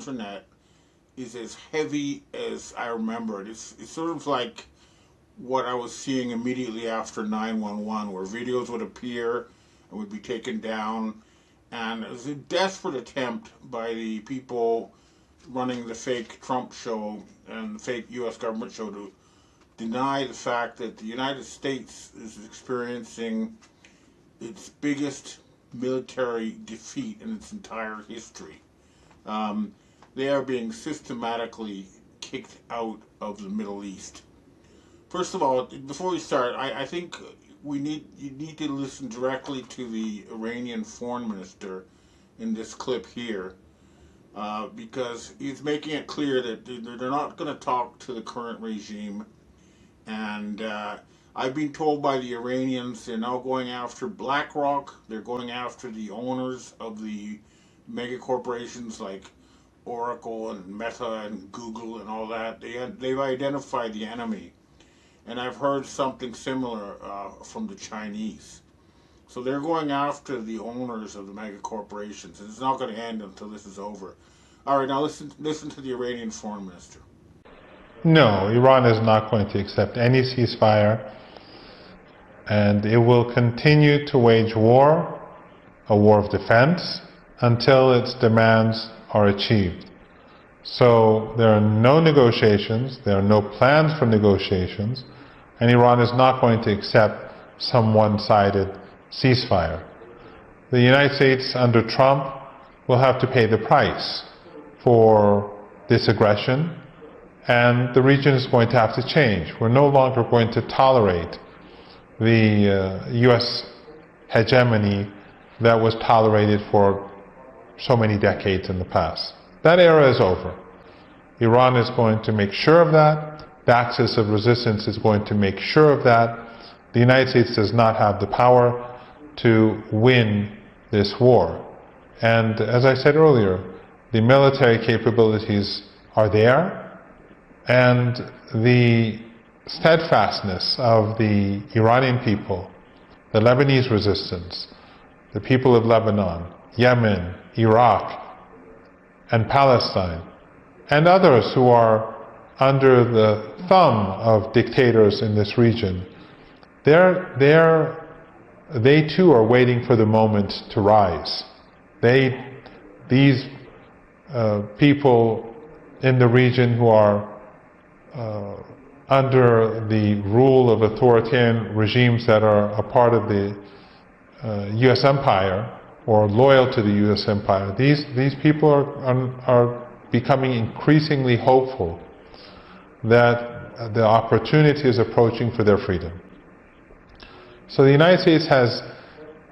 internet is as heavy as I remember it. It's sort of like what I was seeing immediately after 9/11, where videos would appear and would be taken down. And it was a desperate attempt by the people running the fake Trump show and the fake U.S. government show to deny the fact that the United States is experiencing its biggest military defeat in its entire history. They are being systematically kicked out of the Middle East. First of all, before we start, I think you need to listen directly to the Iranian foreign minister in this clip here, because he's making it clear that they're not going to talk to the current regime. And I've been told by the Iranians they're now going after BlackRock. They're going after the owners of the mega corporations like Oracle and Meta and Google and all that. They've identified the enemy. And I've heard something similar from the Chinese. So they're going after the owners of the mega corporations. And it's not going to end until this is over. All right, now listen to the Iranian foreign minister. No, Iran is not going to accept any ceasefire, and it will continue to wage war, a war of defense, until its demands are achieved. So there are no negotiations, there are no plans for negotiations, and Iran is not going to accept some one-sided ceasefire. The United States under Trump will have to pay the price for this aggression, and the region is going to have to change. We're no longer going to tolerate the U.S. hegemony that was tolerated for so many decades in the past. That era is over. Iran is going to make sure of that. The axis of resistance is going to make sure of that. The United States does not have the power to win this war. And as I said earlier, the military capabilities are there, and the steadfastness of the Iranian people, the Lebanese resistance, the people of Lebanon, Yemen, Iraq, and Palestine, and others who are under the thumb of dictators in this region, they too are waiting for the moment to rise. These people in the region who are under the rule of authoritarian regimes that are a part of the U.S. empire or loyal to the U.S. empire, these people are becoming increasingly hopeful that the opportunity is approaching for their freedom. So the United States has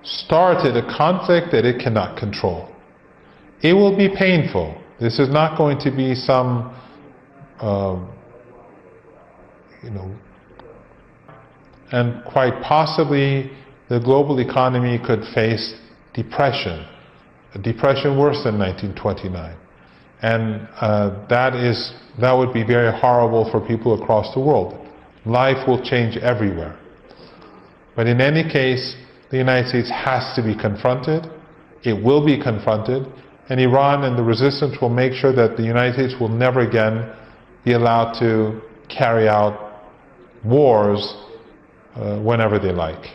started a conflict that it cannot control. It will be painful. This is not going to be some and quite possibly the global economy could face depression, a depression worse than 1929. And that would be very horrible for people across the world. Life will change everywhere. But in any case, the United States has to be confronted. It will be confronted. And Iran and the resistance will make sure that the United States will never again be allowed to carry out wars whenever they like.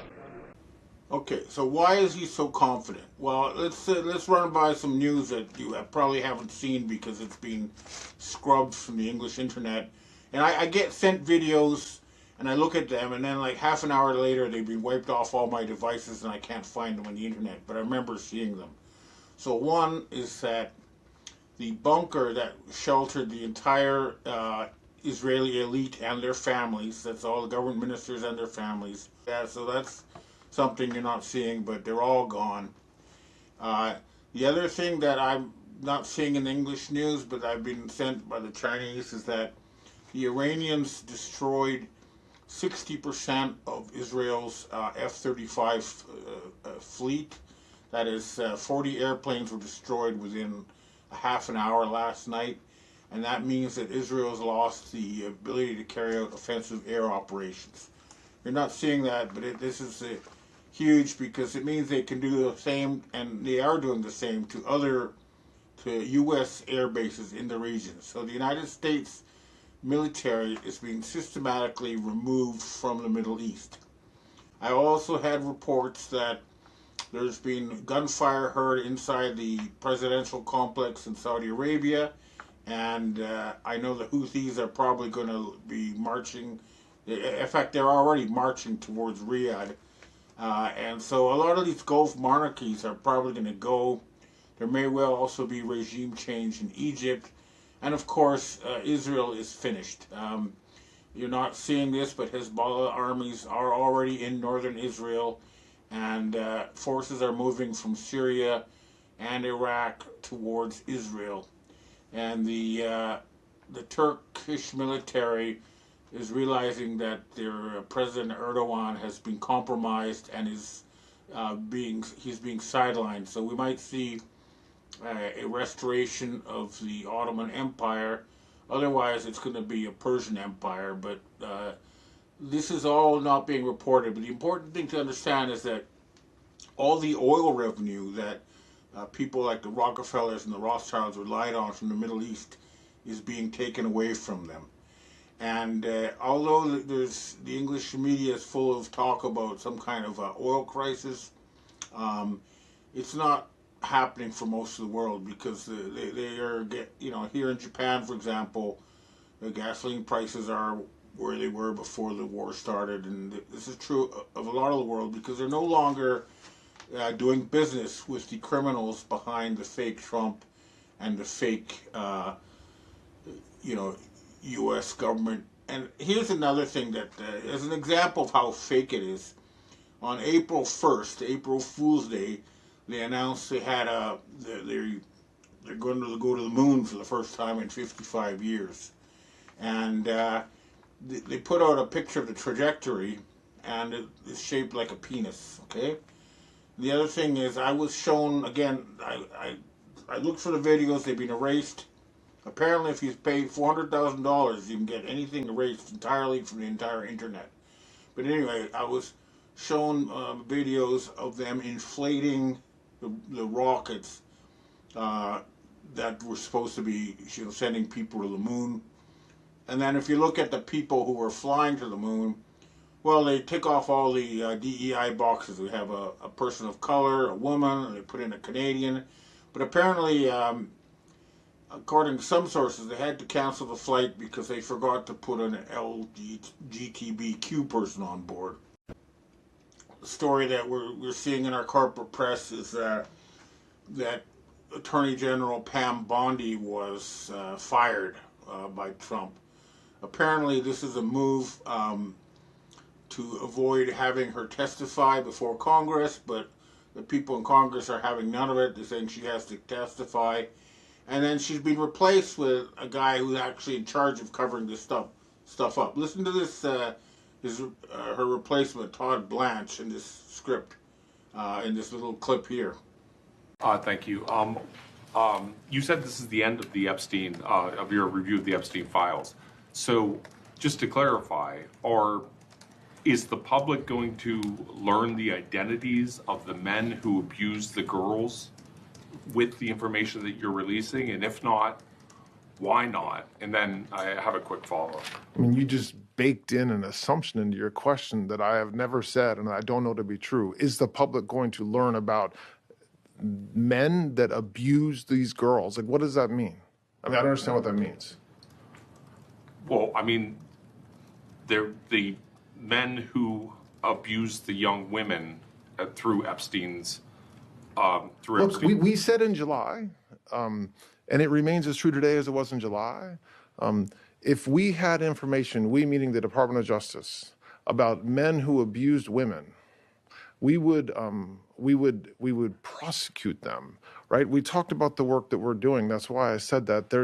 Okay, so why is he so confident? Well, let's run by some news that you probably haven't seen because it's been scrubbed from the English internet. And I get sent videos and I look at them, and then like half an hour later they've been wiped off all my devices and I can't find them on the internet, but I remember seeing them. So one is that the bunker that sheltered the entire Israeli elite and their families, that's all the government ministers and their families. Yeah, so that's something you're not seeing, but they're all gone. The other thing that I'm not seeing in English news, but I've been sent by the Chinese, is that the Iranians destroyed 60% of Israel's F-35 fleet. That is, 40 airplanes were destroyed within a half an hour last night. And that means that Israel's lost the ability to carry out offensive air operations. You're not seeing that, but this is huge because it means they can do the same, and they are doing the same to to U.S. air bases in the region. So the United States military is being systematically removed from the Middle East. I also had reports that there's been gunfire heard inside the presidential complex in Saudi Arabia, and I know the Houthis are probably going to be marching. In fact, they're already marching towards Riyadh. And so a lot of these Gulf monarchies are probably going to go. There may well also be regime change in Egypt. And of course, Israel is finished. You're not seeing this, but Hezbollah armies are already in northern Israel, and forces are moving from Syria and Iraq towards Israel. And the Turkish military is realizing that their President Erdogan has been compromised and is he's being sidelined. So we might see a restoration of the Ottoman Empire. Otherwise, it's going to be a Persian Empire. But this is all not being reported. But the important thing to understand is that all the oil revenue that people like the Rockefellers and the Rothschilds relied on from the Middle East is being taken away from them. And although there's the English media is full of talk about some kind of oil crisis, it's not happening for most of the world, because they are here in Japan, for example, the gasoline prices are where they were before the war started, and this is true of a lot of the world, because they're no longer doing business with the criminals behind the fake Trump and the fake U.S. government. And here's another thing that, as an example of how fake it is, on April 1st, April Fool's Day, they announced they had they're going to go to the moon for the first time in 55 years. And they put out a picture of the trajectory, and it's shaped like a penis, okay? The other thing is, I was shown, again, I looked for the videos, they've been erased. Apparently, if you pay $400,000, you can get anything erased entirely from the entire internet. But anyway, I was shown videos of them inflating the rockets that were supposed to be sending people to the moon. And then if you look at the people who were flying to the moon, well, they tick off all the DEI boxes. We have a person of color, a woman, and they put in a Canadian. But apparently, according to some sources, they had to cancel the flight because they forgot to put an LGBTQ person on board. The story that we're seeing in our corporate press is that Attorney General Pam Bondi was fired by Trump. Apparently, this is a move to avoid having her testify before Congress, but the people in Congress are having none of it. They're saying she has to testify. And then she's been replaced with a guy who's actually in charge of covering this stuff up. Listen to this, her replacement, Todd Blanche, in this script, in this little clip here. Thank you. You said this is the end of the Epstein, of your review of the Epstein files. So, just to clarify, is the public going to learn the identities of the men who abused the girls with the information that you're releasing? And if not, why not? And then I have a quick follow-up. I mean, you just baked in an assumption into your question that I have never said and I don't know to be true. Is the public going to learn about men that abuse these girls? Like, what does that mean? I mean, I don't understand what that means. Well, I mean, they're the men who abused the young women through Epstein's Look, we said in July, and it remains as true today as it was in July. If we had information, we meaning the Department of Justice, about men who abused women, we would prosecute them, right? We talked about the work that we're doing. That's why I said that.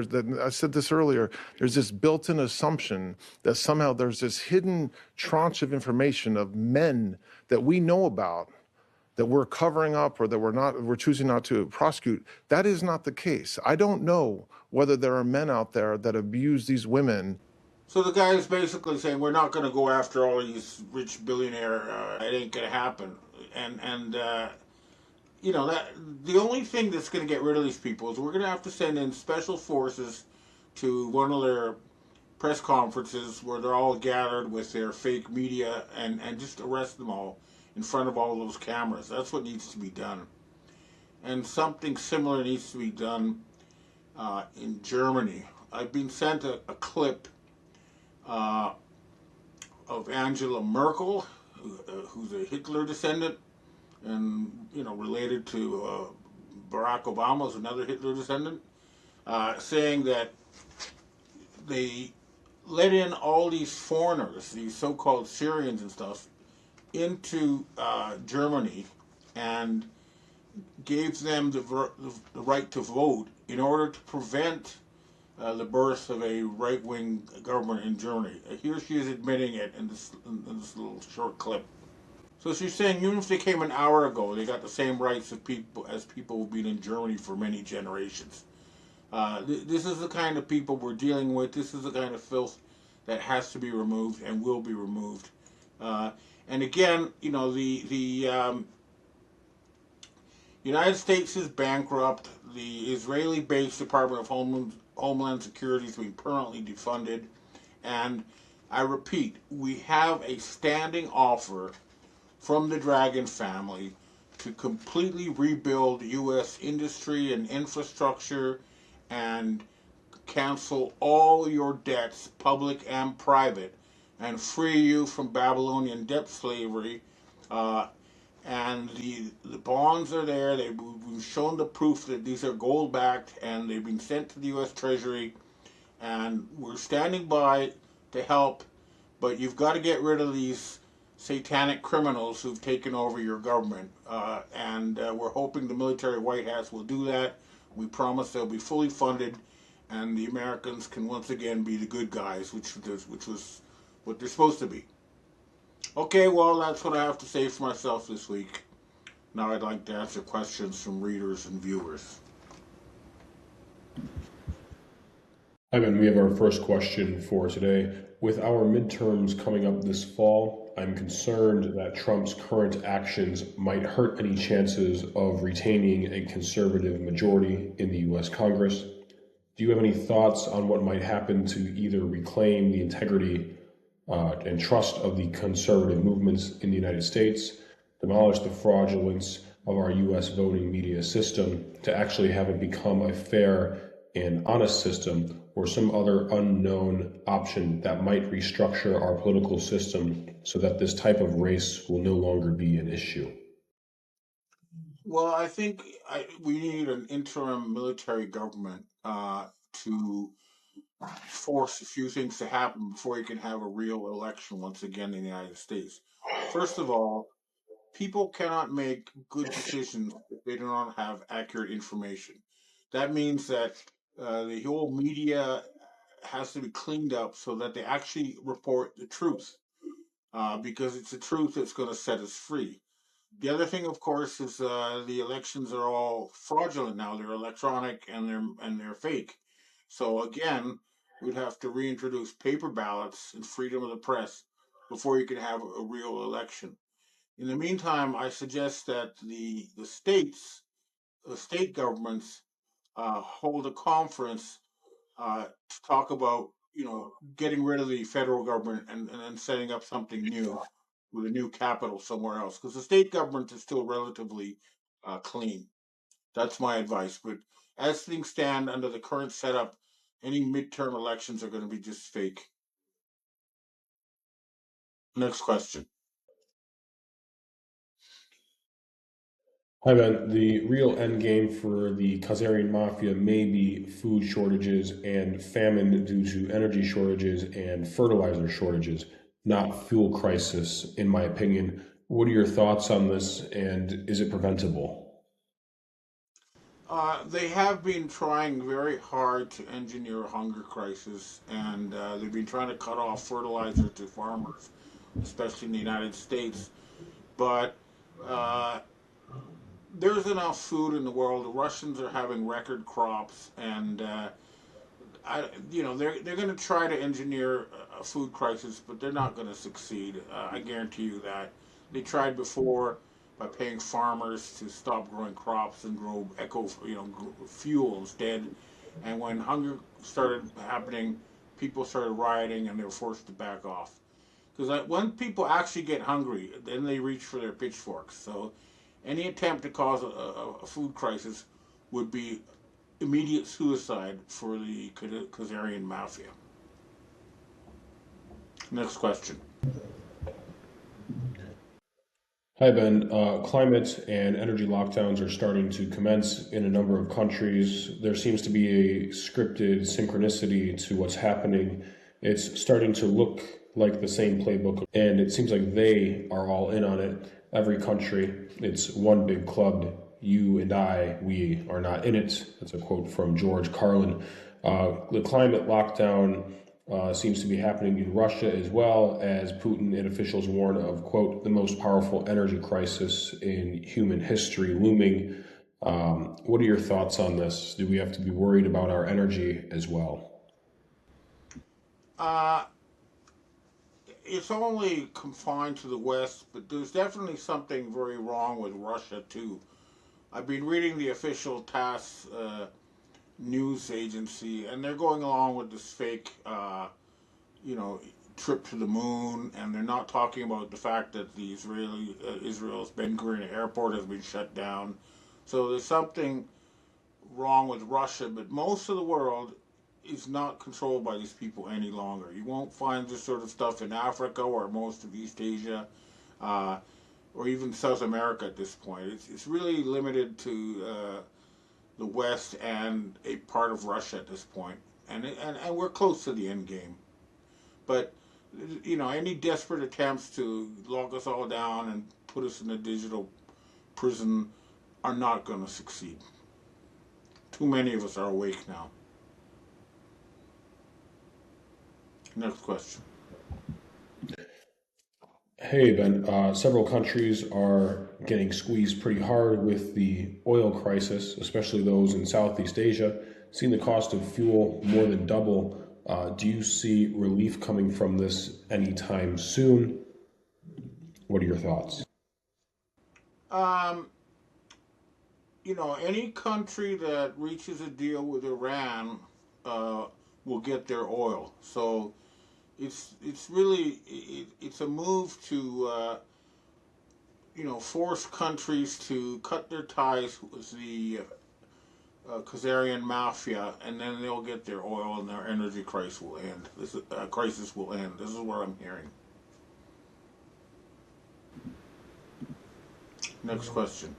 I said this earlier. There's this built-in assumption that somehow there's this hidden tranche of information of men that we know about that we're covering up or that we're choosing not to prosecute. That is not the case. I don't know whether there are men out there that abuse these women. So the guy is basically saying, we're not going to go after all these rich billionaire, it ain't going to happen. And that the only thing that's going to get rid of these people is we're going to have to send in special forces to one of their press conferences where they're all gathered with their fake media and just arrest them all in front of all those cameras. That's what needs to be done. And something similar needs to be done in Germany. I've been sent a clip uh, of Angela Merkel, who's a Hitler descendant, and related to Barack Obama, is another Hitler descendant, saying that they let in all these foreigners, these so-called Syrians and stuff, into Germany, and gave them the right to vote in order to prevent the birth of a right-wing government in Germany. Here she is admitting it in this little short clip. So she's saying even if they came an hour ago, they got the same rights as people who've been in Germany for many generations. This is the kind of people we're dealing with. This is the kind of filth that has to be removed and will be removed. And again, the United States is bankrupt. The Israeli-based Department of Homeland Security has been permanently defunded. And I repeat, we have a standing offer from the Dragon family to completely rebuild U.S. industry and infrastructure and cancel all your debts, public and private, and free you from Babylonian debt slavery. Uh, and the bonds are there. We've shown the proof that these are gold backed, and they've been sent to the U.S. Treasury, and we're standing by to help. But you've got to get rid of these satanic criminals who've taken over your government, and we're hoping the military White Hats will do that. We promise they'll be fully funded, and the Americans can once again be the good guys, which was what they're supposed to be. Okay, well, that's what I have to say for myself this week. Now I'd like to answer questions from readers and viewers. Ivan, we have our first question for today. With our midterms coming up this fall, I'm concerned that Trump's current actions might hurt any chances of retaining a conservative majority in the U.S. Congress. Do you have any thoughts on what might happen to either reclaim the integrity and trust of the conservative movements in the United States, demolish the fraudulence of our U.S. voting media system to actually have it become a fair and honest system, or some other unknown option that might restructure our political system so that this type of race will no longer be an issue? Well, I think we need an interim military government to force a few things to happen before you can have a real election once again in the United States. First of all, people cannot make good decisions if they do not have accurate information. That means that the whole media has to be cleaned up so that they actually report the truth, because it's the truth that's going to set us free. The other thing, of course, is the elections are all fraudulent now. They're electronic and they're fake. So again, we'd have to reintroduce paper ballots and freedom of the press before you can have a real election. In the meantime, I suggest that the state governments, hold a conference to talk about getting rid of the federal government and setting up something new with a new capital somewhere else, because the state government is still relatively clean. That's my advice. But as things stand under the current setup, any midterm elections are going to be just fake. Next question. Hi, Ben. The real end game for the Khazarian mafia may be food shortages and famine due to energy shortages and fertilizer shortages, not fuel crisis, in my opinion. What are your thoughts on this, and is it preventable? They have been trying very hard to engineer a hunger crisis, and they've been trying to cut off fertilizer to farmers, especially in the United States. But uh, there's enough food in the world. The Russians are having record crops, and they're going to try to engineer a food crisis, but they're not going to succeed. I guarantee you that. They tried before. by paying farmers to stop growing crops and grow fuel instead. And when hunger started happening, people started rioting and they were forced to back off. Because when people actually get hungry, then they reach for their pitchforks. So any attempt to cause a food crisis would be immediate suicide for the Khazarian mafia. Next question. Hi, Ben. Climate and energy lockdowns are starting to commence in a number of countries. There seems to be a scripted synchronicity to what's happening. It's starting to look like the same playbook, and it seems like they are all in on it. Every country, it's one big club. You and I, we are not in it. That's a quote from George Carlin. The climate lockdown seems to be happening in Russia as well, as Putin and officials warn of, quote, the most powerful energy crisis in human history looming. What are your thoughts on this? Do we have to be worried about our energy as well? It's only confined to the West, but there's definitely something very wrong with Russia, too. I've been reading the official TASS news agency, and they're going along with this fake, trip to the moon, and they're not talking about the fact that the Israel's Ben Gurion airport has been shut down. So there's something wrong with Russia, but most of the world is not controlled by these people any longer. You won't find this sort of stuff in Africa or most of East Asia, or even South America at this point. It's really limited to the West and a part of Russia at this point, and we're close to the end game. But any desperate attempts to lock us all down and put us in a digital prison are not going to succeed. Too many of us are awake now. Next question. Hey, Ben. Several countries are getting squeezed pretty hard with the oil crisis, especially those in Southeast Asia. Seeing the cost of fuel more than double, do you see relief coming from this anytime soon? What are your thoughts? Any country that reaches a deal with Iran will get their oil. So it's really it's a move to force countries to cut their ties with the Khazarian mafia, and then they'll get their oil, and their energy crisis will end. This crisis will end. This is what I'm hearing. Next question.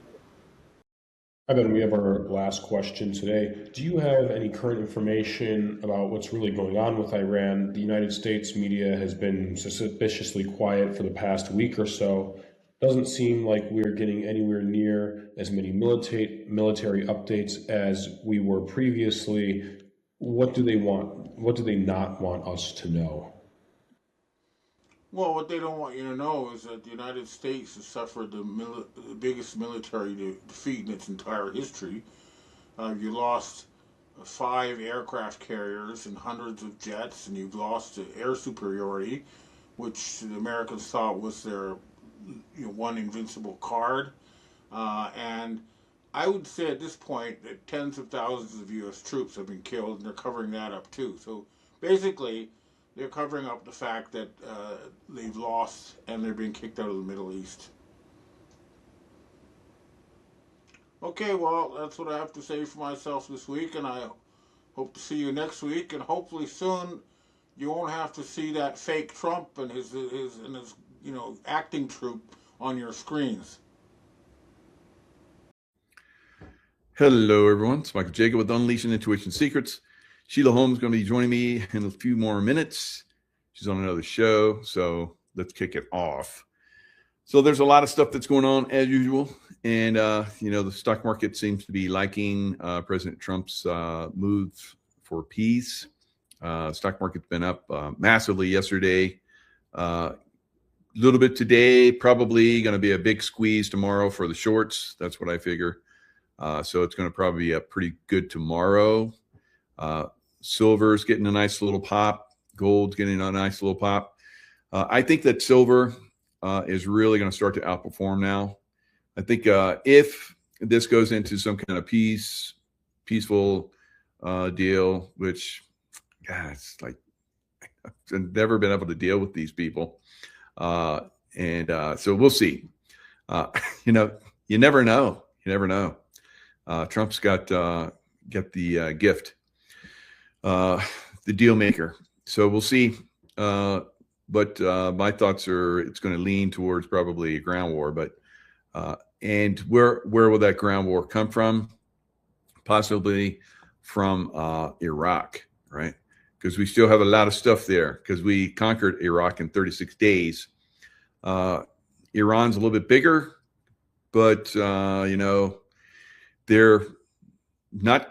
Hi, Ben. We have our last question today. Do you have any current information about what's really going on with Iran? The United States media has been suspiciously quiet for the past week or so. Doesn't seem like we're getting anywhere near as many military updates as we were previously. What do they want? What do they not want us to know? Well, what they don't want you to know is that the United States has suffered the biggest military defeat in its entire history. You lost 5 aircraft carriers and hundreds of jets, and you've lost air superiority, which the Americans thought was their one invincible card. And I would say at this point that tens of thousands of U.S. troops have been killed, and they're covering that up too. So basically, they're covering up the fact that they've lost and they're being kicked out of the Middle East. Okay, well, that's what I have to say for myself this week, and I hope to see you next week, and hopefully soon you won't have to see that fake Trump and his acting troupe on your screens. Hello, everyone. It's Michael Jacob with Unleashing Intuition Secrets. Sheila Holmes is going to be joining me in a few more minutes. She's on another show, so let's kick it off. So there's a lot of stuff that's going on as usual, and the stock market seems to be liking President Trump's move for peace. Stock market's been up massively yesterday, a little bit today. Probably going to be a big squeeze tomorrow for the shorts. That's what I figure. So it's going to probably be a pretty good tomorrow. Silver's getting a nice little pop. Gold's getting a nice little pop. I think that silver is really going to start to outperform now. I I think if this goes into some kind of peaceful deal, which, God, it's like I've never been able to deal with these people, and so we'll see. You know, you never know. You never know. Trump's got the gift, the deal maker. So we'll see. But my thoughts are it's going to lean towards probably a ground war. But and where will that ground war come from? Possibly from Iraq, right? Because we still have a lot of stuff there because we conquered Iraq in 36 days. Iran's a little bit bigger, but you know, they're not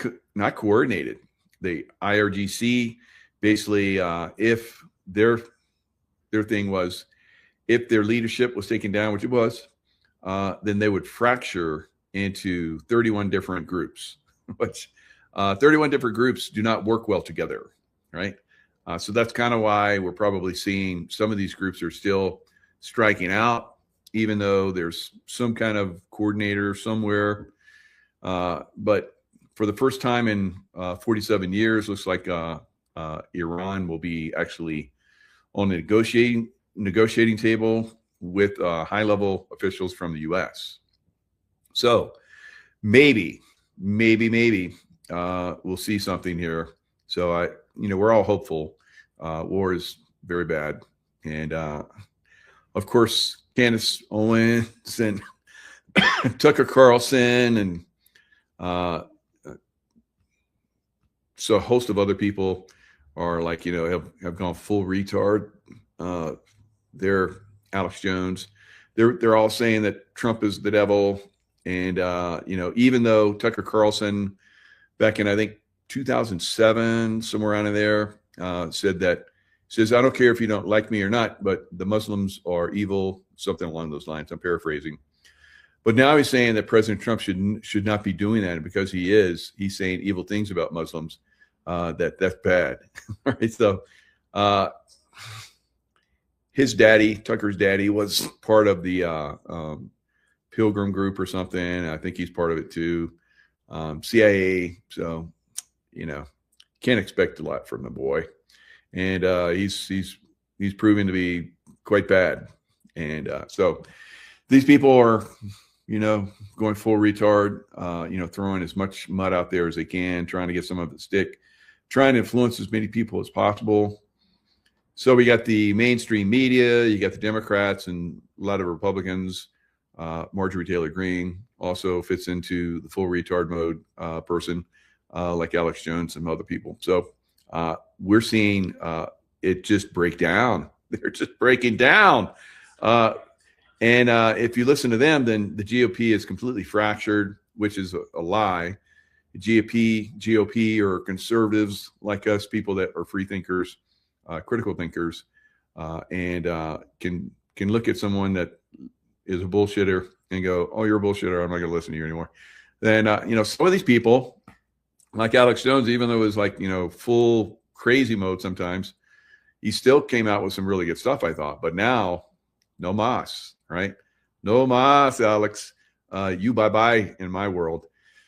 coordinated. The IRGC basically, if their thing was, if their leadership was taken down, which it was, then they would fracture into 31 different groups, which 31 different groups do not work well together, right? So that's kind of why we're probably seeing some of these groups are still striking out, even though there's some kind of coordinator somewhere. But for the first time in 47 years, looks like Iran will be actually on the negotiating table with high-level officials from the U.S. So maybe we'll see something here. So we're all hopeful. War is very bad, and of course, Candace Owens and Tucker Carlson and so a host of other people are like, have gone full retard. They're Alex Jones. They're all saying that Trump is the devil. And, even though Tucker Carlson back in, I think, 2007, somewhere around in there, says, I don't care if you don't like me or not, but the Muslims are evil, something along those lines. I'm paraphrasing. But now he's saying that President Trump should not be doing that. And because he's saying evil things about Muslims, that's bad. All right. So his daddy, Tucker's daddy, was part of the Pilgrim group or something. I think he's part of it too. CIA. So, can't expect a lot from the boy. And he's proven to be quite bad. And so these people are, going full retard, throwing as much mud out there as they can, trying to get some of it stick, trying to influence as many people as possible. So we got the mainstream media, you got the Democrats and a lot of Republicans. Marjorie Taylor Greene also fits into the full retard mode person, like Alex Jones and other people. So we're seeing it just break down. They're just breaking down. And if you listen to them, then the GOP is completely fractured, which is a lie. GOP or conservatives like us, people that are free thinkers, critical thinkers, and can look at someone that is a bullshitter and go, oh, you're a bullshitter, I'm not going to listen to you anymore. Then, some of these people, like Alex Jones, even though it was like, full crazy mode sometimes, he still came out with some really good stuff, I thought. But now, no mas, right? No mas, Alex. You bye-bye in my world.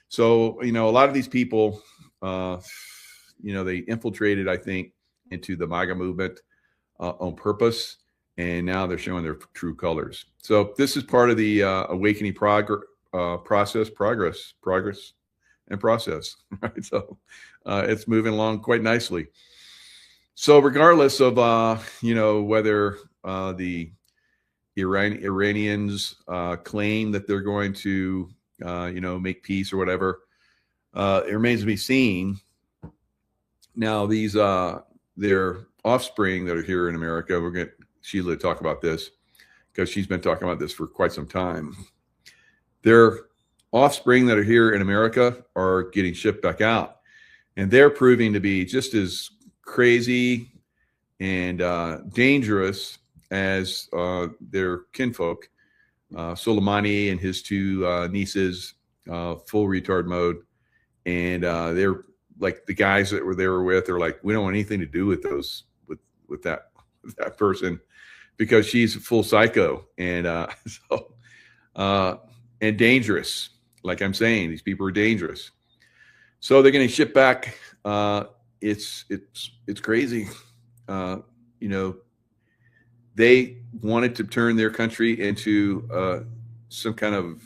So, a lot of these people, they infiltrated, I think, into the MAGA movement on purpose. And now they're showing their true colors. So this is part of the awakening process, and process, right? So it's moving along quite nicely. So regardless of, whether the Iranians claim that they're going to, make peace or whatever, it remains to be seen. Now, these their offspring that are here in America, we're going to Sheila talk about this because she's been talking about this for quite some time. Their offspring that are here in America are getting shipped back out, and they're proving to be just as crazy and dangerous as their kinfolk, Soleimani and his two nieces, full retard mode. And they're like the guys that they were with are like, we don't want anything to do with with that person because she's a full psycho. And and dangerous. Like I'm saying, these people are dangerous. So they're going to ship back. It's crazy. You know, they wanted to turn their country into some kind of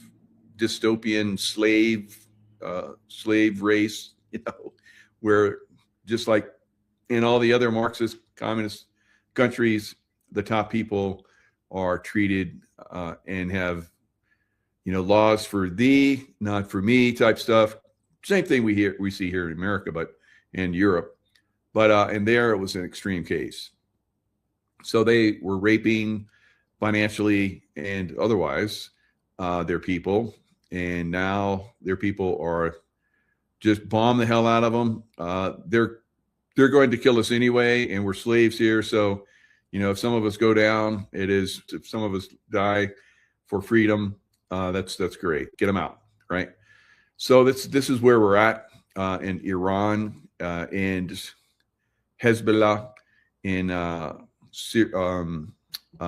dystopian slave race, you know, where just like in all the other Marxist communist countries, the top people are treated and have, you know, laws for thee, not for me type stuff. Same thing we see here in America, but in Europe. But and there it was an extreme case. So they were raping financially and otherwise their people, and now their people are just bomb the hell out of them. They're going to kill us anyway, and we're slaves here. So, you know, if some of us go down, if some of us die for freedom, that's great. Get them out, right? So this is where we're at in Iran and Hezbollah in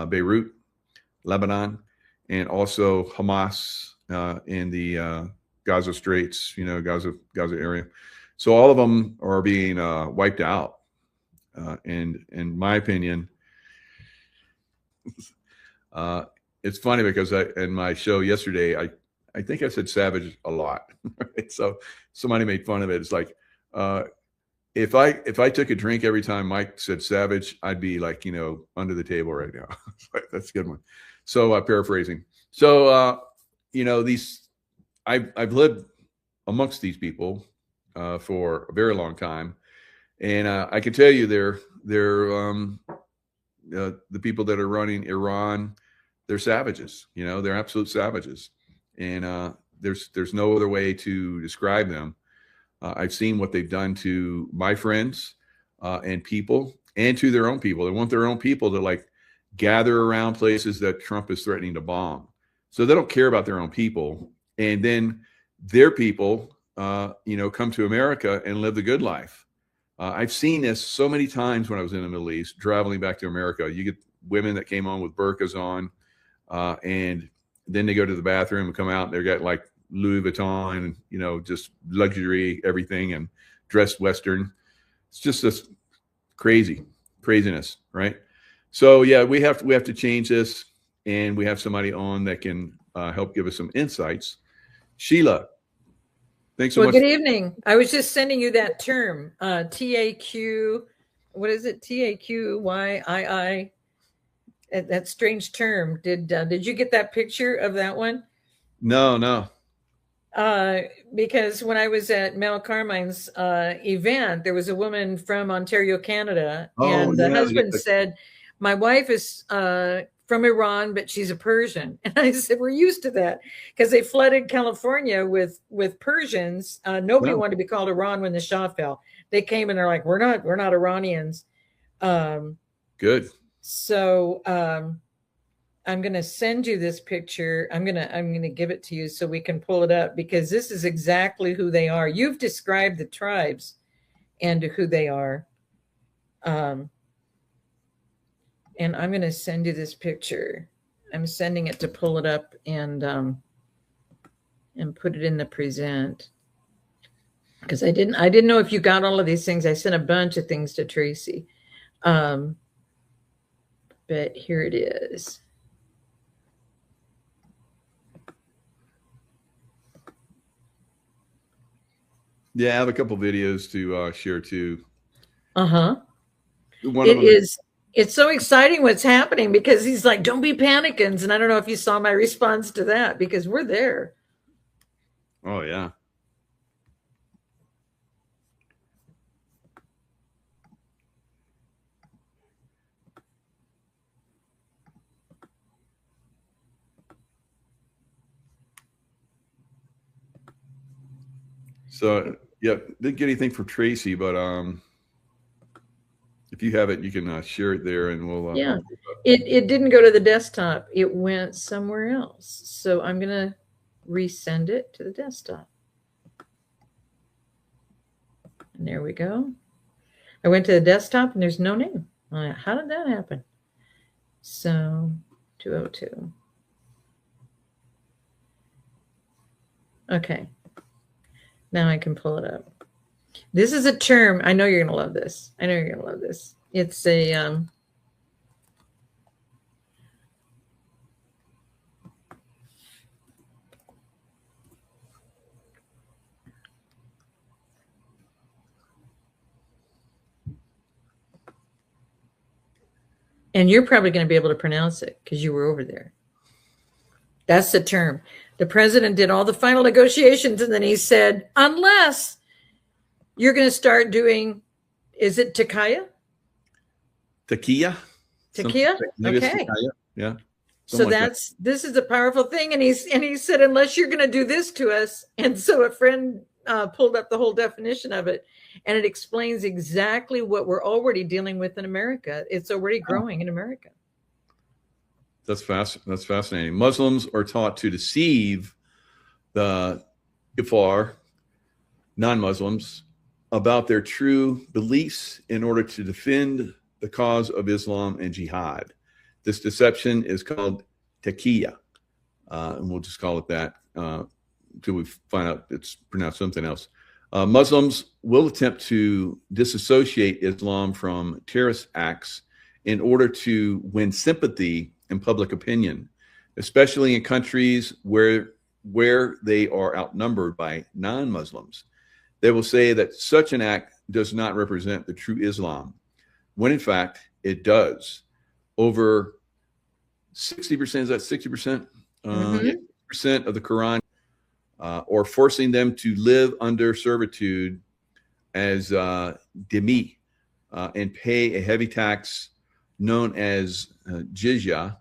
Beirut, Lebanon, and also Hamas in the Gaza Straits, you know, Gaza area. So all of them are being wiped out. And in my opinion, it's funny because in my show yesterday, I think I said savage a lot. Right? So somebody made fun of it. It's like, if I took a drink every time Mike said savage, I'd be like, you know, under the table right now. That's a good one. So paraphrasing. So, you know, I've lived amongst these people for a very long time. And I can tell you they're the people that are running Iran, they're savages, you know, they're absolute savages. And there's no other way to describe them. I've seen what they've done to my friends and people, and to their own people. They want their own people to like gather around places that Trump is threatening to bomb. So they don't care about their own people. And then their people, you know, come to America and live the good life. I've seen this so many times when I was in the Middle East, traveling back to America. You get women that came on with burqas on, and then they go to the bathroom and come out and they've got like Louis Vuitton and, you know, just luxury, everything, and dressed Western. It's just this craziness, right? So yeah, we have to change this, and we have somebody on that can help give us some insights. Sheila, thanks so much. Well, good evening. I was just sending you that term, TAQ. What is it? TAQYII. That strange term. Did you get that picture of that one? No. Because when I was at Mel Carmine's event, there was a woman from Ontario, Canada, and the husband said, "My wife is from Iran, but she's a Persian." And I said, "We're used to that because they flooded California with Persians. Nobody wanted to be called Iran when the Shah fell. They came and they're like, we're not Iranians." Good. So I'm going to send you this picture. I'm going to give it to you so we can pull it up, because this is exactly who they are. You've described the tribes and who they are. And I'm going to send you this picture. I'm sending it to pull it up and put it in the present, because I didn't know if you got all of these things. I sent a bunch of things to Tracy. But here it is. Yeah, I have a couple videos to share too. It's so exciting what's happening, because he's like, "Don't be panicking." And I don't know if you saw my response to that, because we're there. Oh yeah. So yeah, didn't get anything from Tracy, but if you have it, you can share it there, and we'll. Yeah, it didn't go to the desktop; it went somewhere else. So I'm gonna resend it to the desktop. And there we go. I went to the desktop, and there's no name. How did that happen? So 202. Okay. Now I can pull it up. This is a term. I know you're going to love this. I know you're going to love this. It's a and you're probably going to be able to pronounce it because you were over there. That's the term. The president did all the final negotiations, and then he said, unless you're going to start doing, is it Taqiyya? Taqiyya? Taqiyya? Okay. Taqiyya. Yeah. So this is a powerful thing. And he said, unless you're going to do this to us. And so a friend pulled up the whole definition of it, and it explains exactly what we're already dealing with in America. It's already growing in America. That's fascinating. Muslims are taught to deceive the Ifar, non-Muslims, about their true beliefs in order to defend the cause of Islam and jihad. This deception is called Taqiyya, and we'll just call it that until we find out it's pronounced something else. Muslims will attempt to disassociate Islam from terrorist acts in order to win sympathy and public opinion, especially in countries where they are outnumbered by non-Muslims. They will say that such an act does not represent the true Islam, when in fact it does. Over 60%, is that 60%? 60% of the Quran, or forcing them to live under servitude as dhimmi and pay a heavy tax known as jizya.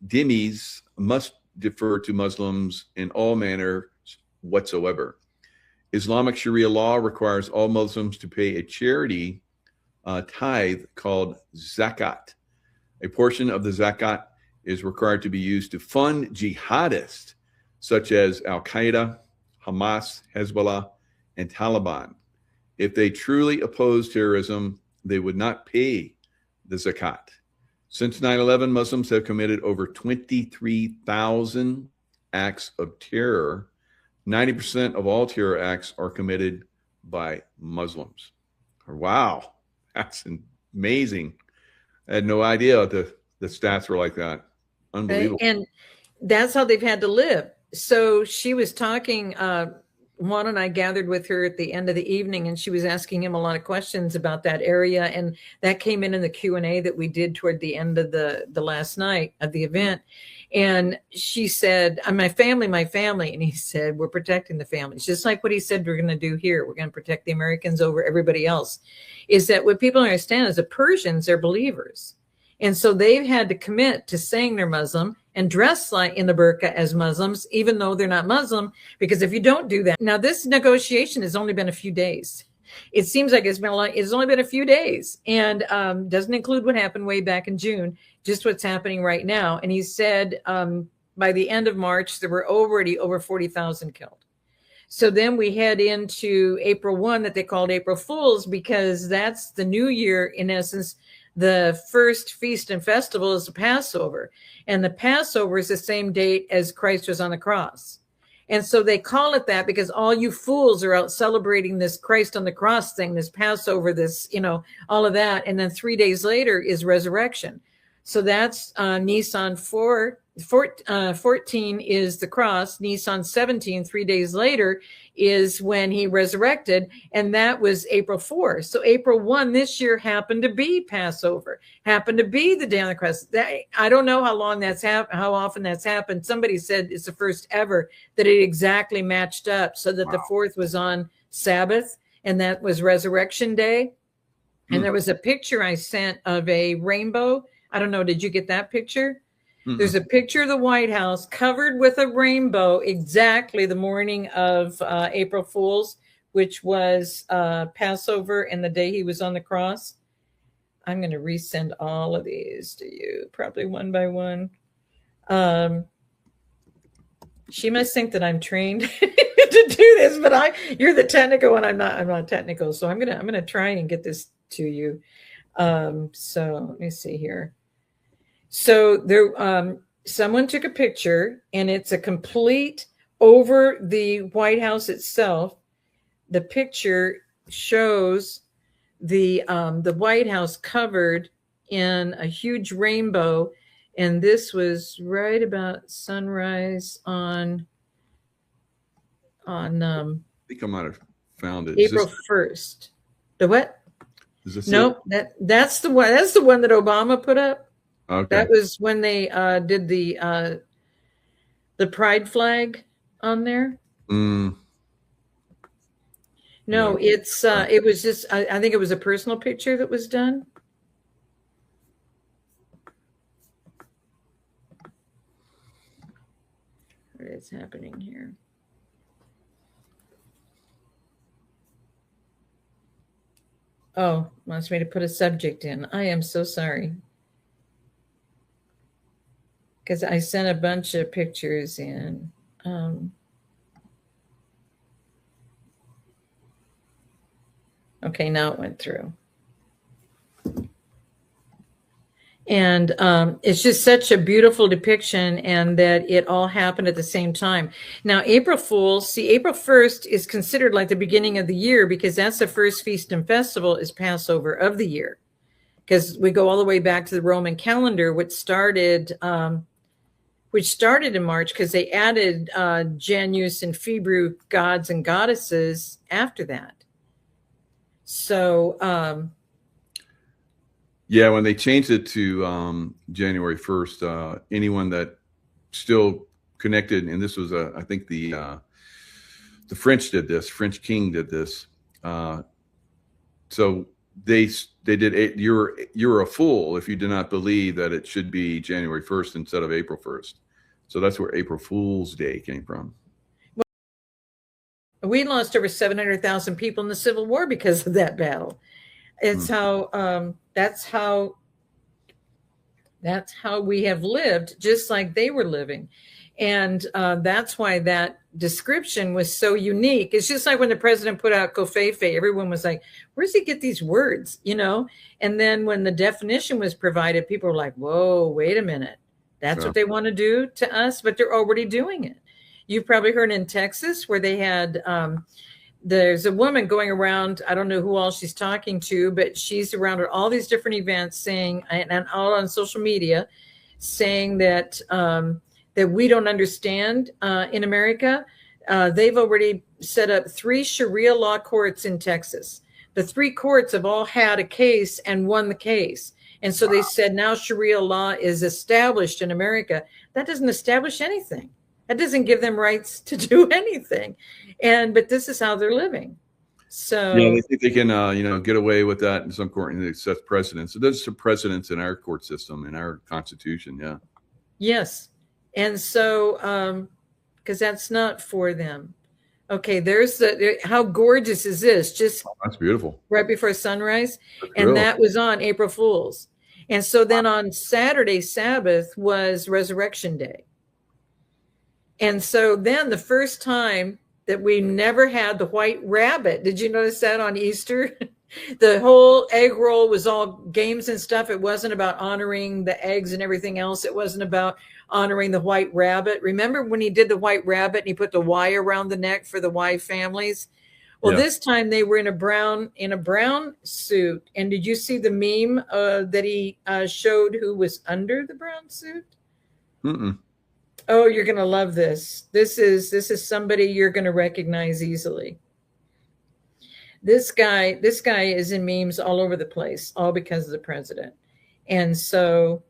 Dhimmis must defer to Muslims in all manner whatsoever. Islamic Sharia law requires all Muslims to pay a charity tithe called zakat. A portion of the zakat is required to be used to fund jihadists such as Al-Qaeda, Hamas, Hezbollah, and Taliban. If they truly oppose terrorism, they would not pay the zakat. Since 9/11, Muslims have committed over 23,000 acts of terror. 90% of all terror acts are committed by Muslims. Wow, that's amazing. I had no idea the stats were like that. Unbelievable. And that's how they've had to live. So she was talking, Juan and I gathered with her at the end of the evening, and she was asking him a lot of questions about that area. And that came in the Q&A that we did toward the end of the last night of the event. And she said, my family. And he said, we're protecting the families. Just like what he said we're going to do here. We're going to protect the Americans over everybody else. Is that what people understand is the Persians are believers. And so they've had to commit to saying they're Muslim and dress like in the burqa as Muslims, even though they're not Muslim, because if you don't do that. Now, this negotiation has only been a few days. It seems like it's only been a few days, and doesn't include what happened way back in June, just what's happening right now. And he said by the end of March, there were already over 40,000 killed. So then we head into April 1 that they called April Fools, because that's the new year, in essence. The first feast and festival is the Passover. And the Passover is the same date as Christ was on the cross. And so they call it that because all you fools are out celebrating this Christ on the cross thing, this Passover, this, all of that. And then 3 days later is resurrection. So that's Nisan 14 is the cross. Nisan 17, 3 days later, is when he resurrected, and that was April 4. So April 1 this year happened to be Passover, happened to be the day on the cross. I don't know how long how often that's happened. Somebody said it's the first ever that it exactly matched up, so that the 4th was on Sabbath, and that was Resurrection Day. And there was a picture I sent of a rainbow. I don't know, did you get that picture? There's a picture of the White House covered with a rainbow exactly the morning of April Fool's, which was Passover and the day he was on the cross. I'm going to resend all of these to you, probably one by one. She must think that I'm trained to do this, but you're the technical one. I'm not technical. So I'm going to try and get this to you. So let me see here. So there, someone took a picture, and it's a complete over the White House itself, the picture shows the White House covered in a huge rainbow, and this was right about sunrise on I think I might have found it. April 1st. The what? Is this nope, that's the one. That's the one that Obama put up. Okay. That was when they did the pride flag on there. Mm. No, Yeah. it was just I think it was a personal picture that was done. What is happening here? Oh, wants me to put a subject in. I am so sorry. Because I sent a bunch of pictures in. Okay, now it went through. And it's just such a beautiful depiction, and that it all happened at the same time. Now, April Fools, see, April 1st is considered like the beginning of the year, because that's the first feast and festival is Passover of the year. Because we go all the way back to the Roman calendar, which started in March, because they added Janus and February gods and goddesses after that. So, yeah, when they changed it to January 1st, anyone that still connected, and this was, I think the French did this, French king did this. So they did, you're a fool if you do not believe that it should be January 1st instead of April 1st. So that's where April Fool's Day came from. We lost over 700,000 people in the Civil War because of that battle. It's how that's how we have lived, just like they were living. And that's why that description was so unique. It's just like when the president put out Covfefe, everyone was like, where does he get these words? You know? And then when the definition was provided, people were like, whoa, wait a minute. That's what they want to do to us, but they're already doing it. You've probably heard in Texas where they had, there's a woman going around, I don't know who all she's talking to, but she's around at all these different events saying, and all on social media, saying that that we don't understand in America. They've already set up 3 Sharia law courts in Texas. The 3 courts have all had a case and won the case. And so they said now Sharia law is established in America. That doesn't establish anything. That doesn't give them rights to do anything. But this is how they're living. So yeah, they think they can, get away with that in some court, and it sets precedents. So there's some precedents in our court system, in our Constitution. Yeah. Yes. And so, because that's not for them. Okay, there's how gorgeous is this? Just that's beautiful. Right before sunrise. And that was on April Fool's. And so then on Saturday, Sabbath, was Resurrection Day. And so then the first time that we never had the white rabbit, did you notice that on Easter? The whole egg roll was all games and stuff. It wasn't about honoring the eggs and everything else. It wasn't about honoring the white rabbit. Remember when he did the white rabbit and he put the Y around the neck for the Y families? Well, this time they were in a brown suit. And did you see the meme that he showed who was under the brown suit? Mm-mm. Oh, you're going to love this. This is somebody you're going to recognize easily. This guy is in memes all over the place, all because of the president. And so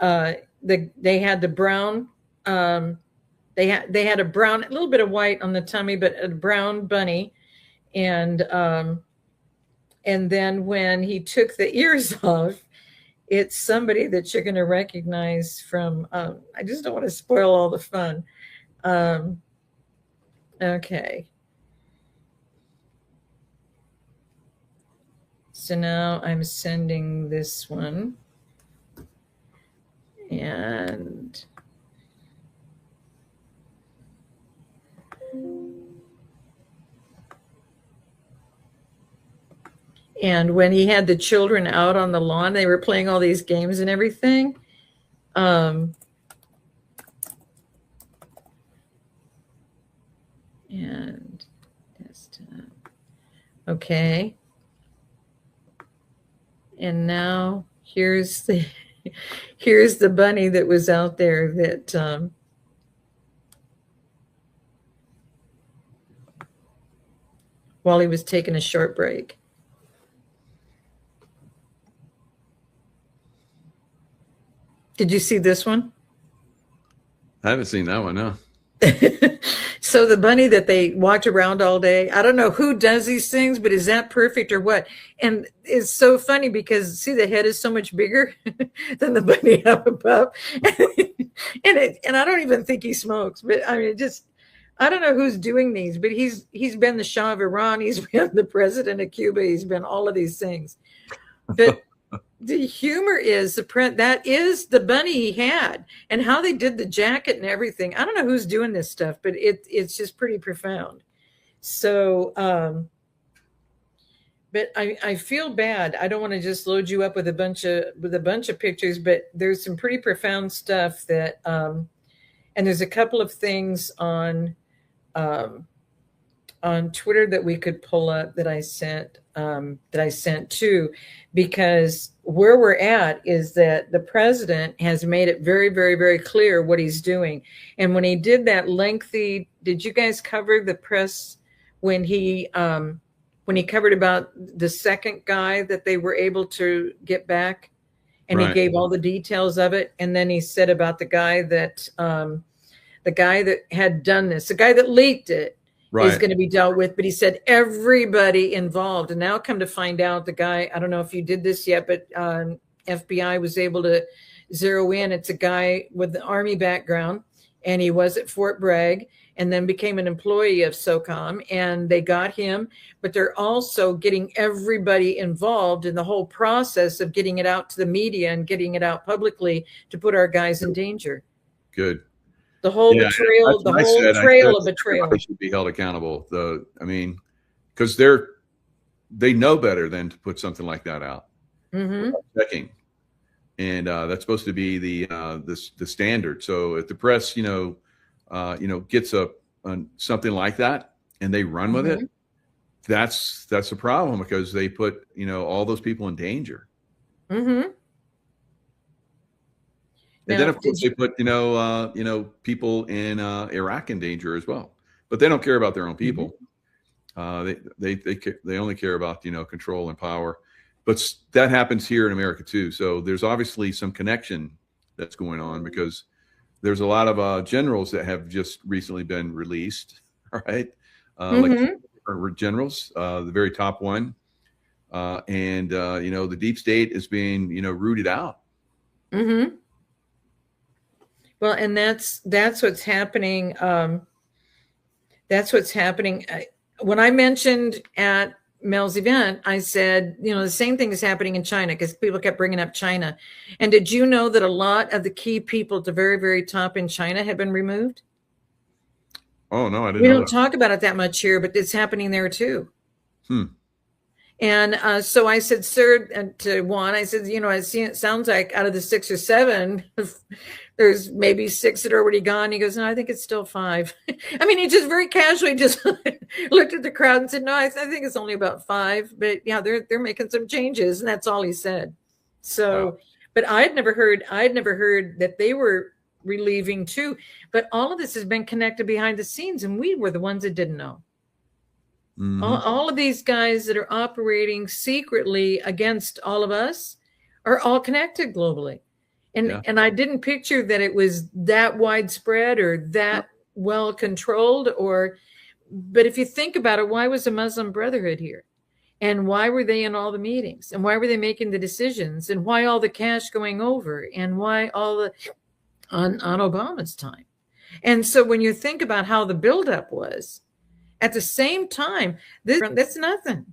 they had the brown, they had a brown, a little bit of white on the tummy, but a brown bunny. And then when he took the ears off, it's somebody that you're going to recognize from, I just don't want to spoil all the fun. Okay. So now I'm sending this one. And when he had the children out on the lawn, they were playing all these games and everything. And desktop. Okay. And now here's the bunny that was out there that while he was taking a short break. Did you see this one? I haven't seen that one, no. So the bunny that they walked around all day, I don't know who does these things, but is that perfect or what? And it's so funny because see, the head is so much bigger than the bunny up above. and I don't even think he smokes, but I mean, I don't know who's doing these, but he's been the Shah of Iran. He's been the president of Cuba. He's been all of these things. But the humor is that is the bunny he had, and how they did the jacket and everything. I don't know who's doing this stuff, but it's just pretty profound. So, but I feel bad. I don't want to just load you up with a bunch of pictures, but there's some pretty profound stuff that, and there's a couple of things on Twitter that we could pull up that I sent too, because where we're at is that the president has made it very, very, very clear what he's doing. And when he did that lengthy, did you guys cover the press when he covered about the second guy that they were able to get back, and right. He gave all the details of it, and then he said about the guy that had done this, the guy that leaked it. Right. Is going to be dealt with, but he said everybody involved. And now come to find out, the guy, I don't know if you did this yet, but FBI was able to zero in. It's a guy with the Army background, and he was at Fort Bragg and then became an employee of SOCOM, and they got him, but they're also getting everybody involved in the whole process of getting it out to the media and getting it out publicly to put our guys in danger. Good. The whole betrayal, the whole trail of betrayal. They should be held accountable. Because they know better than to put something like that out. Mm-hmm. Checking, and that's supposed to be the standard. So if the press, gets something like that and they run with it, that's a problem, because they put all those people in danger. Mm-hmm. And then, of course, they put people in Iraq in danger as well. But they don't care about their own people. They only care about control and power. But that happens here in America too. So there's obviously some connection that's going on, because there's a lot of generals that have just recently been released. All right, like generals, the very top one, and the deep state is being rooted out. Mm-hmm. Well, and that's what's happening. That's what's happening. When I mentioned at Mel's event, I said, the same thing is happening in China, because people kept bringing up China. And did you know that a lot of the key people at the very, very top in China have been removed? Oh, no, I didn't know. We don't talk about it that much here, but it's happening there too. And so I said, sir, to Juan, I said, it sounds like out of the 6 or 7, there's maybe 6 that are already gone. He goes, no, I think it's still 5. I mean, he just very casually just looked at the crowd and said, no, I think it's only about 5. But yeah, they're making some changes, and that's all he said. So, but I had never heard that they were relieving too. But all of this has been connected behind the scenes, and we were the ones that didn't know. Mm-hmm. All of these guys that are operating secretly against all of us are all connected globally. And I didn't picture that it was that widespread or that well controlled, but if you think about it, why was the Muslim Brotherhood here? And why were they in all the meetings? And why were they making the decisions? And why all the cash going over? And why all the on Obama's time? And so when you think about how the buildup was, at the same time, that's nothing.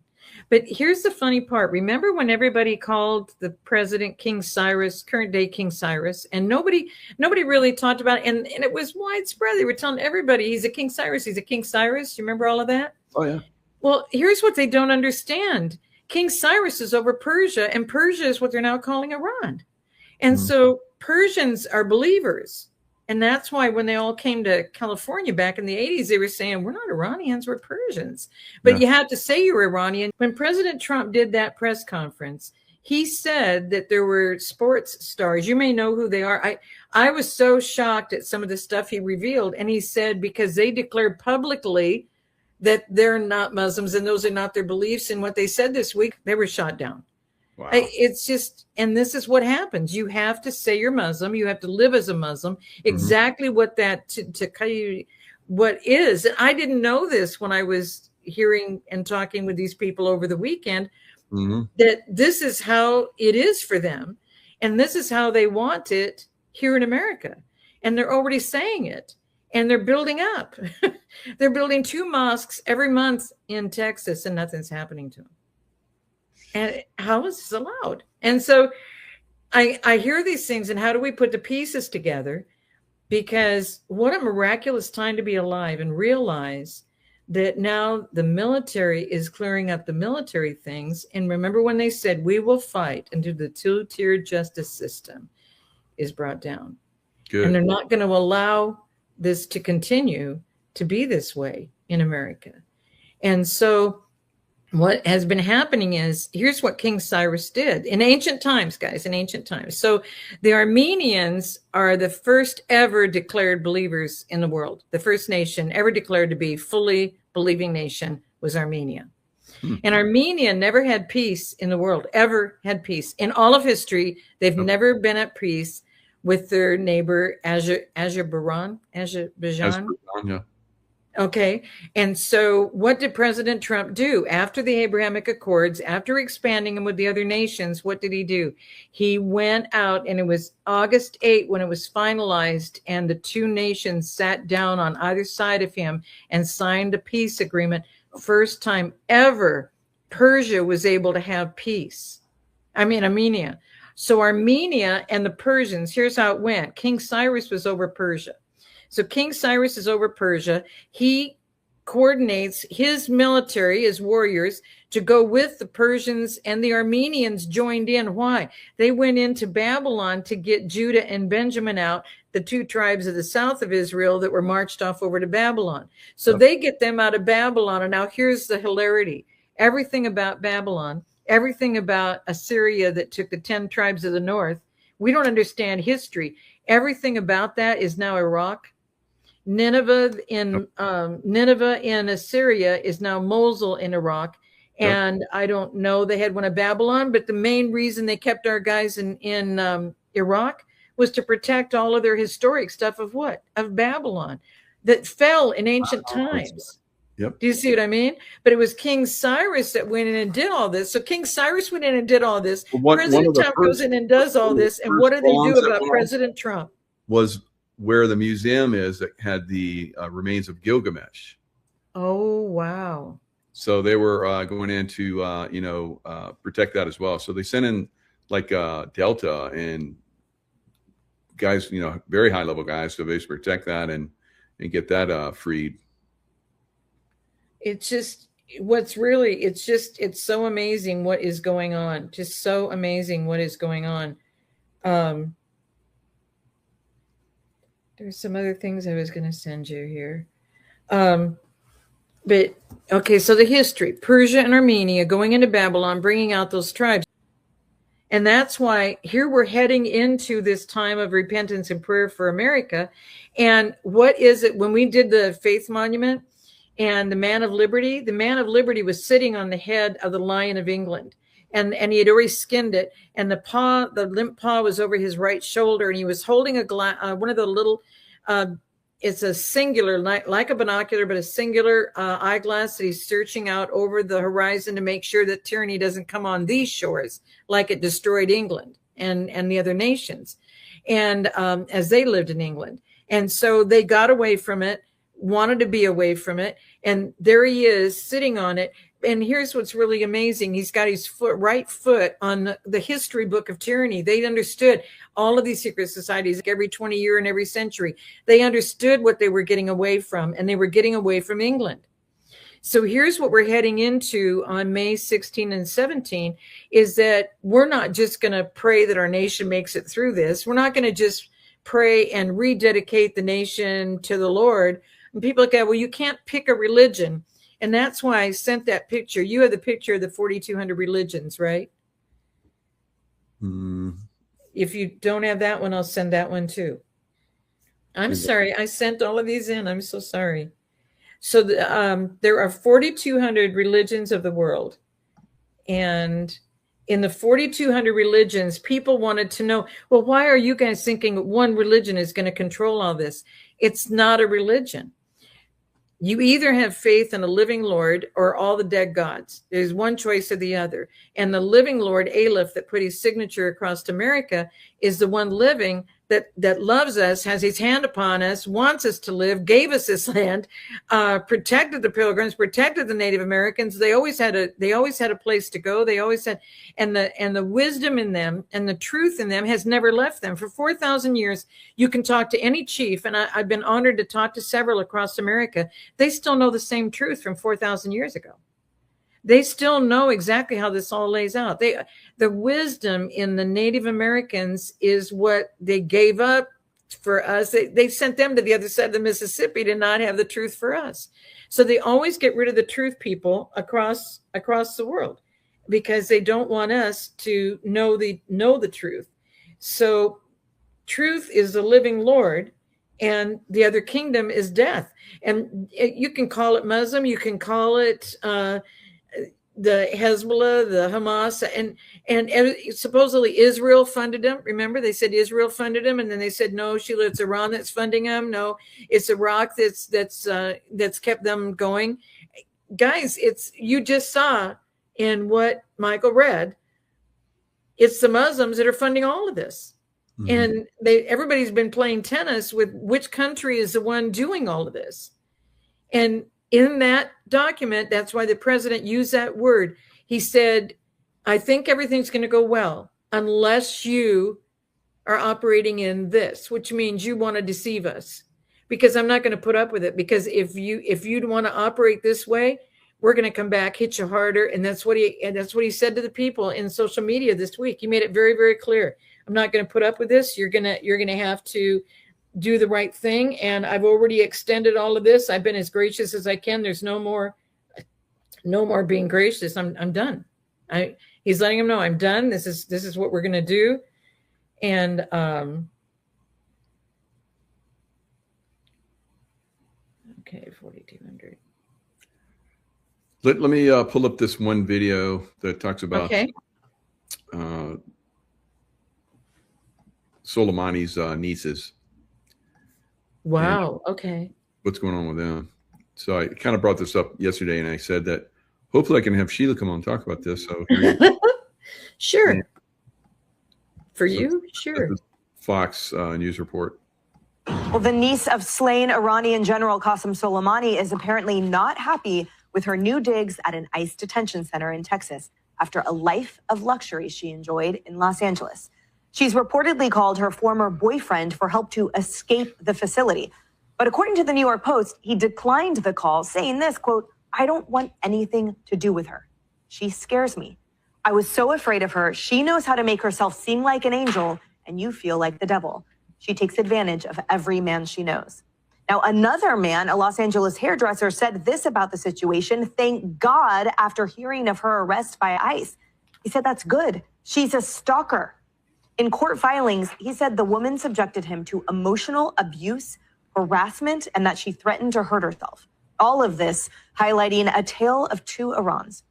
But here's the funny part. Remember when everybody called the president King Cyrus, current day King Cyrus, and nobody really talked about it, and it was widespread. They were telling everybody he's a King Cyrus, he's a King Cyrus. You remember all of that? Oh, yeah. Well, here's what they don't understand. King Cyrus is over Persia, and Persia is what they're now calling Iran. And so Persians are believers. And that's why when they all came to California back in the 80s, they were saying, we're not Iranians, we're Persians. But you have to say you're Iranian. When President Trump did that press conference, he said that there were sports stars. You may know who they are. I was so shocked at some of the stuff he revealed. And he said, because they declared publicly that they're not Muslims and those are not their beliefs. And what they said this week, they were shot down. Wow. It's just, and this is what happens. You have to say you're Muslim. You have to live as a Muslim. Exactly what that Taqiyya, what is. And I didn't know this when I was hearing and talking with these people over the weekend, that this is how it is for them. And this is how they want it here in America. And they're already saying it. And they're building up. They're building 2 mosques every month in Texas, and nothing's happening to them. And how is this allowed? And so I hear these things, and how do we put the pieces together? Because what a miraculous time to be alive and realize that now the military is clearing up the military things. And remember when they said, we will fight until the 2-tiered justice system is brought down. Good. And they're not going to allow this to continue to be this way in America. And so what has been happening is, here's what King Cyrus did in ancient times, guys, in ancient times. So the Armenians are the first ever declared believers in the world. The first nation ever declared to be fully believing nation was Armenia. And Armenia never had peace in the world, ever had peace. In all of history, they've never been at peace with their neighbor, Azerbaijan. Yeah. Okay. And so what did President Trump do after the Abrahamic Accords, after expanding them with the other nations? What did he do? He went out, and it was August 8 when it was finalized, and the 2 nations sat down on either side of him and signed a peace agreement. First time ever Persia was able to have peace. I mean, Armenia. So Armenia and the Persians, here's how it went. King Cyrus was over Persia. So King Cyrus is over Persia. He coordinates his military, his warriors, to go with the Persians, and the Armenians joined in. Why? They went into Babylon to get Judah and Benjamin out, the 2 tribes of the south of Israel that were marched off over to Babylon. So they get them out of Babylon. And now here's the hilarity. Everything about Babylon, everything about Assyria that took the 10 tribes of the north, we don't understand history. Everything about that is now Iraq. Nineveh in Assyria is now Mosul in Iraq. And I don't know, they had one of Babylon, but the main reason they kept our guys in Iraq was to protect all of their historic stuff of what? Of Babylon that fell in ancient times. Yep. Do you see what I mean? But it was King Cyrus that went in and did all this. So King Cyrus went in and did all this. President Trump goes in and does all this. And what do they do about President Trump? Was where the museum is that had the remains of Gilgamesh. Oh, wow. So they were going in to, protect that as well. So they sent in like Delta and guys, very high level guys to basically protect that and get that freed. It's just, it's so amazing what is going on. Just so amazing what is going on. There's some other things I was going to send you here. But, okay, so the history, Persia and Armenia going into Babylon, bringing out those tribes. And that's why here we're heading into this time of repentance and prayer for America. And what is it when we did the faith monument and the Man of Liberty was sitting on the head of the Lion of England. And he had already skinned it, and the limp paw was over his right shoulder, and he was holding one of the little, it's a singular, like a binocular, but a singular eyeglass that he's searching out over the horizon to make sure that tyranny doesn't come on these shores like it destroyed England and the other nations, and as they lived in England. And so they got away from it, wanted to be away from it, and there he is sitting on it. And here's what's really amazing. He's got his right foot on the history book of tyranny. They understood all of these secret societies every 20 year and every century. They understood what they were getting away from, and they were getting away from England. So here's what we're heading into on May 16 and 17 is that we're not just going to pray that our nation makes it through this. We're not going to just pray and rededicate the nation to the Lord. And people look at, well, you can't pick a religion. And that's why I sent that picture. You have the picture of the 4,200 religions, right? If you don't have that one, I'll send that one too. I'm sorry. I sent all of these in. I'm so sorry. So there are 4,200 religions of the world. And in the 4,200 religions, people wanted to know, well, why are you guys thinking one religion is going to control all this? It's not a religion. You either have faith in a living Lord or all the dead gods. There's one choice or the other. And the living Lord, Aleph, that put his signature across America, is the one living that loves us, has his hand upon us, wants us to live, gave us this land, protected the Pilgrims, protected the Native Americans. They always had a place to go. They always had, and the wisdom in them and the truth in them has never left them. For 4,000 years, you can talk to any chief, and I've been honored to talk to several across America. They still know the same truth from 4,000 years ago. They still know exactly how this all lays out. The wisdom in the Native Americans is what they gave up for us. They sent them to the other side of the Mississippi to not have the truth for us. So they always get rid of the truth people across the world because they don't want us to know the truth. So truth is the living Lord, and the other kingdom is death. And you can call it Muslim, you can call it the Hezbollah, the Hamas, and supposedly Israel funded them. Remember, they said Israel funded them, and then they said, no, Sheila, it's Iran that's funding them. No, it's Iraq that's kept them going. Guys, you just saw in what Michael read, it's the Muslims that are funding all of this. And everybody's been playing tennis with which country is the one doing all of this. And in that document, that's why the president used that word. He said, I think everything's going to go well unless you are operating in this, which means you want to deceive us, because I'm not going to put up with it. Because if you want to operate this way, we're going to come back, hit you harder. And that's what he said to the people in social media this week. He made it very, very clear. I'm not going to put up with this. You're going to have to do the right thing. And I've already extended all of this. I've been as gracious as I can. There's no more being gracious. I'm done. He's letting him know I'm done. This is what we're going to do. And, okay. 4,200. Let me pull up this one video that talks about Soleimani's nieces. Wow. Okay. What's going on with them? So I kind of brought this up yesterday, and I said that hopefully I can have Sheila come on and talk about this. So sure. Sure. Fox News report. Well, the niece of slain Iranian General Qasem Soleimani is apparently not happy with her new digs at an ICE detention center in Texas after a life of luxury she enjoyed in Los Angeles. She's reportedly called her former boyfriend for help to escape the facility. But according to the New York Post, he declined the call, saying this, quote, I don't want anything to do with her. She scares me. I was so afraid of her. She knows how to make herself seem like an angel, and you feel like the devil. She takes advantage of every man she knows. Now, another man, a Los Angeles hairdresser, said this about the situation. Thank God, after hearing of her arrest by ICE. He said, that's good. She's a stalker. In court filings, he said the woman subjected him to emotional abuse, harassment, and that she threatened to hurt herself. All of this highlighting a tale of two Irans.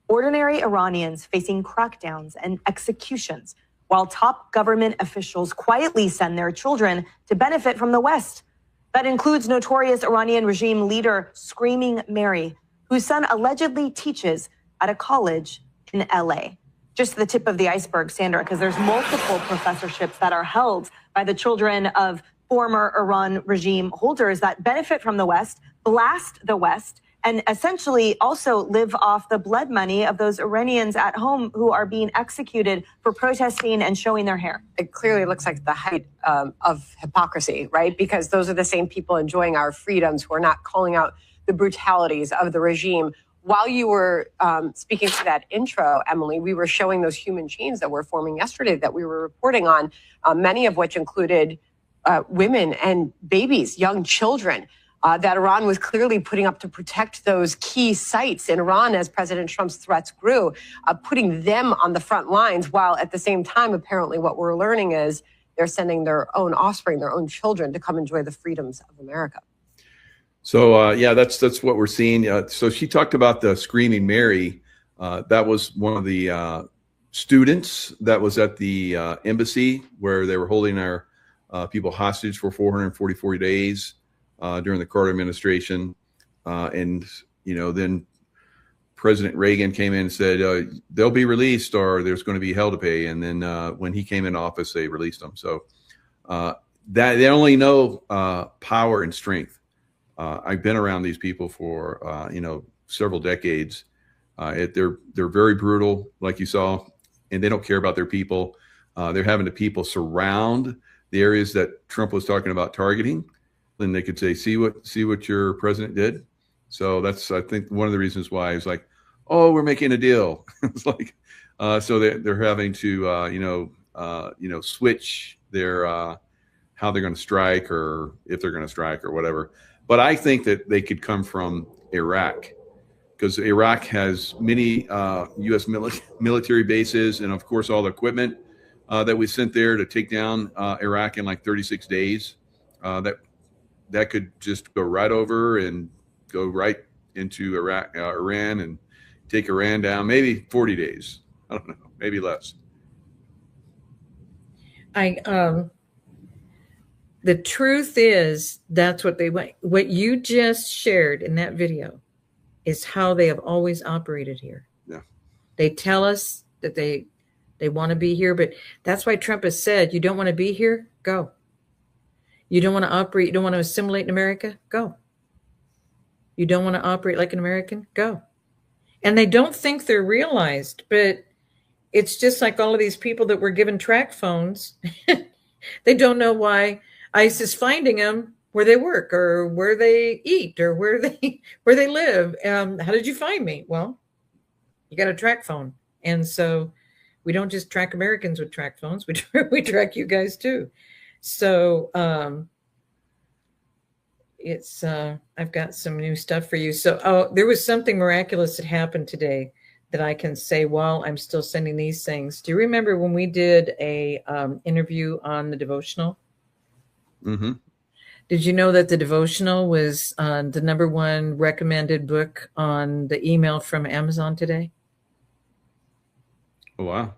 Ordinary Iranians facing crackdowns and executions, while top government officials quietly send their children to benefit from the West. That includes notorious Iranian regime leader Screaming Mary, whose son allegedly teaches at a college in LA. Just the tip of the iceberg, Sandra, because there's multiple professorships that are held by the children of former Iran regime holders that benefit from the West, blast the West, and essentially also live off the blood money of those Iranians at home who are being executed for protesting and showing their hair. It clearly looks like the height of hypocrisy, right? Because those are the same people enjoying our freedoms who are not calling out the brutalities of the regime. While you were speaking to that intro, Emily, we were showing those human chains that were forming yesterday that we were reporting on, many of which included women and babies, young children, that Iran was clearly putting up to protect those key sites in Iran as President Trump's threats grew, putting them on the front lines, while at the same time, apparently what we're learning is they're sending their own offspring, their own children, to come enjoy the freedoms of America. So yeah, that's what we're seeing. So she talked about the Screaming Mary. That was one of the students that was at the embassy where they were holding our people hostage for 444 days during the Carter administration. And, then President Reagan came in and said, they'll be released or there's going to be hell to pay. And then when he came in office, they released them. So that they only know power and strength. I've been around these people for, several decades. They're very brutal, like you saw, and they don't care about their people. They're having the people surround the areas that Trump was talking about targeting. Then they could say, see what your president did. So that's, I think, one of the reasons why it's like, oh, we're making a deal. It's like, so they're having to, switch their how they're going to strike, or if they're going to strike or whatever. But I think that they could come from Iraq, because Iraq has many U.S. military bases, and of course all the equipment that we sent there to take down Iraq in like 36 days. That could just go right over and go right into Iran, and take Iran down. Maybe 40 days. I don't know. Maybe less. The truth is, that's what they want. What you just shared in that video is how they have always operated here. Yeah. They tell us that they want to be here, but that's why Trump has said, you don't want to be here? Go. You don't want to operate, you don't want to assimilate in America? Go. You don't want to operate like an American? Go. And they don't think they're realized, but it's just like all of these people that were given track phones. They don't know why ICE is finding them where they work, or where they eat, or where they live. How did you find me? Well, you got a track phone. And so we don't just track Americans with track phones. We track you guys too. So I've got some new stuff for you. So there was something miraculous that happened today that I can say while I'm still sending these things. Do you remember when we did a interview on the devotional? Mm-hmm. Did you know that the devotional was the #1 recommended book on the email from Amazon today? Oh, wow.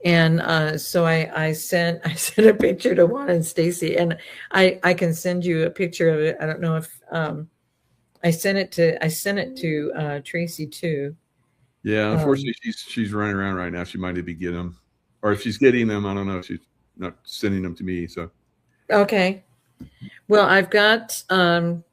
And so I sent a picture to Juan and Stacy, and I can send you a picture of it. I don't know if I sent it to Tracy too. Yeah, unfortunately, she's running around right now. She might be getting them, or if she's getting them, I don't know. She's not sending them to me. So okay, well, I've got the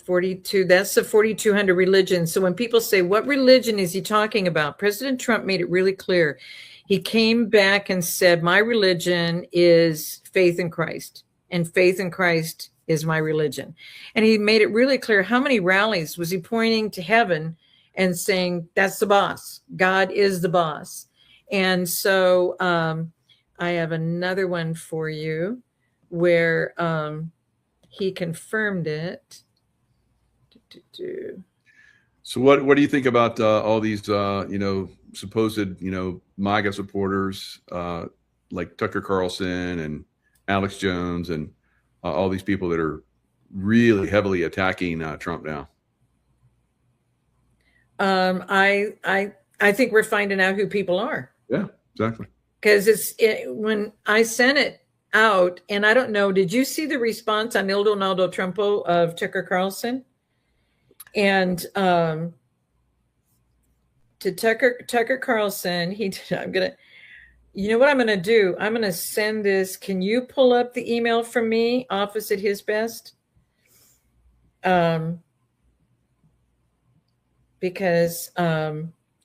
42. That's the 4,200 religions. So when people say, "What religion is he talking about?" President Trump made it really clear. He came back and said, "My religion is faith in Christ, and faith in Christ is my religion." And he made it really clear. How many rallies was he pointing to heaven and saying, that's the boss. God is the boss. And so I have another one for you where he confirmed it. So what do you think about all these, supposed, MAGA supporters like Tucker Carlson and Alex Jones and all these people that are really heavily attacking Trump now? I think we're finding out who people are. Yeah, exactly. Because when I sent it out, and I don't know, did you see the response on Il Donaldo Trumpo of Tucker Carlson? And to Tucker Carlson, you know what I'm gonna do? I'm gonna send this. Can you pull up the email from me, Office at His Best? Because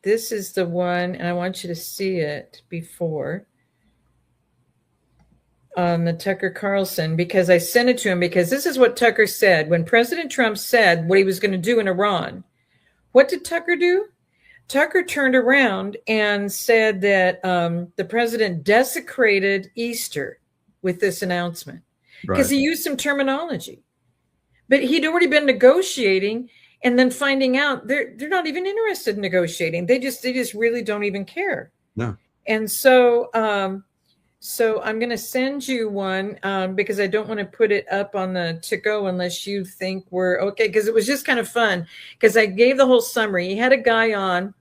this is the one, and I want you to see it before on the Tucker Carlson, because I sent it to him, because this is what Tucker said. When President Trump said what he was going to do in Iran, what did Tucker do? Tucker turned around and said that the president desecrated Easter with this announcement. because he used some terminology. But he'd already been negotiating, and then finding out they're not even interested in negotiating. They just really don't even care. No. And so so I'm going to send you one because I don't want to put it up on the to go unless you think we're okay, because it was just kind of fun because I gave the whole summary. He had a guy on,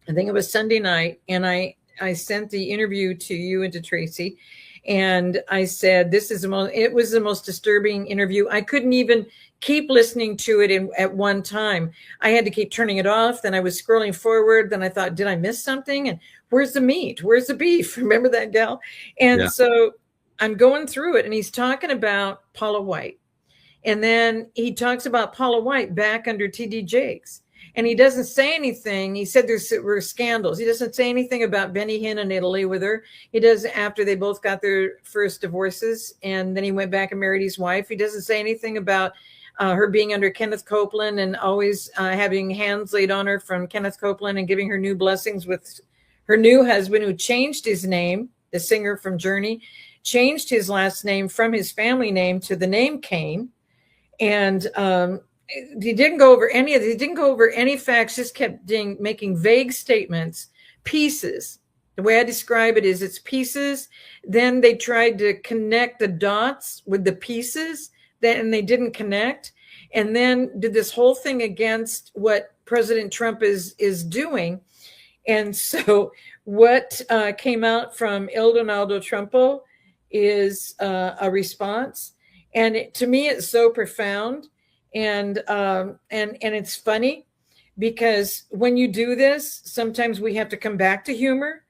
I think it was Sunday night, and I sent the interview to you and to Tracy, and I said, it was the most disturbing interview. I couldn't even keep listening to it at one time. I had to keep turning it off. Then I was scrolling forward. Then I thought, did I miss something? And where's the meat? Where's the beef? Remember that gal? And so I'm going through it, and he's talking about Paula White. And then he talks about Paula White back under T.D. Jakes. And he doesn't say anything. He said there were scandals. He doesn't say anything about Benny Hinn in Italy with her. He does after they both got their first divorces. And then he went back and married his wife. He doesn't say anything about her being under Kenneth Copeland and always having hands laid on her from Kenneth Copeland and giving her new blessings with her new husband, who changed his name, the singer from Journey, changed his last name from his family name to the name Kane. And he didn't go over any of it. He didn't go over any facts, just kept making vague statements, pieces. The way I describe it is it's pieces. Then they tried to connect the dots with the pieces, and they didn't connect. And then did this whole thing against what President Trump is doing. And so what came out from Il Donaldo Trumpo is a response. And to me, it's so profound. And it's funny because when you do this, sometimes we have to come back to humor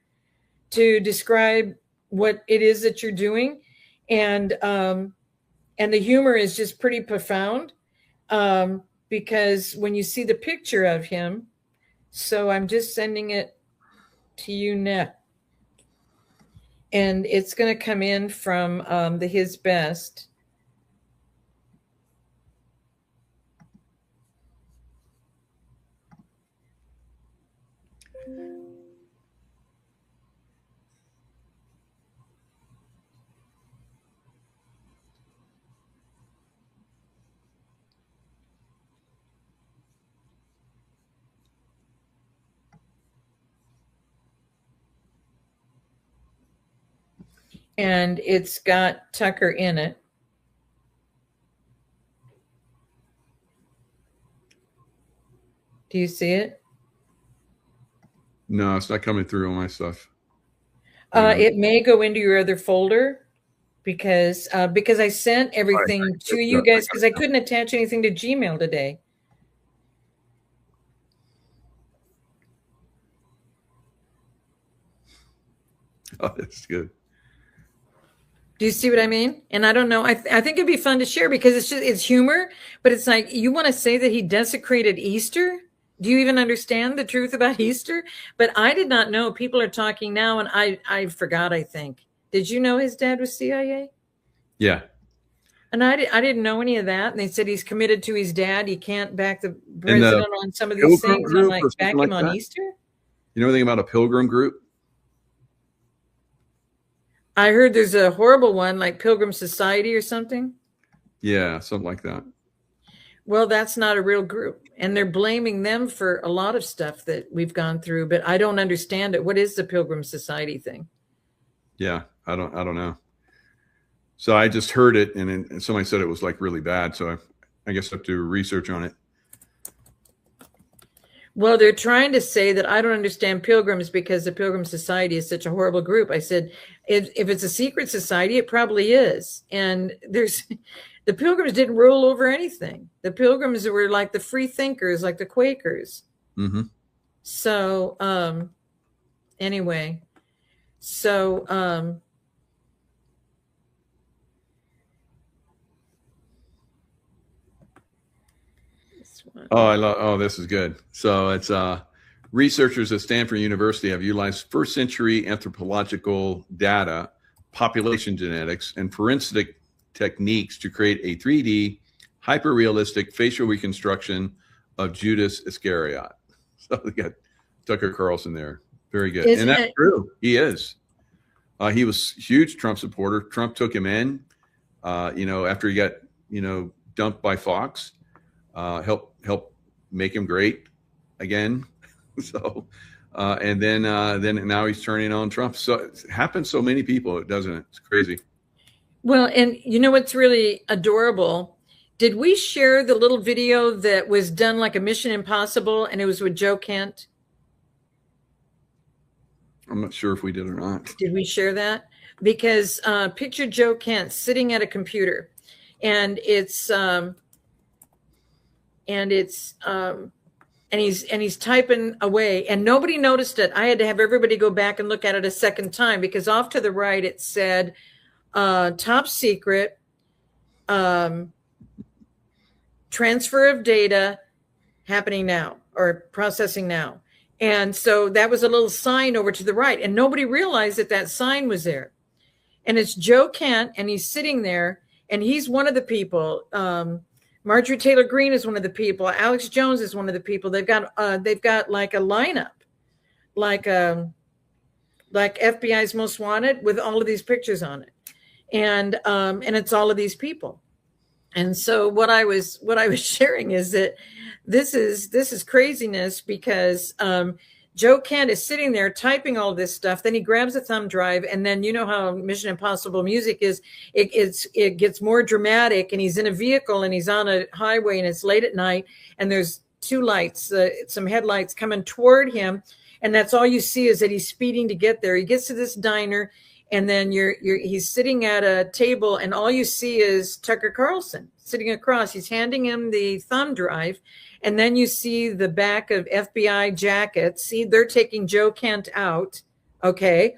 to describe what it is that you're doing. And the humor is just pretty profound because when you see the picture of him, so I'm just sending it to you now. And it's going to come in from the His Best. And it's got Tucker in it. Do you see it? No, it's not coming through on my stuff. It may go into your other folder because I sent everything to you guys because I couldn't attach anything to Gmail today. Oh, that's good. Do you see what I mean? And I don't know. I think it'd be fun to share because it's humor, but it's like, you want to say that he desecrated Easter? Do you even understand the truth about Easter? But I did not know. People are talking now, and I forgot, I think. Did you know his dad was CIA? Yeah. And I didn't know any of that. And they said he's committed to his dad. He can't back the president on some of these things. I'm like, back him on Easter? You know anything about a pilgrim group? I heard there's a horrible one like Pilgrim Society or something. Yeah, something like that. Well, that's not a real group. And they're blaming them for a lot of stuff that we've gone through, but I don't understand it. What is the Pilgrim Society thing? Yeah, I don't know. So I just heard it, and somebody said it was like really bad. So I guess I have to do research on it. Well, they're trying to say that I don't understand pilgrims because the Pilgrim Society is such a horrible group. I said, if it's a secret society, it probably is. And the pilgrims didn't rule over anything. The pilgrims were like the free thinkers, like the Quakers. Mm-hmm. So anyway, so Oh, this is good. So it's researchers at Stanford University have utilized first century anthropological data, population genetics, and forensic techniques to create a 3D hyper-realistic facial reconstruction of Judas Iscariot. So they got Tucker Carlson there. Very good. And that's true. He is. He was a huge Trump supporter. Trump took him in. after he got, dumped by Fox, help make him great again. So, and then now he's turning on Trump. So it happens so many people, doesn't it? It's crazy. Well, and you know what's really adorable? Did we share the little video that was done like a Mission Impossible, and it was with Joe Kent? I'm not sure if we did or not. Did we share that? Because picture Joe Kent sitting at a computer, and he's typing away, and nobody noticed it. I had to have everybody go back and look at it a second time, because off to the right it said top secret, transfer of data happening now, or processing now. And so that was a little sign over to the right, and nobody realized that that sign was there. And it's Joe Kent, and he's sitting there, and he's one of the people. Marjorie Taylor Greene is one of the people. Alex Jones is one of the people. They've got like a lineup, like FBI's Most Wanted, with all of these pictures on it, and it's all of these people. And so what I was sharing is that this is craziness, because Joe Kent is sitting there typing all this stuff. Then he grabs a thumb drive, and then you know how Mission Impossible music is. It gets more dramatic, and he's in a vehicle, and he's on a highway, and it's late at night, and there's two lights, some headlights coming toward him, and that's all you see is that he's speeding to get there. He gets to this diner, and then he's sitting at a table, and all you see is Tucker Carlson sitting across. He's handing him the thumb drive, and then you see the back of FBI jackets. See, they're taking Joe Kent out. Okay.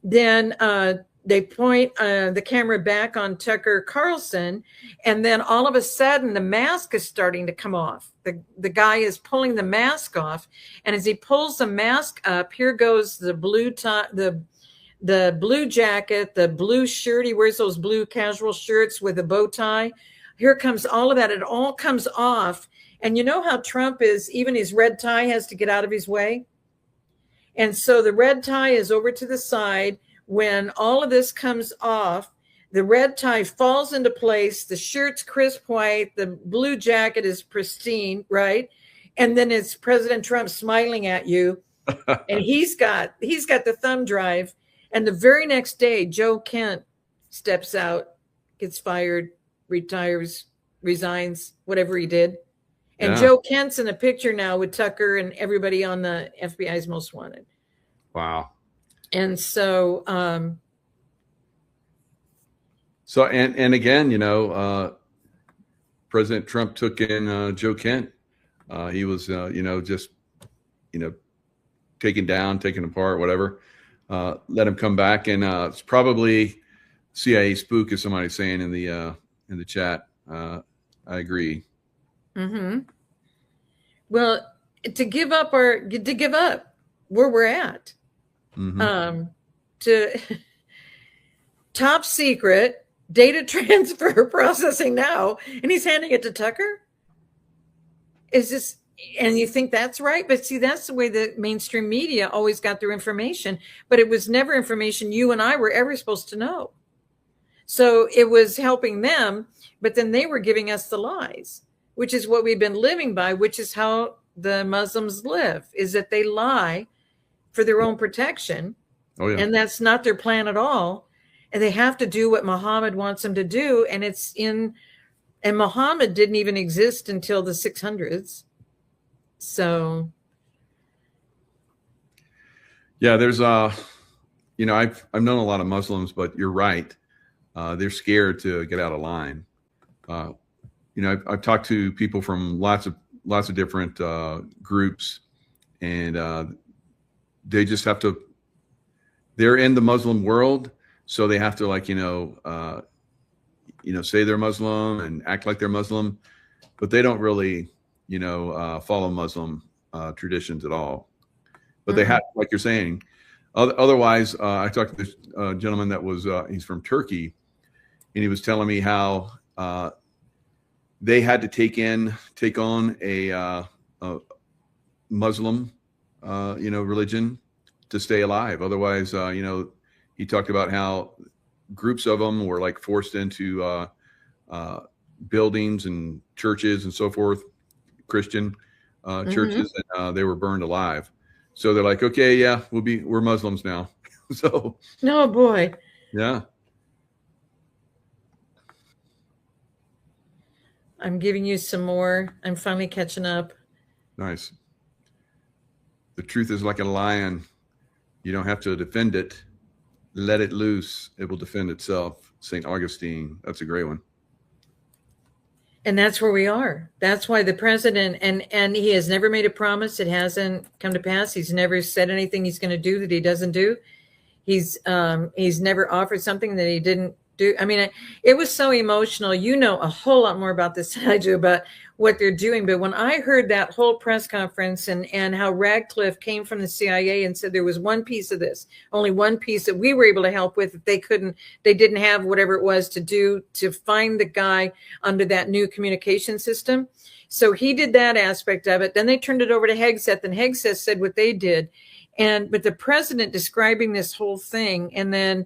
Then they point the camera back on Tucker Carlson, and then all of a sudden the mask is starting to come off. The guy is pulling the mask off, and as he pulls the mask up, here goes the blue top, the blue jacket, the blue shirt. He wears those blue casual shirts with a bow tie. Here comes all of that. It all comes off. And you know how Trump is, even his red tie has to get out of his way. And so the red tie is over to the side. When all of this comes off, the red tie falls into place. The shirt's crisp white. The blue jacket is pristine, right? And then it's President Trump smiling at you. And he's got the thumb drive. And the very next day, Joe Kent steps out, gets fired, retires, resigns, whatever he did. And yeah. Joe Kent's in a picture now with Tucker and everybody on the FBI's Most Wanted. Wow. And so, and again, President Trump took in Joe Kent. He was, just, taken down, taken apart, whatever. Let him come back, and it's probably CIA spook, as somebody's saying in the chat. I agree. Mm-hmm. Well, to give up where we're at, to top secret data transfer processing now, and he's handing it to Tucker. Is this? And you think that's right, but see, that's the way the mainstream media always got their information, but it was never information you and I were ever supposed to know. So it was helping them, but then they were giving us the lies, which is what we've been living by, which is how the Muslims live, is that they lie for their own protection. Oh, yeah. And that's not their plan at all. And they have to do what Muhammad wants them to do. And Muhammad didn't even exist until the 600s. So. Yeah, there's, I've known a lot of Muslims, but you're right. They're scared to get out of line. I've talked to people from lots of different groups, and they just have to. They're in the Muslim world, so they have to say they're Muslim and act like they're Muslim, but they don't really, follow Muslim traditions at all. But they have, like you're saying. Otherwise, I talked to this gentleman that was he's from Turkey, and he was telling me how they had to take on a Muslim, religion to stay alive. Otherwise, he talked about how groups of them were like forced into buildings and churches and so forth, Christian churches, and they were burned alive. So they're like, okay, yeah, we're Muslims now. So, no, boy. Yeah. I'm giving you some more. I'm finally catching up. Nice. The truth is like a lion. You don't have to defend it. Let it loose. It will defend itself. St. Augustine. That's a great one. And that's where we are. That's why the president, and he has never made a promise. It hasn't come to pass. He's never said anything he's going to do that he doesn't do. He's never offered something that he didn't do. I mean, it was so emotional. You know a whole lot more about this than I do about what they're doing. But when I heard that whole press conference and how Radcliffe came from the CIA and said there was one piece of this, only one piece that we were able to help with, that they didn't have whatever it was to do to find the guy under that new communication system. So he did that aspect of it. Then they turned it over to Hegseth, and Hegseth said what they did. But the president describing this whole thing, and then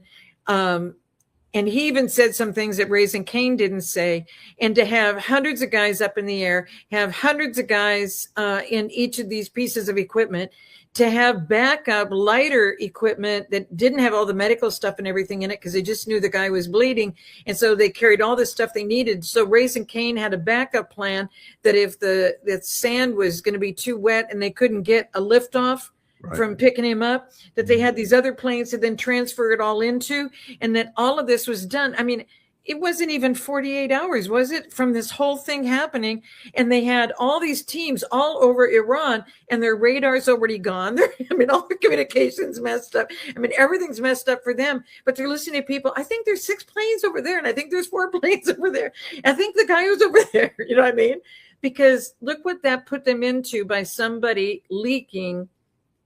and he even said some things that Raising Cane didn't say. And to have hundreds of guys up in the air, have hundreds of guys in each of these pieces of equipment, to have backup lighter equipment that didn't have all the medical stuff and everything in it because they just knew the guy was bleeding. And so they carried all the stuff they needed. So Raising Cane had a backup plan that if the sand was going to be too wet and they couldn't get a lift off, right, from picking him up, that they had these other planes to then transfer it all into, and that all of this was done. I mean, it wasn't even 48 hours, was it, from this whole thing happening? And they had all these teams all over Iran, and their radar's already gone. I mean, all their communications messed up. I mean, everything's messed up for them, but they're listening to people. I think there's 6 planes over there, and I think there's 4 planes over there. I think the guy who's over there, you know what I mean? Because look what that put them into by somebody leaking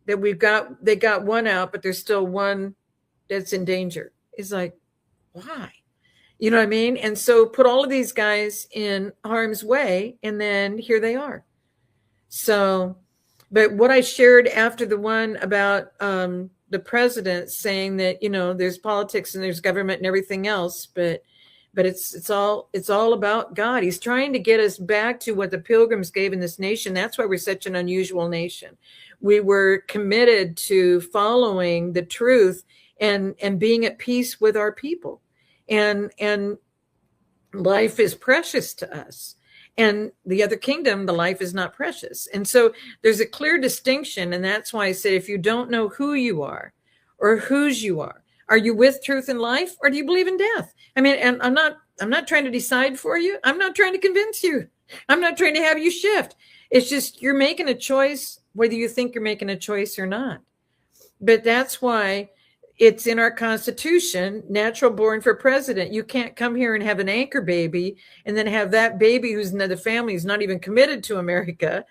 that they got one out, but there's still one that's in danger. It's like, why? You know what I mean? And so put all of these guys in harm's way, and then here they are. So, but what I shared after the one about the president saying that, you know, there's politics and there's government and everything else, but it's all about God. He's trying to get us back to what the Pilgrims gave in this nation. That's why we're such an unusual nation. We were committed to following the truth and being at peace with our people. And life is precious to us. And the other kingdom, the life is not precious. And so there's a clear distinction. And that's why I said, if you don't know who you are or whose you are you with truth and life, or do you believe in death? I mean, and I'm not trying to decide for you. I'm not trying to convince you. I'm not trying to have you shift. It's just you're making a choice, whether you think you're making a choice or not. But that's why it's in our Constitution, natural born for president. You can't come here and have an anchor baby and then have that baby who's in the family who's not even committed to America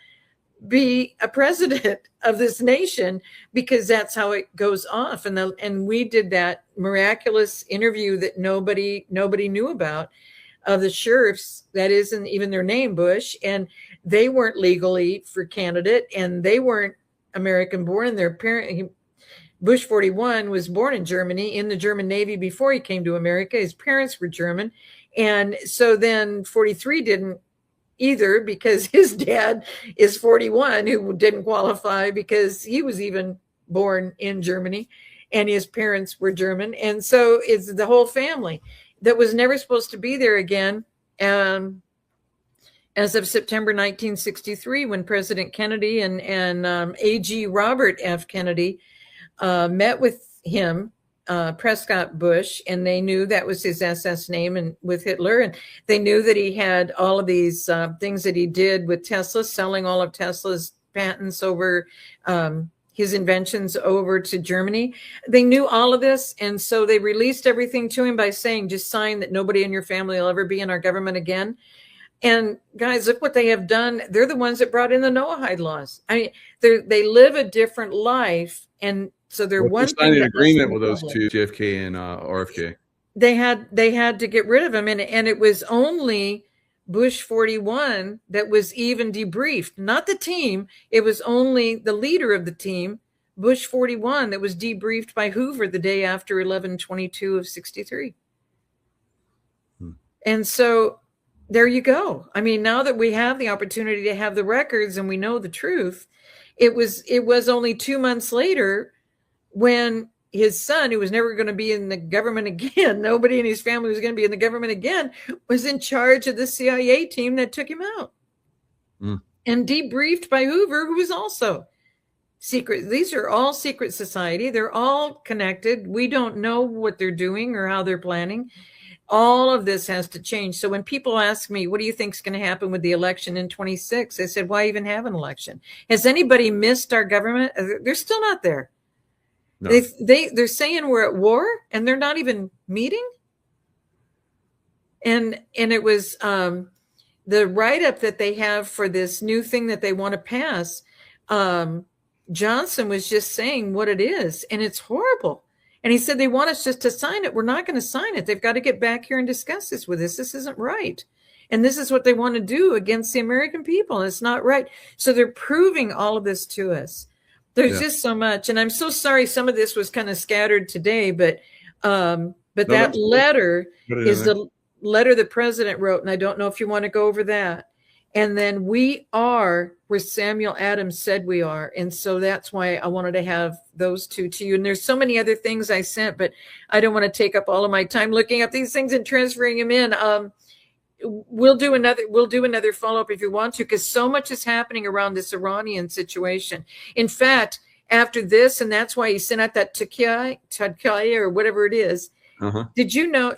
be a president of this nation, because that's how it goes off. And we did that miraculous interview that nobody knew about of the sheriffs. That isn't even their name, Bush, and they weren't legally for candidate, and they weren't American born. And their parent, Bush 41, was born in Germany in the German Navy before he came to America. His parents were German, and so then 43 didn't either, because his dad is 41, who didn't qualify because he was even born in Germany and his parents were German. And so it's the whole family that was never supposed to be there again. As of September 1963, when President Kennedy and AG Robert F. Kennedy met with him, Prescott Bush, and they knew that was his SS name, and with Hitler, and they knew that he had all of these things that he did with Tesla, selling all of Tesla's patents over his inventions over to Germany. They knew all of this, and so they released everything to him by saying, just sign that nobody in your family will ever be in our government again. And guys, look what they have done. They're the ones that brought in the Noahide laws. I mean, they live a different life, and so they're one thing. Signed an agreement with those two, JFK and RFK. They had to get rid of him, and it was only Bush 41 that was even debriefed, not the team. It was only the leader of the team, Bush 41, that was debriefed by Hoover the day after 11/22 of 63. And so there you go. I mean, now that we have the opportunity to have the records and we know the truth, it was only 2 months later when his son, who was never going to be in the government again, nobody in his family was going to be in the government again, was in charge of the CIA team that took him out. And debriefed by Hoover, who was also secret. These are all secret society. They're all connected. We don't know what they're doing or how they're planning. All of this has to change. So when people ask me, what do you think is going to happen with the election in 26? I said, why even have an election? Has anybody missed our government? They're still not there. No. They're saying we're at war and they're not even meeting. And it was the write-up that they have for this new thing that they want to pass. Johnson was just saying what it is, and it's horrible. And he said they want us just to sign it. We're not going to sign it. They've got to get back here and discuss this with us. This isn't right. And this is what they want to do against the American people. And it's not right. So they're proving all of this to us. There's just so much. And I'm so sorry some of this was kind of scattered today, but that letter is the letter the president wrote. And I don't know if you want to go over that. And then we are where Samuel Adams said we are. And so that's why I wanted to have those two to you. And there's so many other things I sent, but I don't want to take up all of my time looking up these things and transferring them in. We'll do another follow-up if you want to, because so much is happening around this Iranian situation. In fact, after this, and that's why he sent out that Taqiyya or whatever it is. Did you know,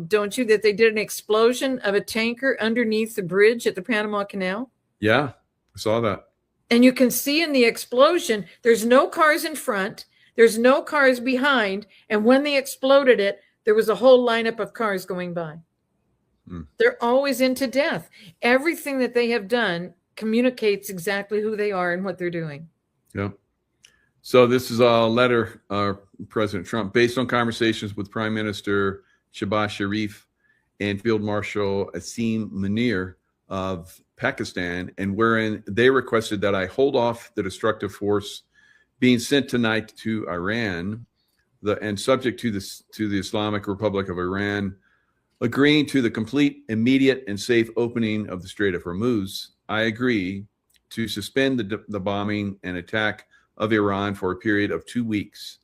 don't you, that they did an explosion of a tanker underneath the bridge at the Panama Canal? Yeah, I saw that. And you can see in the explosion, there's no cars in front, there's no cars behind. And when they exploded it, there was a whole lineup of cars going by. They're always into death. Everything that they have done communicates exactly who they are and what they're doing. Yeah. So this is a letter, President Trump, based on conversations with Prime Minister Shehbaz Sharif and Field Marshal Asim Munir of Pakistan, and wherein they requested that I hold off the destructive force being sent tonight to Iran, and subject to the Islamic Republic of Iran agreeing to the complete, immediate, and safe opening of the Strait of Hormuz. I agree to suspend the bombing and attack of Iran for a period of 2 weeks.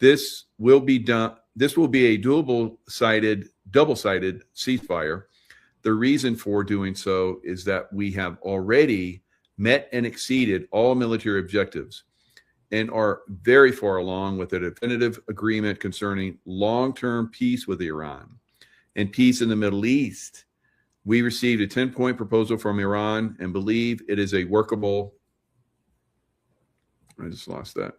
This will be done. This will be a double-sided ceasefire. The reason for doing so is that we have already met and exceeded all military objectives and are very far along with a definitive agreement concerning long-term peace with Iran and peace in the Middle East. We received a 10-point proposal from Iran and believe it is a workable. I just lost that.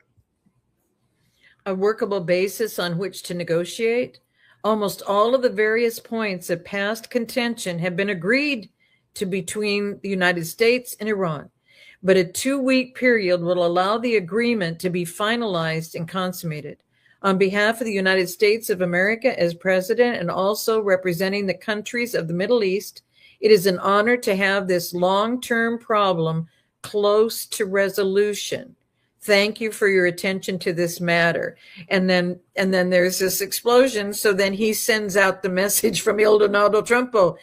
A workable basis on which to negotiate. Almost all of the various points of past contention have been agreed to between the United States and Iran, but a 2-week period will allow the agreement to be finalized and consummated. On behalf of the United States of America as president and also representing the countries of the Middle East, it is an honor to have this long-term problem close to resolution. Thank you for your attention to this matter. And then there's this explosion. So then he sends out the message from Il Donald Trumpo.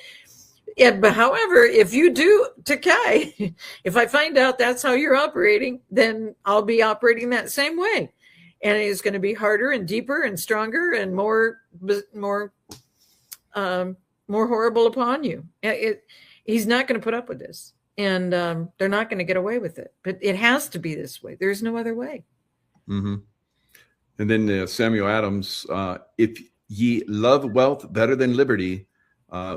Yeah, but however, if you do, Taqiyya, if I find out that's how you're operating, then I'll be operating that same way. And it is going to be harder and deeper and stronger and more horrible upon you. He's not going to put up with this. And they're not going to get away with it. But it has to be this way. There's no other way. Mm-hmm. And then Samuel Adams, if ye love wealth better than liberty,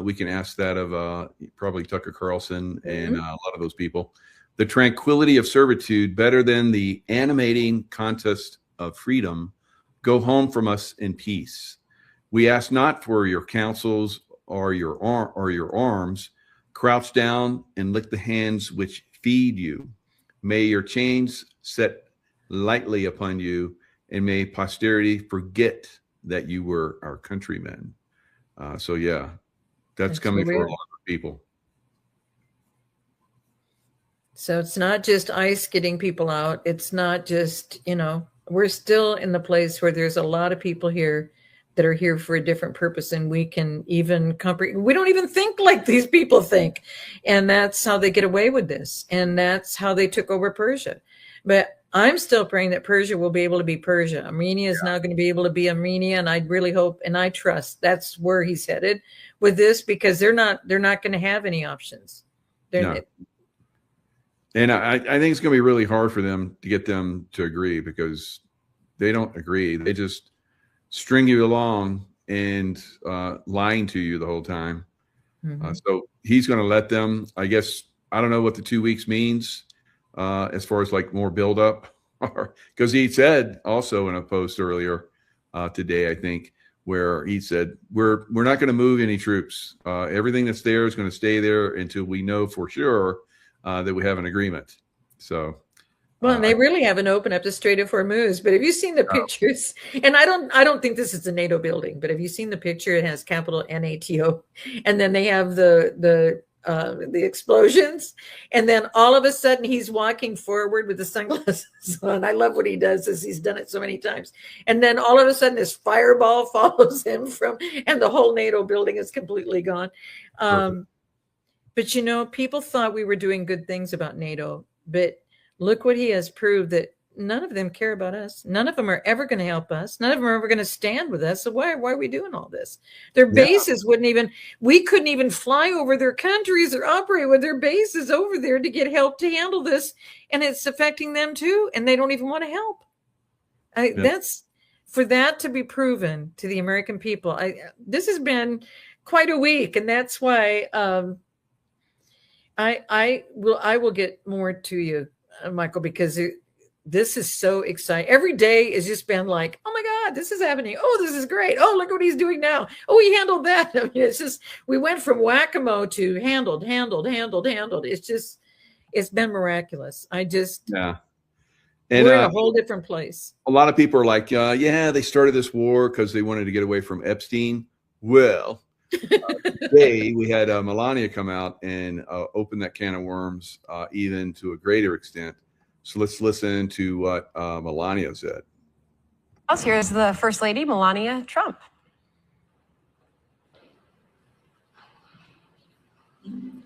we can ask that of probably Tucker Carlson and a lot of those people. The tranquility of servitude better than the animating contest of freedom. Go home from us in peace. We ask not for your counsels or your arms. Crouch down and lick the hands which feed you. May your chains set lightly upon you, and may posterity forget that you were our countrymen. So yeah, that's coming for a lot of people. So it's not just ICE getting people out. It's not just, we're still in the place where there's a lot of people here that are here for a different purpose, and we can even comprehend. We don't even think like these people think, and that's how they get away with this, and that's how they took over Persia. But I'm still praying that Persia will be able to be Persia. Armenia is now going to be able to be Armenia, and I really hope and I trust that's where he's headed with this, because they're not going to have any options. No. And I think it's going to be really hard for them to get them to agree, because they don't agree. They just string you along and lying to you the whole time. So he's going to let them, I guess. I don't know what the 2 weeks means as far as like more buildup, because he said also in a post earlier today, I think, where he said, we're not going to move any troops. Everything that's there is going to stay there until we know for sure that we have an agreement. So, well, and they really haven't opened up the Strait of Hormuz. But have you seen the pictures? And I don't think this is a NATO building, but have you seen the picture? It has capital NATO, and then they have the explosions, and then all of a sudden he's walking forward with the sunglasses on. I love what he does, as he's done it so many times. And then all of a sudden this fireball follows him and the whole NATO building is completely gone. But you know, people thought we were doing good things about NATO, but look what he has proved, that none of them care about us. None of them are ever going to help us. None of them are ever going to stand with us. So why are we doing all this? Their bases we couldn't even fly over their countries or operate with their bases over there to get help to handle this. And it's affecting them too. And they don't even want to help. That's for that to be proven to the American people. This has been quite a week. And that's why I will get more to you, Michael, because this is so exciting. Every day has just been like, oh my God, this is happening. Oh, this is great. Oh, look what he's doing now. Oh, he handled that. I mean, it's just, we went from whack-a-mole to handled. It's been miraculous. And we're in a whole different place. A lot of people are like, they started this war because they wanted to get away from Epstein. Well, today we had Melania come out and open that can of worms even to a greater extent. So let's listen to what Melania said. Here's the First Lady, Melania Trump.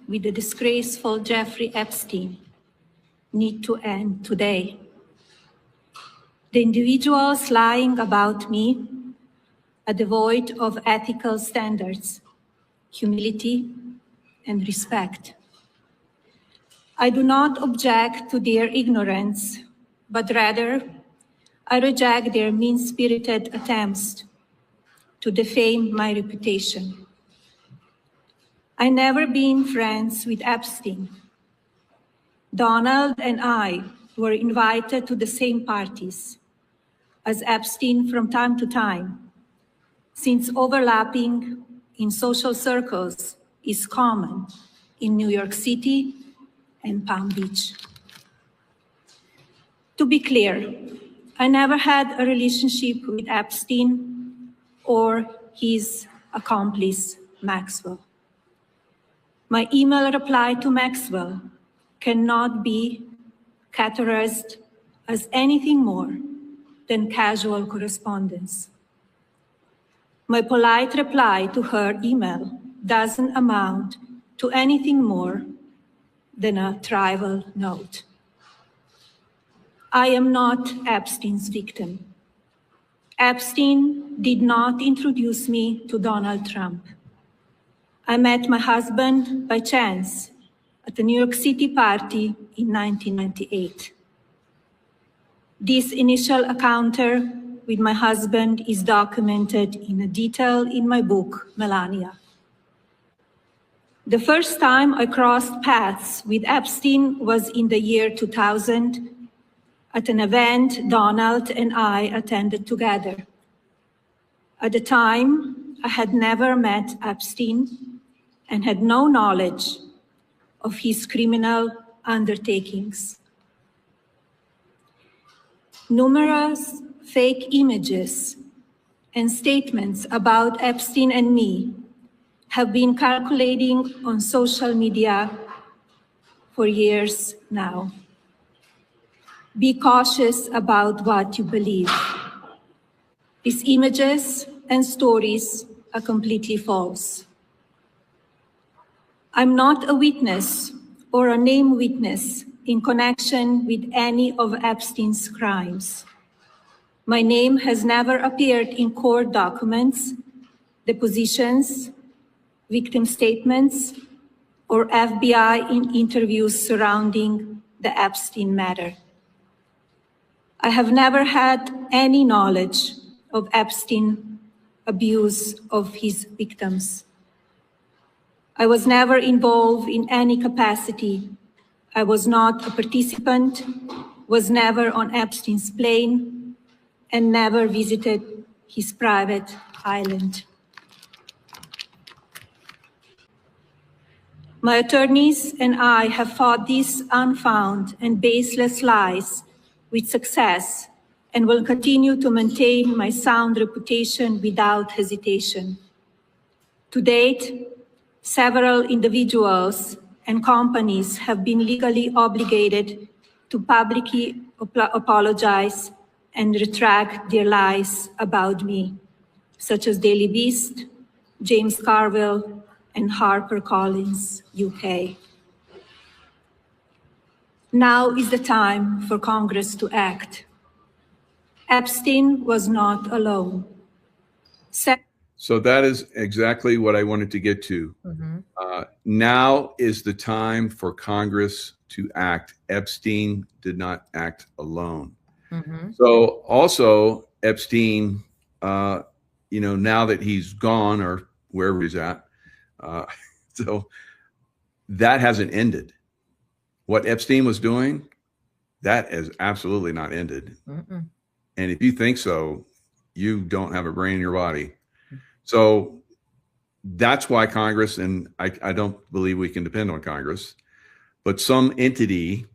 With the disgraceful Jeffrey Epstein need to end today. The individuals lying about me are devoid of ethical standards, humility, and respect. I do not object to their ignorance, but rather I reject their mean-spirited attempts to defame my reputation. I never been friends with Epstein. Donald and I were invited to the same parties as Epstein from time to time, since overlapping in social circles is common in New York City and Palm Beach. To be clear, I never had a relationship with Epstein or his accomplice, Maxwell. My email reply to Maxwell cannot be categorized as anything more than casual correspondence. My polite reply to her email doesn't amount to anything more than a trivial note. I am not Epstein's victim. Epstein did not introduce me to Donald Trump. I met my husband by chance at a New York City party in 1998. This initial encounter with my husband is documented in detail in my book, Melania. The first time I crossed paths with Epstein was in the year 2000 at an event Donald and I attended together. At the time, I had never met Epstein and had no knowledge of his criminal undertakings. Numerous fake images and statements about Epstein and me have been circulating on social media for years now. Be cautious about what you believe. These images and stories are completely false. I'm not a witness or a named witness in connection with any of Epstein's crimes. My name has never appeared in court documents, depositions, victim statements, or FBI in interviews surrounding the Epstein matter. I have never had any knowledge of Epstein abuse of his victims. I was never involved in any capacity. I was not a participant, was never on Epstein's plane, and never visited his private island. My attorneys and I have fought these unfounded and baseless lies with success and will continue to maintain my sound reputation without hesitation. To date, several individuals and companies have been legally obligated to publicly apologize and retract their lies about me, such as Daily Beast, James Carville, and HarperCollins, UK. Now is the time for Congress to act. Epstein was not alone. So that is exactly what I wanted to get to. Now is the time for Congress to act. Epstein did not act alone. So also Epstein, now that he's gone or wherever he's at, so that hasn't ended. What Epstein was doing, that has absolutely not ended. And if you think so, you don't have a brain in your body. So that's why Congress, and I don't believe we can depend on Congress, but some entity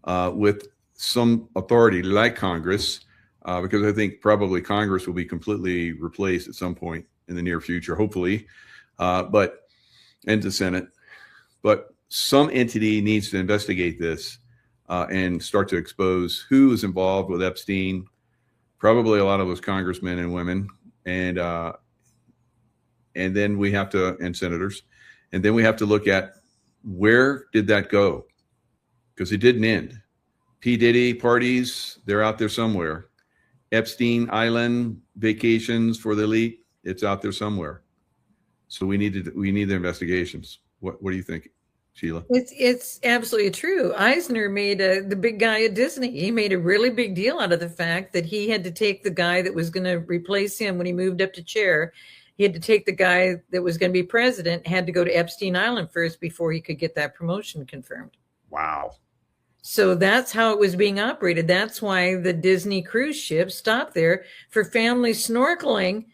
with some authority like Congress, because I think probably Congress will be completely replaced at some point in the near future, hopefully, and the Senate. But some entity needs to investigate this and start to expose who is involved with Epstein, probably a lot of those congressmen and women, and then we have to, and senators, and then we have to look at where did that go? Because it didn't end. P. Diddy parties, they're out there somewhere. Epstein Island vacations for the elite, it's out there somewhere. So we need the investigations. What do you think, Sheila? It's absolutely true. Eisner made the big guy at Disney. He made a really big deal out of the fact that he had to take the guy that was going to replace him when he moved up to chair. He had to take the guy that was going to be president, had to go to Epstein Island first before he could get that promotion confirmed. Wow. So that's how it was being operated. That's why the Disney cruise ship stopped there for family snorkeling.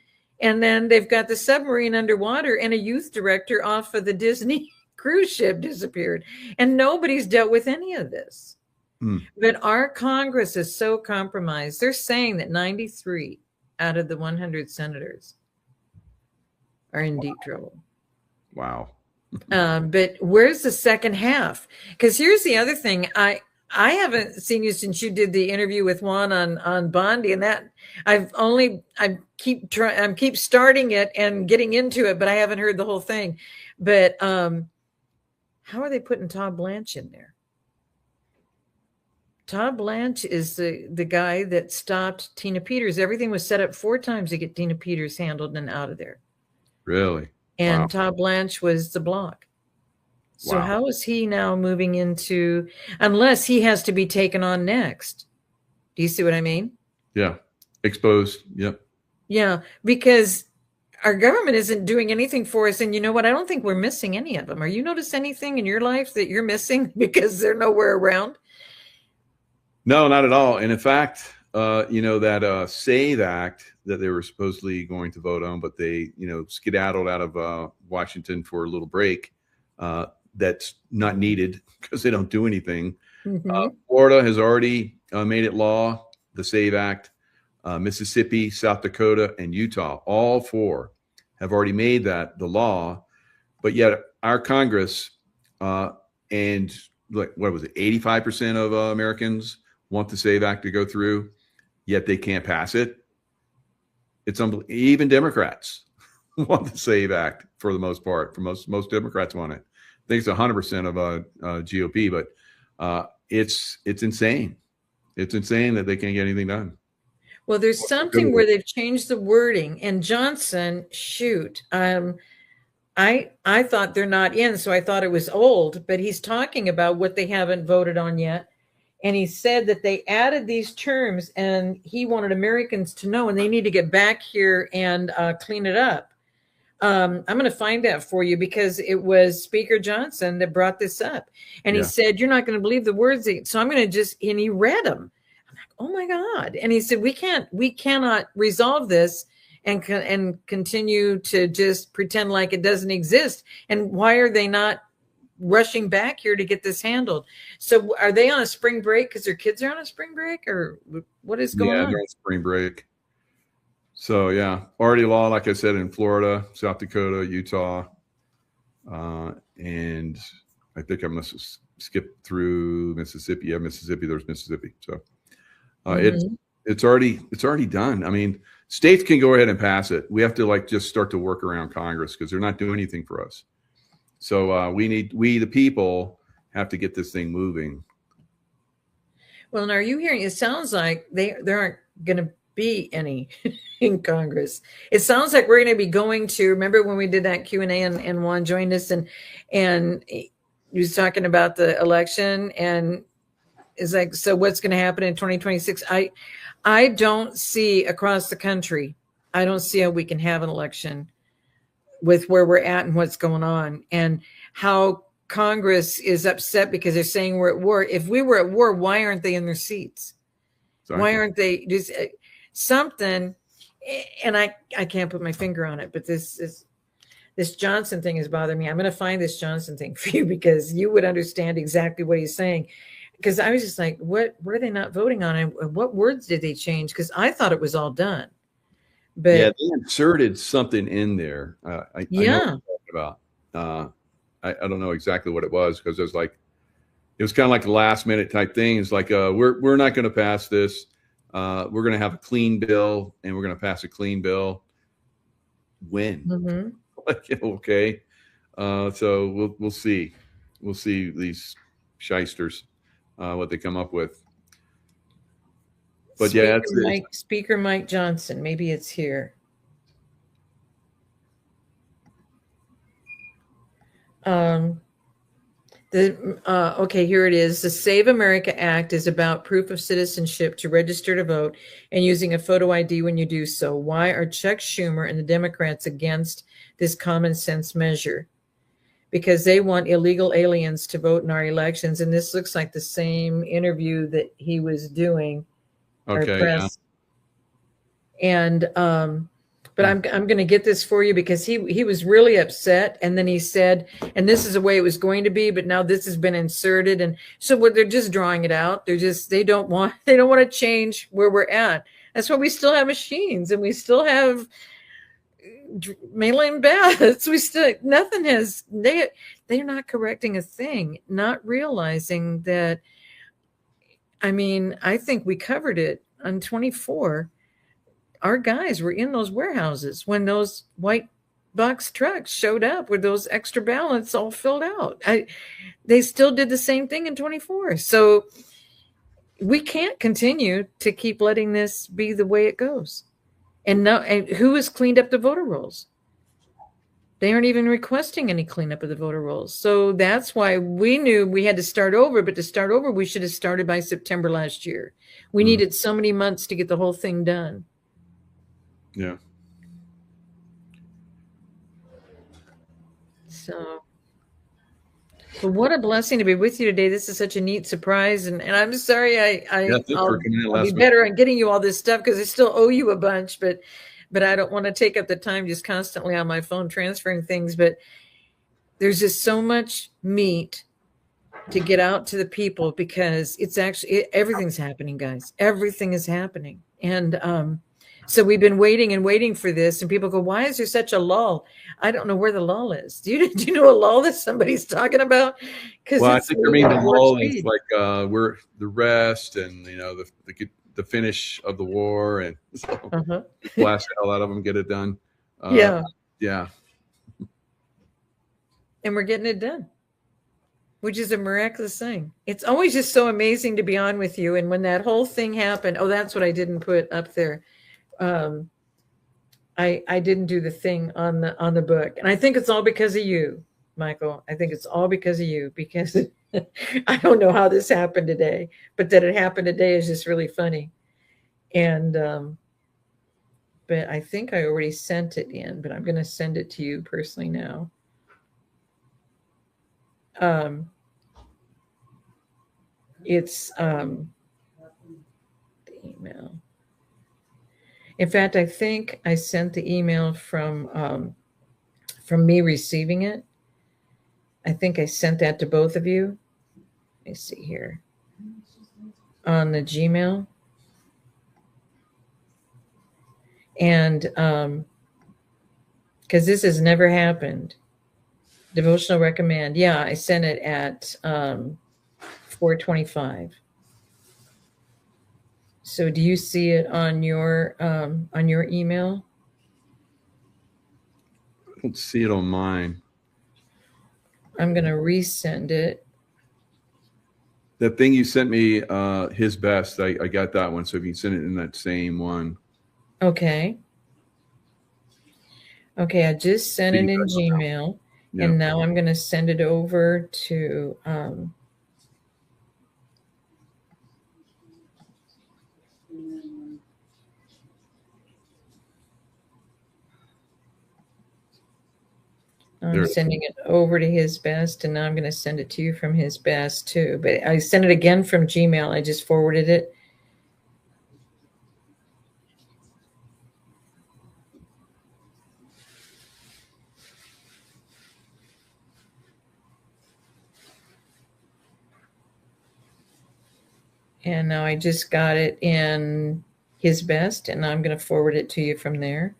And then they've got the submarine underwater, and a youth director off of the Disney cruise ship disappeared. And nobody's dealt with any of this. But our Congress is so compromised. They're saying that 93 out of the 100 senators are in deep trouble. Wow. But where's the second half? Because here's the other thing. I haven't seen you since you did the interview with Juan on Bondi, and that I keep starting it and getting into it, but I haven't heard the whole thing. But how are they putting Todd Blanche in there? Todd Blanche is the guy that stopped Tina Peters. Everything was set up 4 times to get Tina Peters handled and out of there. Really? And wow. Todd Blanche was the block. So wow. How is he now moving into, unless he has to be taken on next? Do you see what I mean? Yeah. Exposed. Yep. Yeah. Because our government isn't doing anything for us. And you know what? I don't think we're missing any of them. Are you notice anything in your life that you're missing because they're nowhere around? No, not at all. And in fact, that SAVE Act that they were supposedly going to vote on, but they, skedaddled out of Washington for a little break. That's not needed because they don't do anything. Florida has already made it law, the SAVE Act. Mississippi, South Dakota, and Utah, all 4 have already made that the law. But yet our Congress and what was it, 85% of Americans want the SAVE Act to go through, yet they can't pass it. It's unbelievable. Even Democrats want the SAVE Act for the most part. For most Democrats want it. I think it's 100% of GOP, but it's insane. It's insane that they can't get anything done. Well, there's something where they've changed the wording. And Johnson, shoot, I thought they're not in, so I thought it was old. But he's talking about what they haven't voted on yet. And he said that they added these terms, and he wanted Americans to know, and they need to get back here and clean it up. I'm going to find that for you, because it was Speaker Johnson that brought this up. And he said, you're not going to believe the words. So I'm going to and he read them. I'm like, oh my God. And he said, we cannot resolve this and continue to just pretend like it doesn't exist. And why are they not rushing back here to get this handled? So are they on a spring break because their kids are on a spring break, or what is going on? Yeah, they're on spring break. So yeah, already law, like I said, in Florida, South Dakota, Utah, and I think I must have skipped through Mississippi. Yeah, Mississippi. There's Mississippi. So it's already done. I mean, states can go ahead and pass it. We have to just start to work around Congress, because they're not doing anything for us. So we the people have to get this thing moving. Well, and are you hearing? It sounds like there aren't going to be any in Congress. It sounds like we're going to be going to. Remember when we did that Q&A and Juan joined us, and he was talking about the election, and it's like, so what's going to happen in 2026? I don't see across the country. I don't see how we can have an election with where we're at and what's going on, and how Congress is upset because they're saying we're at war. If we were at war, why aren't they in their seats? Exactly. Why aren't they just something? And I can't put my finger on it, but this Johnson thing is bothering me. I'm going to find this Johnson thing for you, because you would understand exactly what he's saying. Because I was just like, what are they not voting on? And what words did they change? Because I thought it was all done. But yeah, they inserted something in there. I know what you're talking about. I don't know exactly what it was, because it was kind of like a last minute type thing. It's like, we're not going to pass this. We're going to have a clean bill, and we're going to pass a clean bill. When? Mm-hmm. Okay. So we'll see. We'll see these shysters, what they come up with. But Speaker Mike Johnson, maybe it's here. Okay, here it is. The Save America Act is about proof of citizenship to register to vote and using a photo ID when you do so. Why are Chuck Schumer and the Democrats against this common sense measure? Because they want illegal aliens to vote in our elections. And this looks like the same interview that he was doing. Okay. Press. Yeah. And but I'm going to get this for you, because he was really upset, and then he said, and this is the way it was going to be, but now this has been inserted, and so they're just drawing it out. They don't want to change where we're at. That's why we still have machines, and we still have mail-in ballots. They're not correcting a thing, not realizing that. I mean, I think we covered it on 24. Our guys were in those warehouses when those white box trucks showed up with those extra ballots all filled out. They still did the same thing in 24. So we can't continue to keep letting this be the way it goes. And who has cleaned up the voter rolls? They aren't even requesting any cleanup of the voter rolls. So that's why we knew we had to start over. But to start over, we should have started by September last year. We needed so many months to get the whole thing done. Yeah. So, but what a blessing to be with you today. This is such a neat surprise. And I'm sorry I'll be better at getting you all this stuff, because I still owe you a bunch. But I don't want to take up the time just constantly on my phone transferring things. But there's just so much meat to get out to the people, because it's actually, everything's happening, guys. Everything is happening. And so we've been waiting for this, and people go, why is there such a lull? I don't know where the lull is. Do you know a lull that somebody's talking about? Well, I think the lull is like we're the rest, and the the finish of the war, and so blast the hell out of them, get it done. Yeah. And we're getting it done, which is a miraculous thing. It's always just so amazing to be on with you. And when that whole thing happened, oh, that's what I didn't put up there. I didn't do the thing on the book, and I think it's all because of you, Michael. I think it's all because of you, because I don't know how this happened today, but that it happened today is just really funny. And but I think I already sent it in, but I'm going to send it to you personally now. It's the email. In fact, I think I sent the email from me receiving it. I think I sent that to both of you. Let me see here. On the Gmail. And because this has never happened. Devotional recommend. Yeah, I sent it at 4:25. So do you see it on your email? I don't see it on mine. I'm going to resend it. That thing you sent me, his best, I got that one. So if you send it in that same one. Okay. Okay, I just sent it in Gmail. Yep. And now I'm going to send it over to I'm sending it over to his best, and now I'm going to send it to you from his best too. But I sent it again from Gmail. I just forwarded it. And now I just got it in his best, and I'm going to forward it to you from there.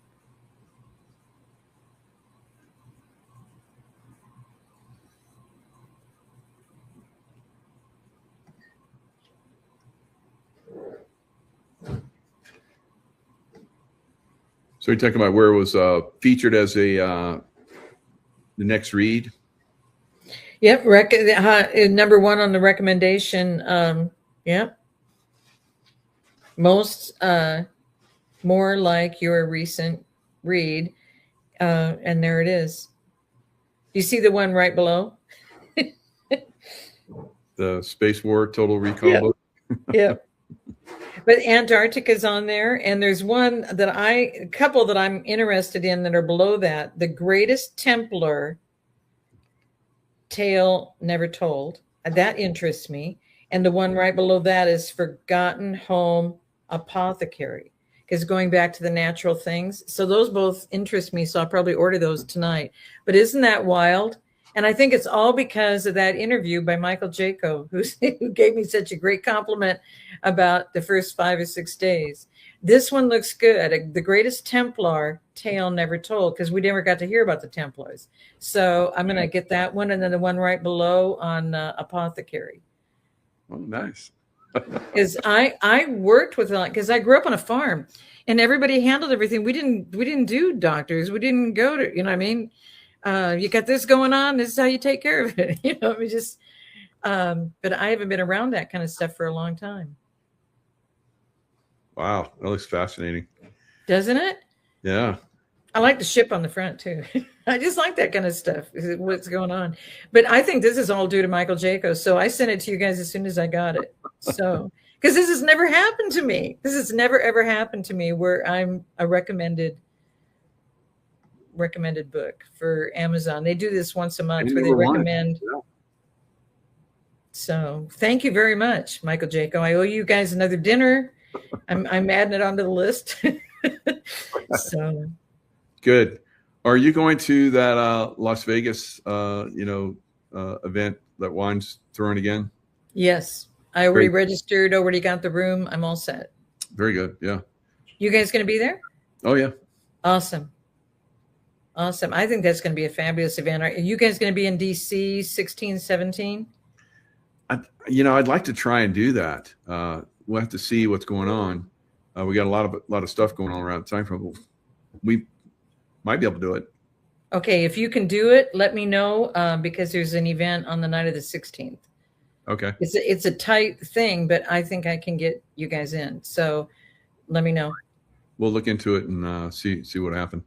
So you're talking about where it was featured as a the next read? Yep, number one on the recommendation. Yep. More like your recent read, and there it is. Do you see the one right below? The Space War Total Recall book? Yep. But Antarctica's on there, and there's one that a couple that I'm interested in that are below that. The Greatest Templar Tale Never Told. That interests me. And the one right below that is Forgotten Home Apothecary, because going back to the natural things. So those both interest me, so I'll probably order those tonight. But isn't that wild? And I think it's all because of that interview by Michael Jaco, who gave me such a great compliment about the first 5 or 6 days. This one looks good. The Greatest Templar Tale Never Told, because we never got to hear about the Templars. So I'm going to get that one, and then the one right below on Apothecary. Oh, nice. Because I worked with, because I grew up on a farm, and everybody handled everything. We didn't do doctors. We didn't go to, you know what I mean? You got this going on. This is how you take care of it. You know, we just, but I haven't been around that kind of stuff for a long time. Wow. That looks fascinating. Doesn't it? Yeah. I like the ship on the front too. I just like that kind of stuff. What's going on? But I think this is all due to Michael Jaco. So I sent it to you guys as soon as I got it. So, because this has never happened to me. This has never, ever happened to me where I'm a recommended book for Amazon. They do this once a month where they recommend. Yeah. So thank you very much, Michael Jaco. I owe you guys another dinner. I'm adding it onto the list. So good. Are you going to that Las Vegas event that Wine's throwing again? Yes. I already registered, already got the room. I'm all set. Very good. Yeah. You guys going to be there? Oh, yeah. Awesome. Awesome. I think that's going to be a fabulous event. Are you guys going to be in DC 16, 17? I'd like to try and do that. we'll have to see what's going on. We got a lot of stuff going on around the time frame. We might be able to do it. Okay, if you can do it, let me know, because there's an event on the night of the 16th. Okay. It's a tight thing, but I think I can get you guys in. So let me know. We'll look into it and see what happened.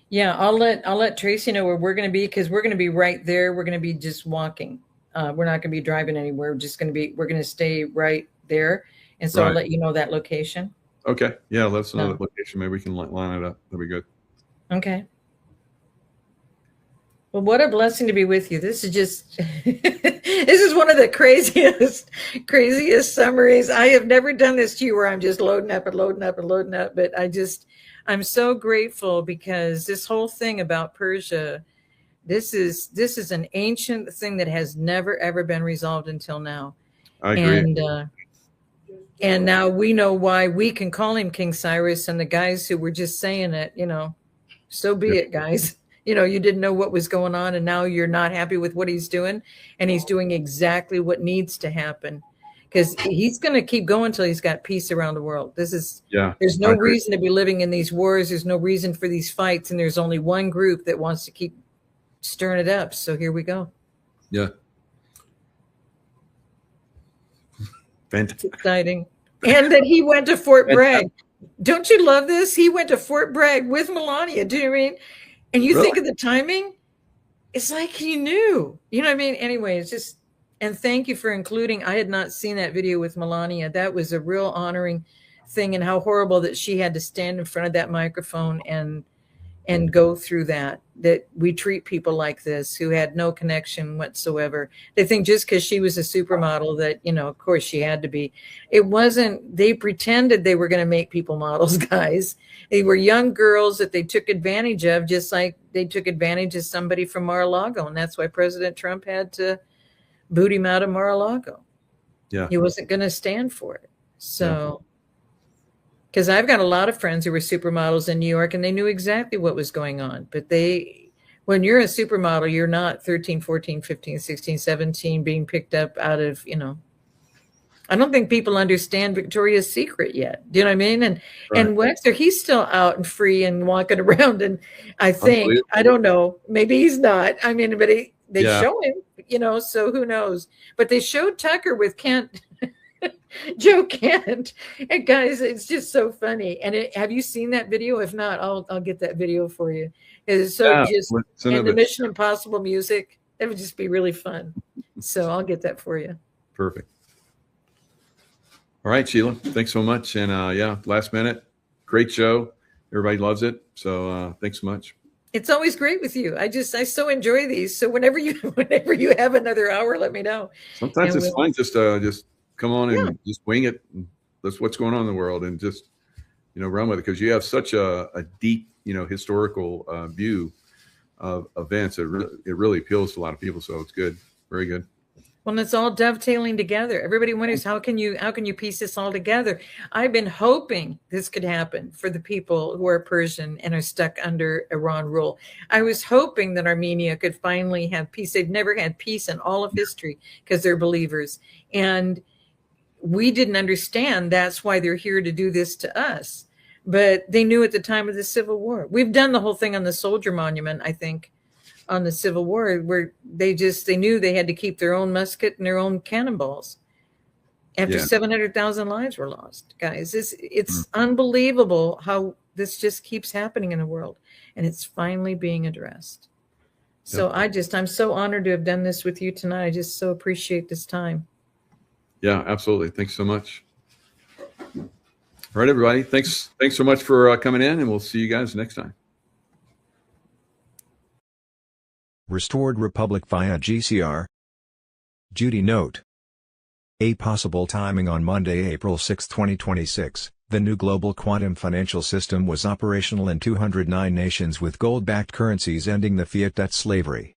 Yeah, I'll let Tracy know where we're going to be, because we're going to be right there. We're going to be just walking. We're not going to be driving anywhere. We're going to stay right there. And so I'll let you know that location. Okay. Yeah, let us know that location. Maybe we can line it up. That'd be good. Okay. Well, what a blessing to be with you. This is just, this is one of the craziest summaries. I have never done this to you where I'm just loading up and loading up and loading up. But I'm so grateful, because this whole thing about Persia, this is an ancient thing that has never, ever been resolved until now. I agree. And now we know why we can call him King Cyrus, and the guys who were just saying it, so be it, guys. You didn't know what was going on, and now you're not happy with what he's doing, and he's doing exactly what needs to happen, because he's going to keep going until he's got peace around the world. There's no reason to be living in these wars. There's no reason for these fights, and there's only one group that wants to keep stirring it up. So here we go. Yeah. Fantastic. It's exciting. And that he went to Fort Bragg. Don't you love this? He went to Fort Bragg with Melania. Do you know what I mean? And you think of the timing, it's like he knew. You know what I mean? Anyway, it's just, and thank you for including, I had not seen that video with Melania. That was a real honoring thing, and how horrible that she had to stand in front of that microphone and go through that we treat people like this who had no connection whatsoever. They think just because she was a supermodel that, of course she had to be. It wasn't, they pretended they were going to make people models, guys. They were young girls that they took advantage of, just like they took advantage of somebody from Mar-a-Lago. And that's why President Trump had to boot him out of Mar-a-Lago. Yeah. He wasn't going to stand for it. So, because I've got a lot of friends who were supermodels in New York, and they knew exactly what was going on. But when you're a supermodel, you're not 13, 14, 15, 16, 17 being picked up out of, I don't think people understand Victoria's Secret yet. Do you know what I mean? And Wexler, he's still out and free and walking around. And I think, I don't know, maybe he's not. I mean, but they show him, so who knows? But they showed Tucker with Kent. Joe Kent. And guys, it's just so funny. And have you seen that video? If not, I'll get that video for you. It's so and the Mission Impossible music. That would just be really fun. So I'll get that for you. Perfect. All right, Sheila. Thanks so much. And last minute, great show. Everybody loves it. So thanks so much. It's always great with you. I so enjoy these. So whenever you have another hour, let me know. Sometimes it's fun just come on and just wing it. That's what's going on in the world, and just run with it, because you have such a deep historical view of events. It really appeals to a lot of people. So it's good, very good. Well, it's all dovetailing together. Everybody wonders how can you piece this all together? I've been hoping this could happen for the people who are Persian and are stuck under Iran rule. I was hoping that Armenia could finally have peace. They've never had peace in all of history because they're believers, and we didn't understand that's why they're here to do this to us. But they knew at the time of the Civil War. We've done the whole thing on the soldier monument, I think, on the Civil War, where they knew they had to keep their own musket and their own cannonballs after 700,000 lives were lost. Guys, it's unbelievable how this just keeps happening in the world, and it's finally being addressed. So I'm so honored to have done this with you tonight. I just so appreciate this time. Yeah, absolutely. Thanks so much. All right, everybody. Thanks so much for coming in, and we'll see you guys next time. Restored Republic via GCR. Judy note. A possible timing on Monday, April 6, 2026. The new global quantum financial system was operational in 209 nations, with gold-backed currencies ending the fiat debt slavery.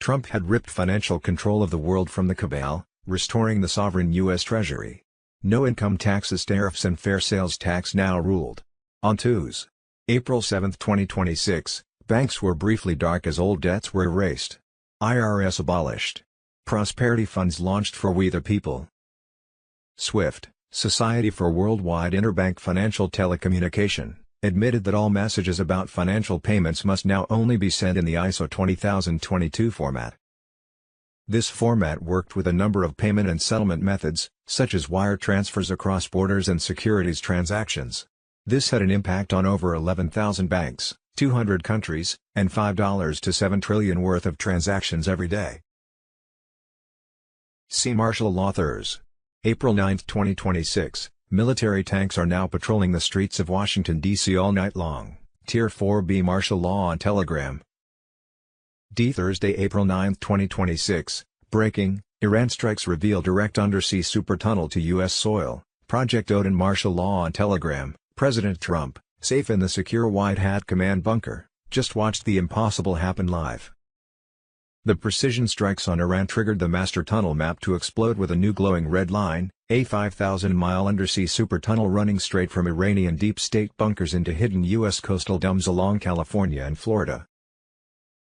Trump had ripped financial control of the world from the cabal, restoring the sovereign U.S. Treasury. No income taxes, tariffs and fair sales tax now ruled. On Tuesday, April 7, 2026, banks were briefly dark as old debts were erased. IRS abolished. Prosperity funds launched for We the People. SWIFT, Society for Worldwide Interbank Financial Telecommunication, admitted that all messages about financial payments must now only be sent in the ISO 20022 format. This format worked with a number of payment and settlement methods, such as wire transfers across borders and securities transactions. This had an impact on over 11,000 banks, 200 countries, and $5 to $7 trillion worth of transactions every day. See martial law Thurs. April 9, 2026, military tanks are now patrolling the streets of Washington, D.C. all night long. Tier 4B martial law on Telegram. Thursday, April 9, 2026, breaking, Iran strikes reveal direct undersea supertunnel to U.S. soil, Project Odin martial law on Telegram, President Trump, safe in the secure White Hat command bunker, just watched the impossible happen live. The precision strikes on Iran triggered the master tunnel map to explode with a new glowing red line, a 5,000-mile undersea supertunnel running straight from Iranian deep state bunkers into hidden U.S. coastal domes along California and Florida.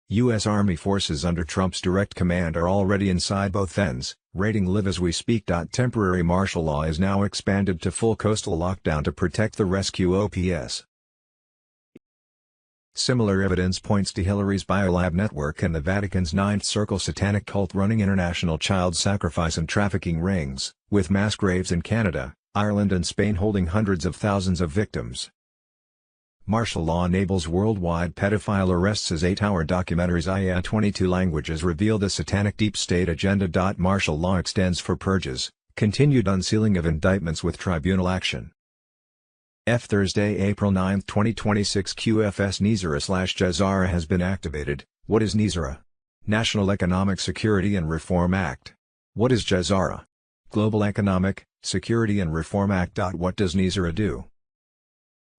U.S. Army forces under Trump's direct command are already inside both ends, raiding live as we speak. Temporary martial law is now expanded to full coastal lockdown to protect the rescue OPS. Similar evidence points to Hillary's Biolab network and the Vatican's Ninth Circle satanic cult running international child sacrifice and trafficking rings, with mass graves in Canada, Ireland and Spain holding hundreds of thousands of victims. Martial law enables worldwide pedophile arrests as 8-hour documentaries in 22 languages reveal the satanic deep state agenda. Martial law extends for purges, continued unsealing of indictments with tribunal action. Thursday, April 9, 2026 QFS NESARA/JESARA has been activated. What is NESARA? National Economic Security and Reform Act. What is JESARA? Global Economic, Security and Reform Act. What does NESARA do?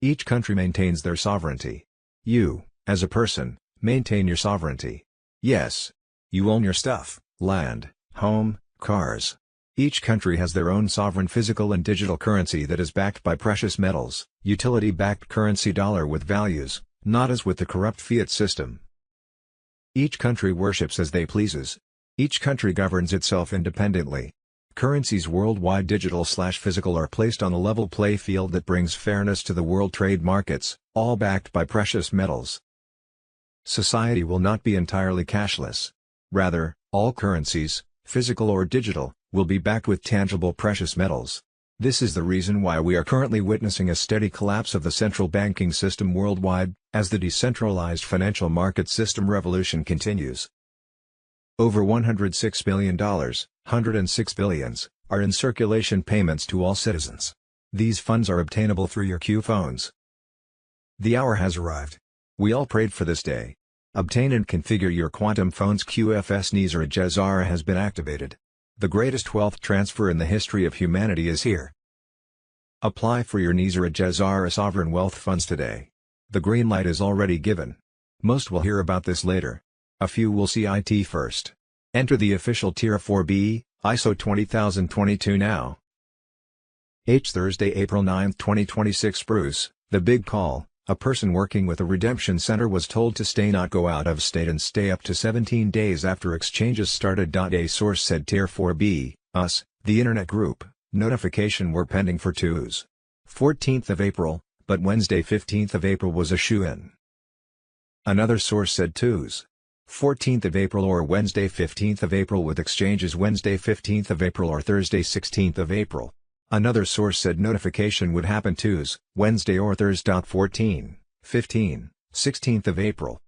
Each country maintains their sovereignty. You, as a person, maintain your sovereignty. Yes. You own your stuff, land, home, cars. Each country has their own sovereign physical and digital currency that is backed by precious metals, utility-backed currency dollar with values, not as with the corrupt fiat system. Each country worships as they pleases. Each country governs itself independently. Currencies worldwide digital/physical are placed on a level play field that brings fairness to the world trade markets, all backed by precious metals. Society will not be entirely cashless. Rather, all currencies, physical or digital, will be backed with tangible precious metals. This is the reason why we are currently witnessing a steady collapse of the central banking system worldwide, as the decentralized financial market system revolution continues. Over $106 billion, 106 billions, are in circulation payments to all citizens. These funds are obtainable through your Q phones. The hour has arrived. We all prayed for this day. Obtain and configure your quantum phones. QFS NESARA/JESARA has been activated. The greatest wealth transfer in the history of humanity is here. Apply for your NESARA/JESARA sovereign wealth funds today. The green light is already given. Most will hear about this later. A few will see IT first. Enter the official Tier 4B, ISO 20022 now. Thursday, April 9, 2026 Bruce, the big call. A person working with a redemption center was told to not go out of state and stay up to 17 days after exchanges started. A source said Tier 4B, us, the internet group, notification were pending for Tuesday, 14th of April, but Wednesday 15th of April was a shoo-in. Another source said Tuesday, 14th of April or Wednesday 15th of April with exchanges Wednesday 15th of April or Thursday 16th of April. Another source said notification would happen Tuesday, Wednesday or Thursday. 14, 15, 16th of April.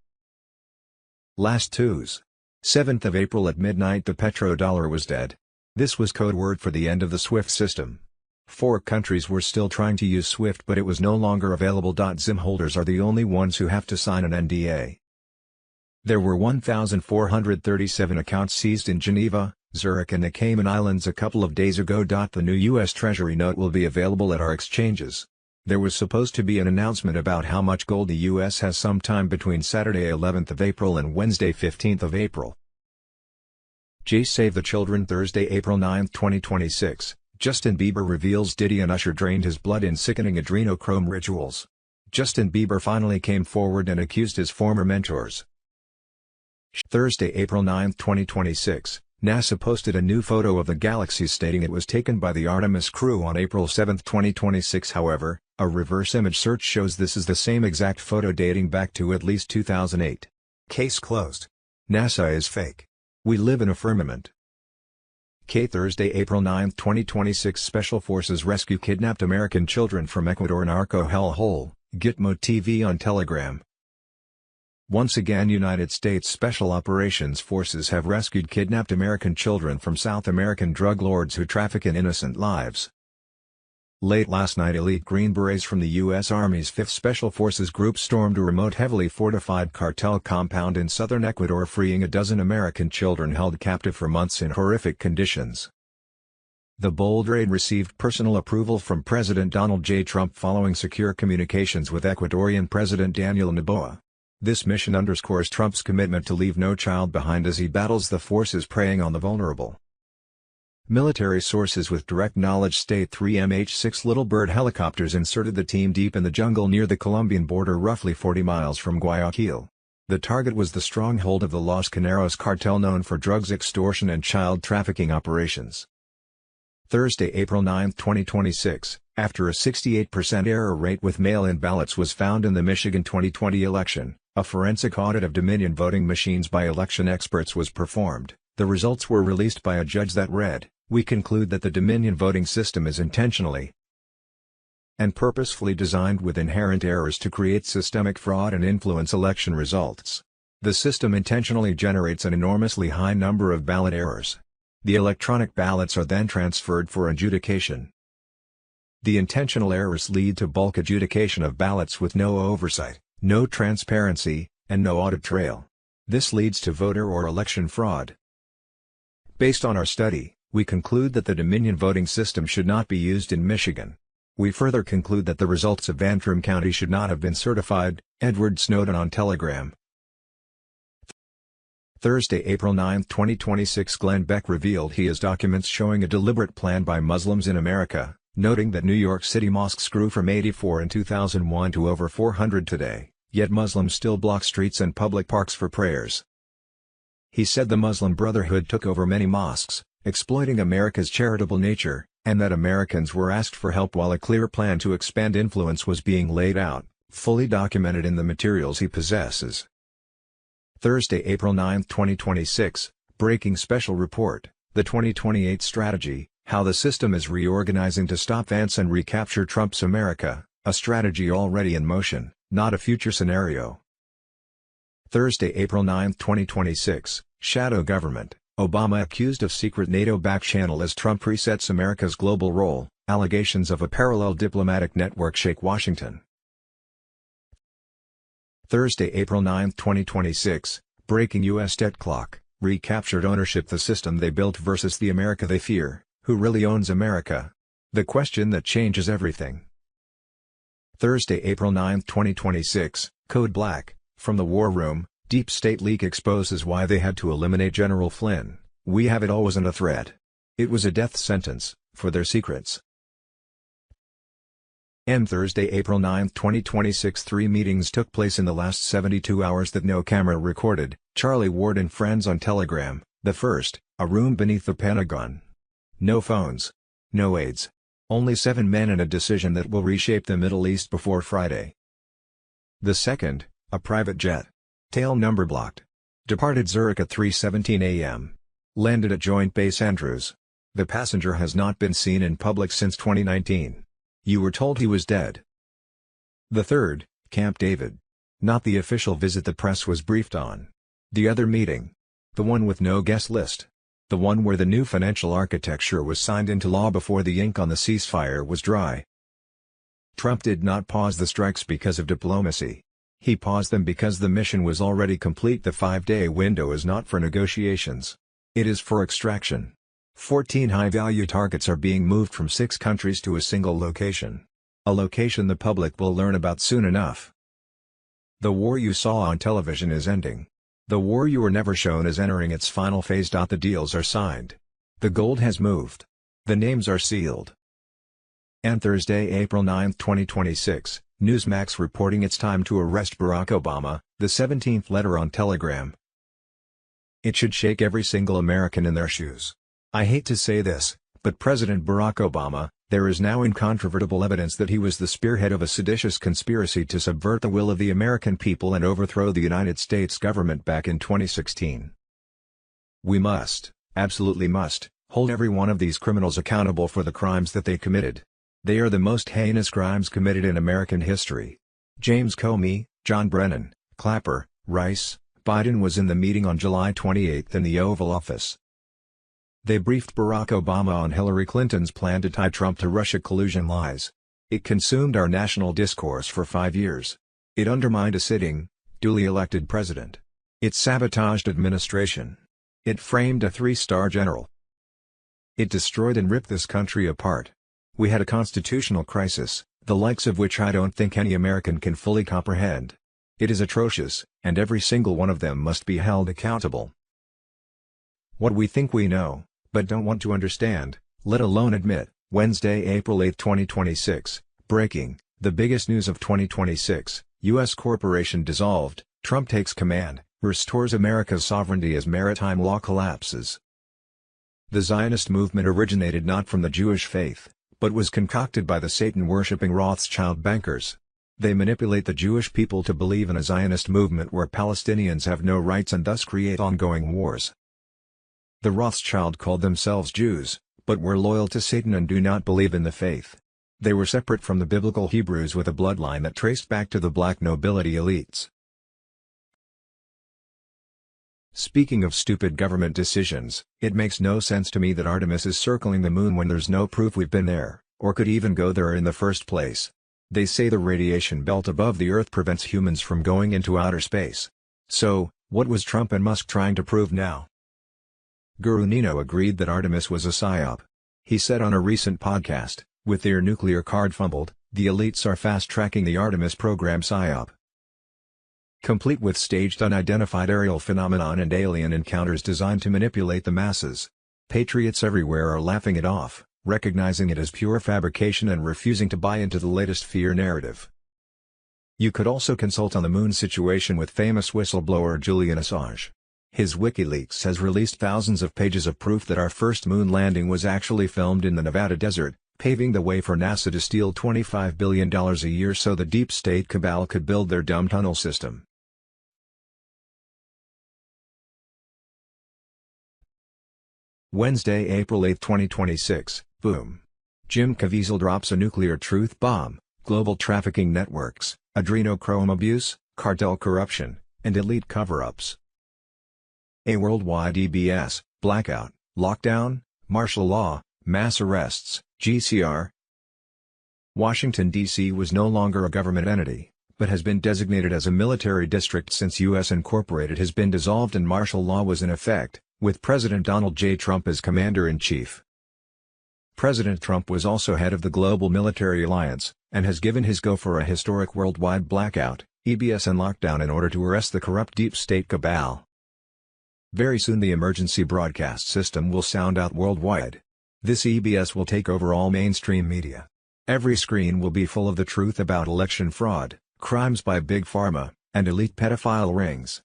Last Tuesday, 7th of April at midnight the petrodollar was dead. This was code word for the end of the SWIFT system. 4 countries were still trying to use SWIFT but it was no longer available. ZIM holders are the only ones who have to sign an NDA. There were 1,437 accounts seized in Geneva, Zurich and the Cayman Islands a couple of days ago. The new U.S. Treasury note will be available at our exchanges. There was supposed to be an announcement about how much gold the U.S. has sometime between Saturday 11th of April and Wednesday 15th of April. Save the Children Thursday, April 9, 2026, Justin Bieber reveals Diddy and Usher drained his blood in sickening adrenochrome rituals. Justin Bieber finally came forward and accused his former mentors. Thursday, April 9, 2026, NASA posted a new photo of the galaxy stating it was taken by the Artemis crew on April 7, 2026. However, a reverse image search shows this is the same exact photo dating back to at least 2008. Case closed. NASA is fake. We live in a firmament. Thursday, April 9, 2026. Special Forces rescue kidnapped American children from Ecuador narco hellhole, Gitmo TV on Telegram. Once again, United States Special Operations Forces have rescued kidnapped American children from South American drug lords who traffic in innocent lives. Late last night, elite Green Berets from the U.S. Army's 5th Special Forces Group stormed a remote heavily fortified cartel compound in southern Ecuador, freeing a dozen American children held captive for months in horrific conditions. The bold raid received personal approval from President Donald J. Trump following secure communications with Ecuadorian President Daniel Noboa. This mission underscores Trump's commitment to leave no child behind as he battles the forces preying on the vulnerable. Military sources with direct knowledge state 3 MH-6 Little Bird helicopters inserted the team deep in the jungle near the Colombian border, roughly 40 miles from Guayaquil. The target was the stronghold of the Los Caneros cartel, known for drugs extortion and child trafficking operations. Thursday, April 9, 2026, after a 68% error rate with mail-in ballots was found in the Michigan 2020 election, a forensic audit of Dominion voting machines by election experts was performed. The results were released by a judge that read, "We conclude that the Dominion voting system is intentionally and purposefully designed with inherent errors to create systemic fraud and influence election results. The system intentionally generates an enormously high number of ballot errors. The electronic ballots are then transferred for adjudication. The intentional errors lead to bulk adjudication of ballots with no oversight, no transparency, and no audit trail. This leads to voter or election fraud. Based on our study, we conclude that the Dominion voting system should not be used in Michigan. We further conclude that the results of Antrim County should not have been certified." Edward Snowden on Telegram. Thursday, April 9, 2026. Glenn Beck revealed he has documents showing a deliberate plan by Muslims in America, noting that New York City mosques grew from 84 in 2001 to over 400 today, yet Muslims still block streets and public parks for prayers. He said the Muslim Brotherhood took over many mosques, exploiting America's charitable nature, and that Americans were asked for help while a clear plan to expand influence was being laid out, fully documented in the materials he possesses. Thursday, April 9, 2026, breaking special report, the 2028 strategy, how the system is reorganizing to stop Vance and recapture Trump's America, a strategy already in motion, not a future scenario. Thursday, April 9, 2026, shadow government, Obama accused of secret NATO back channel as Trump resets America's global role, allegations of a parallel diplomatic network shake Washington. Thursday, April 9, 2026, breaking U.S. debt clock, recaptured ownership, the system they built versus the America they fear, who really owns America? The question that changes everything. Thursday, April 9, 2026, Code Black, from the War Room, Deep State leak exposes why they had to eliminate General Flynn. "We have it all wasn't a threat. It was a death sentence, for their secrets." Thursday, April 9, 2026. 3 meetings took place in the last 72 hours that no camera recorded, Charlie Ward and friends on Telegram. The first, a room beneath the Pentagon. No phones. No aides. Only 7 men and a decision that will reshape the Middle East before Friday. The second, a private jet. Tail number blocked. Departed Zurich at 3:17 a.m. Landed at Joint Base Andrews. The passenger has not been seen in public since 2019. You were told he was dead. The third, Camp David. Not the official visit the press was briefed on. The other meeting. The one with no guest list. The one where the new financial architecture was signed into law before the ink on the ceasefire was dry. Trump did not pause the strikes because of diplomacy. He paused them because the mission was already complete. The 5-day window is not for negotiations. It is for extraction. 14 high-value targets are being moved from 6 countries to a single location. A location the public will learn about soon enough. The war you saw on television is ending. The war you were never shown is entering its final phase. The deals are signed. The gold has moved. The names are sealed. And Thursday, April 9, 2026, Newsmax reporting it's time to arrest Barack Obama, the 17th letter on Telegram. It should shake every single American in their shoes. I hate to say this, but President Barack Obama, there is now incontrovertible evidence that he was the spearhead of a seditious conspiracy to subvert the will of the American people and overthrow the United States government back in 2016. We must, absolutely must, hold every one of these criminals accountable for the crimes that they committed. They are the most heinous crimes committed in American history. James Comey, John Brennan, Clapper, Rice, Biden was in the meeting on July 28 in the Oval Office. They briefed Barack Obama on Hillary Clinton's plan to tie Trump to Russia collusion lies. It consumed our national discourse for 5 years. It undermined a sitting, duly elected president. It sabotaged administration. It framed a 3-star general. It destroyed and ripped this country apart. We had a constitutional crisis, the likes of which I don't think any American can fully comprehend. It is atrocious, and every single one of them must be held accountable. What we think we know, but don't want to understand, let alone admit. Wednesday, April 8, 2026, breaking, the biggest news of 2026, U.S. corporation dissolved, Trump takes command, restores America's sovereignty as maritime law collapses. The Zionist movement originated not from the Jewish faith, but was concocted by the Satan-worshipping Rothschild bankers. They manipulate the Jewish people to believe in a Zionist movement where Palestinians have no rights and thus create ongoing wars. The Rothschild called themselves Jews, but were loyal to Satan and do not believe in the faith. They were separate from the biblical Hebrews with a bloodline that traced back to the black nobility elites. Speaking of stupid government decisions, it makes no sense to me that Artemis is circling the moon when there's no proof we've been there, or could even go there in the first place. They say the radiation belt above the Earth prevents humans from going into outer space. So, what was Trump and Musk trying to prove now? Guru Nino agreed that Artemis was a psyop. He said on a recent podcast, with their nuclear card fumbled, the elites are fast-tracking the Artemis program psyop. Complete with staged unidentified aerial phenomenon and alien encounters designed to manipulate the masses. Patriots everywhere are laughing it off, recognizing it as pure fabrication and refusing to buy into the latest fear narrative. You could also consult on the moon situation with famous whistleblower Julian Assange. His WikiLeaks has released thousands of pages of proof that our first moon landing was actually filmed in the Nevada desert, paving the way for NASA to steal $25 billion a year so the deep state cabal could build their dumb tunnel system. Wednesday, April 8, 2026, boom. Jim Caviezel drops a nuclear truth bomb, global trafficking networks, adrenochrome abuse, cartel corruption, and elite cover-ups. A worldwide EBS, blackout, lockdown, martial law, mass arrests, GCR. Washington, D.C. was no longer a government entity, but has been designated as a military district since U.S. Incorporated has been dissolved and martial law was in effect, with President Donald J. Trump as Commander-in-Chief. President Trump was also head of the Global Military Alliance, and has given his go for a historic worldwide blackout, EBS and lockdown in order to arrest the corrupt deep state cabal. Very soon the emergency broadcast system will sound out worldwide. This EBS will take over all mainstream media. Every screen will be full of the truth about election fraud, crimes by Big Pharma, and elite pedophile rings.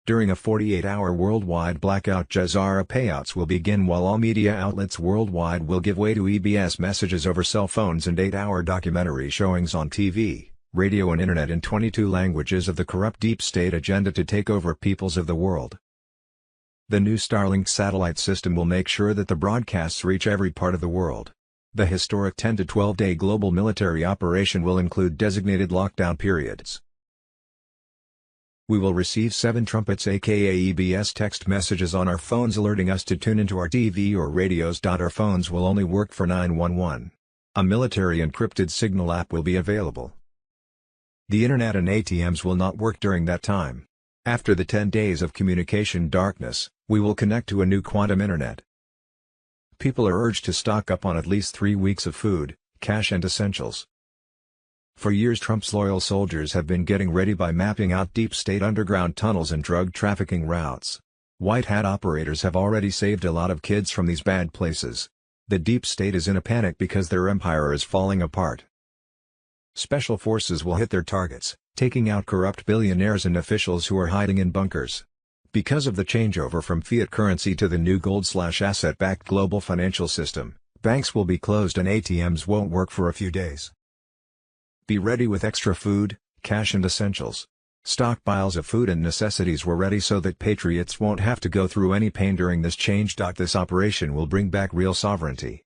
During a 48-hour worldwide blackout, Jazara payouts will begin while all media outlets worldwide will give way to EBS messages over cell phones and 8-hour documentary showings on TV, radio and internet in 22 languages of the corrupt deep state agenda to take over peoples of the world. The new Starlink satellite system will make sure that the broadcasts reach every part of the world. The historic 10 to 12-day global military operation will include designated lockdown periods. We will receive 7 trumpets aka EBS text messages on our phones alerting us to tune into our TV or radios. Our phones will only work for 911. A military encrypted signal app will be available. The internet and ATMs will not work during that time. After the 10 days of communication darkness, we will connect to a new quantum internet. People are urged to stock up on at least 3 weeks of food, cash and essentials. For years Trump's loyal soldiers have been getting ready by mapping out deep state underground tunnels and drug trafficking routes. White hat operators have already saved a lot of kids from these bad places. The deep state is in a panic because their empire is falling apart. Special forces will hit their targets, taking out corrupt billionaires and officials who are hiding in bunkers. Because of the changeover from fiat currency to the new gold/asset-backed global financial system, banks will be closed and ATMs won't work for a few days. Be ready with extra food, cash and essentials. Stockpiles of food and necessities were ready so that patriots won't have to go through any pain during this change. This operation will bring back real sovereignty.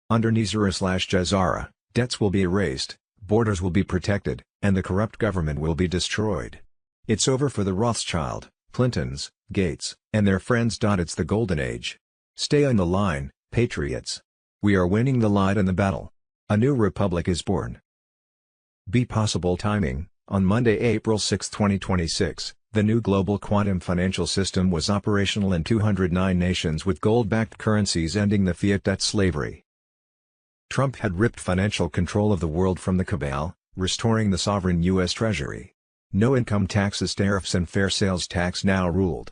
Under Nizara/Jazara, debts will be erased, borders will be protected, and the corrupt government will be destroyed. It's over for the Rothschild, Clintons, Gates, and their friends. It's the golden age. Stay on the line, patriots. We are winning the line in the battle. A new republic is born. Be possible timing. On Monday, April 6, 2026, the new global quantum financial system was operational in 209 nations with gold-backed currencies, ending the fiat debt slavery. Trump had ripped financial control of the world from the cabal, restoring the sovereign U.S. Treasury. No income taxes, tariffs and fair sales tax now ruled.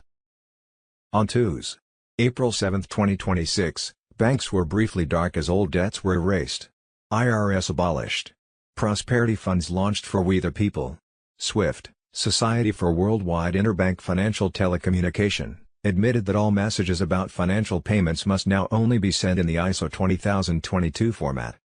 On Tuesday, April 7, 2026, banks were briefly dark as old debts were erased. IRS abolished. Prosperity funds launched for We the People. SWIFT, Society for Worldwide Interbank Financial Telecommunication, admitted that all messages about financial payments must now only be sent in the ISO 20022 format.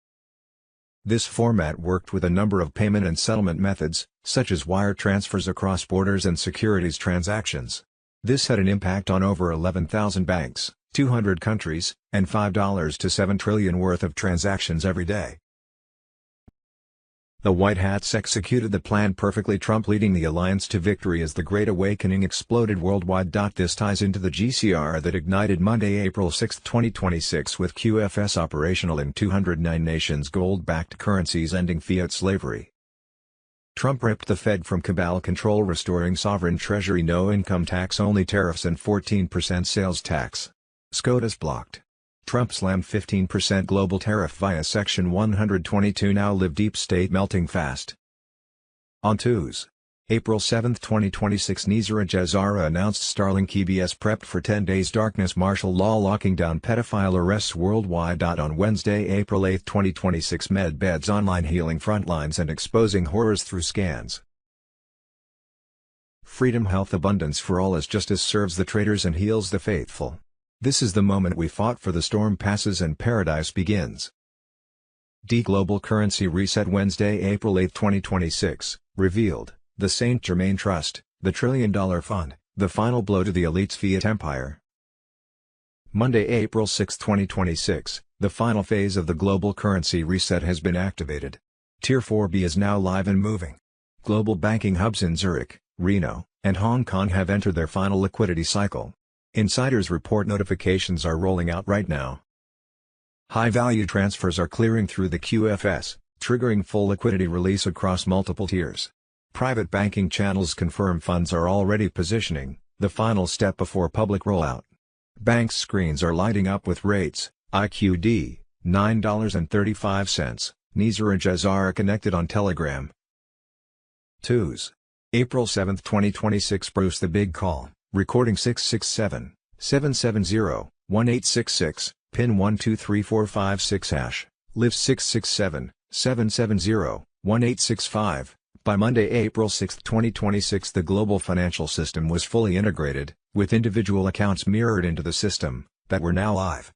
This format worked with a number of payment and settlement methods, such as wire transfers across borders and securities transactions. This had an impact on over 11,000 banks, 200 countries, and $5 to $7 trillion worth of transactions every day. The White Hats executed the plan perfectly. Trump leading the alliance to victory as the Great Awakening exploded worldwide. This ties into the GCR that ignited Monday, April 6, 2026 with QFS operational in 209 nations, gold-backed currencies, ending fiat slavery. Trump ripped the Fed from cabal control, restoring sovereign treasury, no income tax, only tariffs and 14% sales tax. SCOTUS blocked. Trump slammed 15% global tariff via Section 122. Now live deep state melting fast. On Tuesday, April 7, 2026, Nizara/Jazara announced Starlink EBS prepped for 10 days darkness martial law, locking down pedophile arrests worldwide. On Wednesday, April 8, 2026, MedBeds online healing frontlines and exposing horrors through scans. Freedom, health, abundance for all as justice serves the traitors and heals the faithful. This is the moment we fought for. The storm passes and paradise begins. Global currency reset Wednesday, April 8, 2026, revealed, the St. Germain Trust, the $1 trillion fund, the final blow to the elite's fiat empire. Monday, April 6, 2026, the final phase of the global currency reset has been activated. Tier 4B is now live and moving. Global banking hubs in Zurich, Reno, and Hong Kong have entered their final liquidity cycle. Insiders report notifications are rolling out right now. High-value transfers are clearing through the QFS, triggering full liquidity release across multiple tiers. Private banking channels confirm funds are already positioning, the final step before public rollout. Banks' screens are lighting up with rates, IQD, $9.35, Nizara/Jazara connected on Telegram. Tuesday, April 7, 2026, Bruce the Big Call. Recording 667-770-1866, pin 123456 #, live 667-770-1865. By Monday, April 6, 2026, the global financial system was fully integrated, with individual accounts mirrored into the system, that were now live.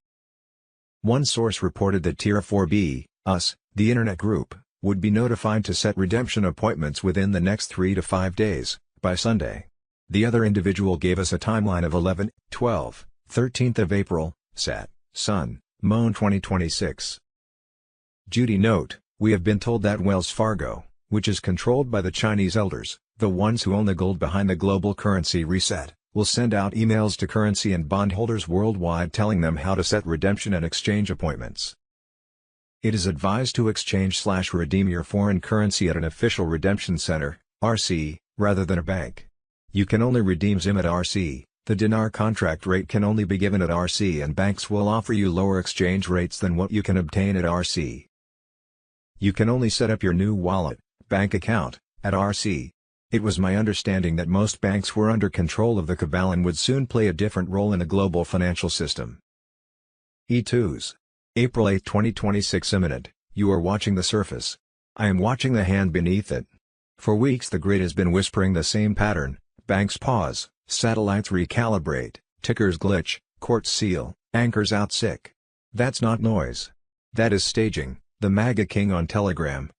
One source reported that Tier 4B, us, the Internet Group, would be notified to set redemption appointments within the next 3 to 5 days, by Sunday. The other individual gave us a timeline of 11, 12, 13th of April, Sat, Sun, Moon 2026. Judy note, we have been told that Wells Fargo, which is controlled by the Chinese elders, the ones who own the gold behind the global currency reset, will send out emails to currency and bondholders worldwide telling them how to set redemption and exchange appointments. It is advised to exchange/redeem your foreign currency at an official redemption center, RC, rather than a bank. You can only redeem ZIM at RC, the dinar contract rate can only be given at RC, and banks will offer you lower exchange rates than what you can obtain at RC. You can only set up your new wallet, bank account, at RC. It was my understanding that most banks were under control of the cabal and would soon play a different role in the global financial system. E2s. April 8, 2026 imminent, you are watching the surface. I am watching the hand beneath it. For weeks the grid has been whispering the same pattern. Banks pause, Satellites recalibrate, tickers glitch, courts seal, anchors out sick. That's not noise. That is staging, the MAGA king on Telegram.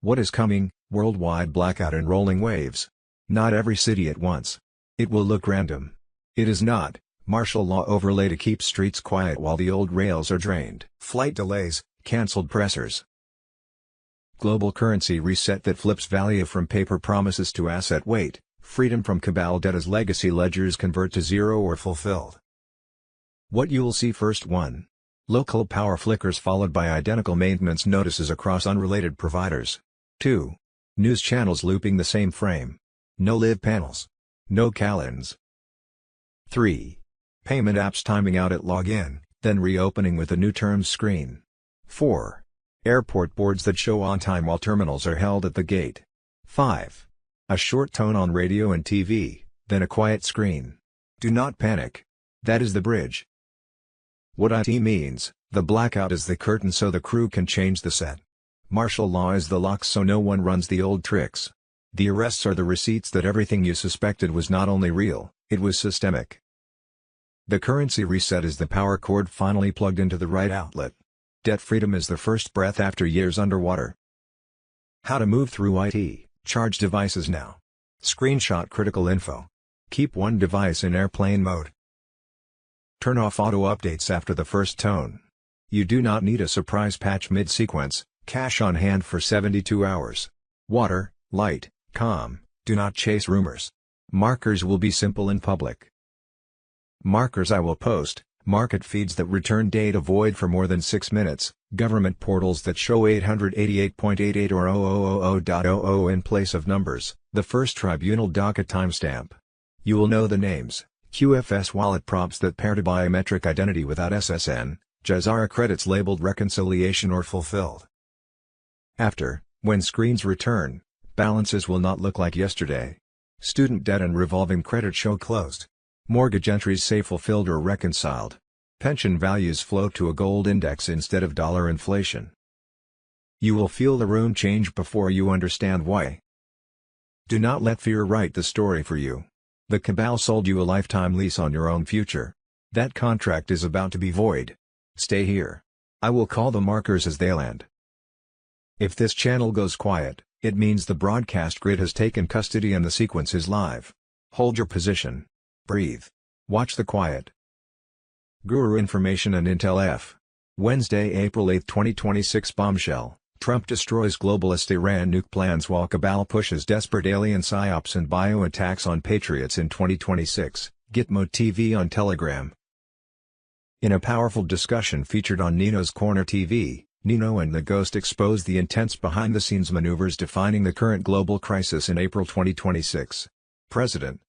What is coming? Worldwide blackout and rolling waves. Not every city at once. It will look random. It is not. Martial law overlay to keep streets quiet while the old rails are drained. Flight delays, cancelled pressers. Global currency reset that flips value from paper promises to asset weight. Freedom from cabal debt as legacy ledgers convert to zero or fulfilled. What you'll see first: 1. Local power flickers followed by identical maintenance notices across unrelated providers. 2. News channels looping the same frame. No live panels. No calends. 3. Payment apps timing out at login, then reopening with a new terms screen. 4. Airport boards that show on time while terminals are held at the gate. 5. A short tone on radio and TV, then a quiet screen. Do not panic. That is the bridge. What IT means: the blackout is the curtain so the crew can change the set. Martial law is the lock so no one runs the old tricks. The arrests are the receipts that everything you suspected was not only real, it was systemic. The currency reset is the power cord finally plugged into the right outlet. Debt freedom is the first breath after years underwater. How to move through IT. Charge devices now. Screenshot critical info. Keep one device in airplane mode. Turn off auto updates after the first tone. You do not need a surprise patch mid-sequence. Cash on hand for 72 hours. Water, light, calm, do not chase rumors. Markers will be simple in public. Markers I will post: market feeds that return data void for more than 6 minutes, government portals that show 888.88 or 0000.00 in place of numbers, the first tribunal docket timestamp. You will know the names: QFS wallet props that pair to biometric identity without SSN, Jazara credits labeled reconciliation or fulfilled. After, when screens return, balances will not look like yesterday. Student debt and revolving credit show closed. Mortgage entries say fulfilled or reconciled. Pension values float to a gold index instead of dollar inflation. You will feel the room change before you understand why. Do not let fear write the story for you. The cabal sold you a lifetime lease on your own future. That contract is about to be void. Stay here. I will call the markers as they land. If this channel goes quiet, it means the broadcast grid has taken custody and the sequence is live. Hold your position. Breathe. Watch the quiet. Guru Information and Intel F. Wednesday, April 8, 2026 bombshell. Trump destroys globalist Iran nuke plans while cabal pushes desperate alien psyops and bio-attacks on patriots in 2026. Gitmo TV on Telegram. In a powerful discussion featured on Nino's Corner TV, Nino and the Ghost exposed the intense behind-the-scenes maneuvers defining the current global crisis in April 2026. President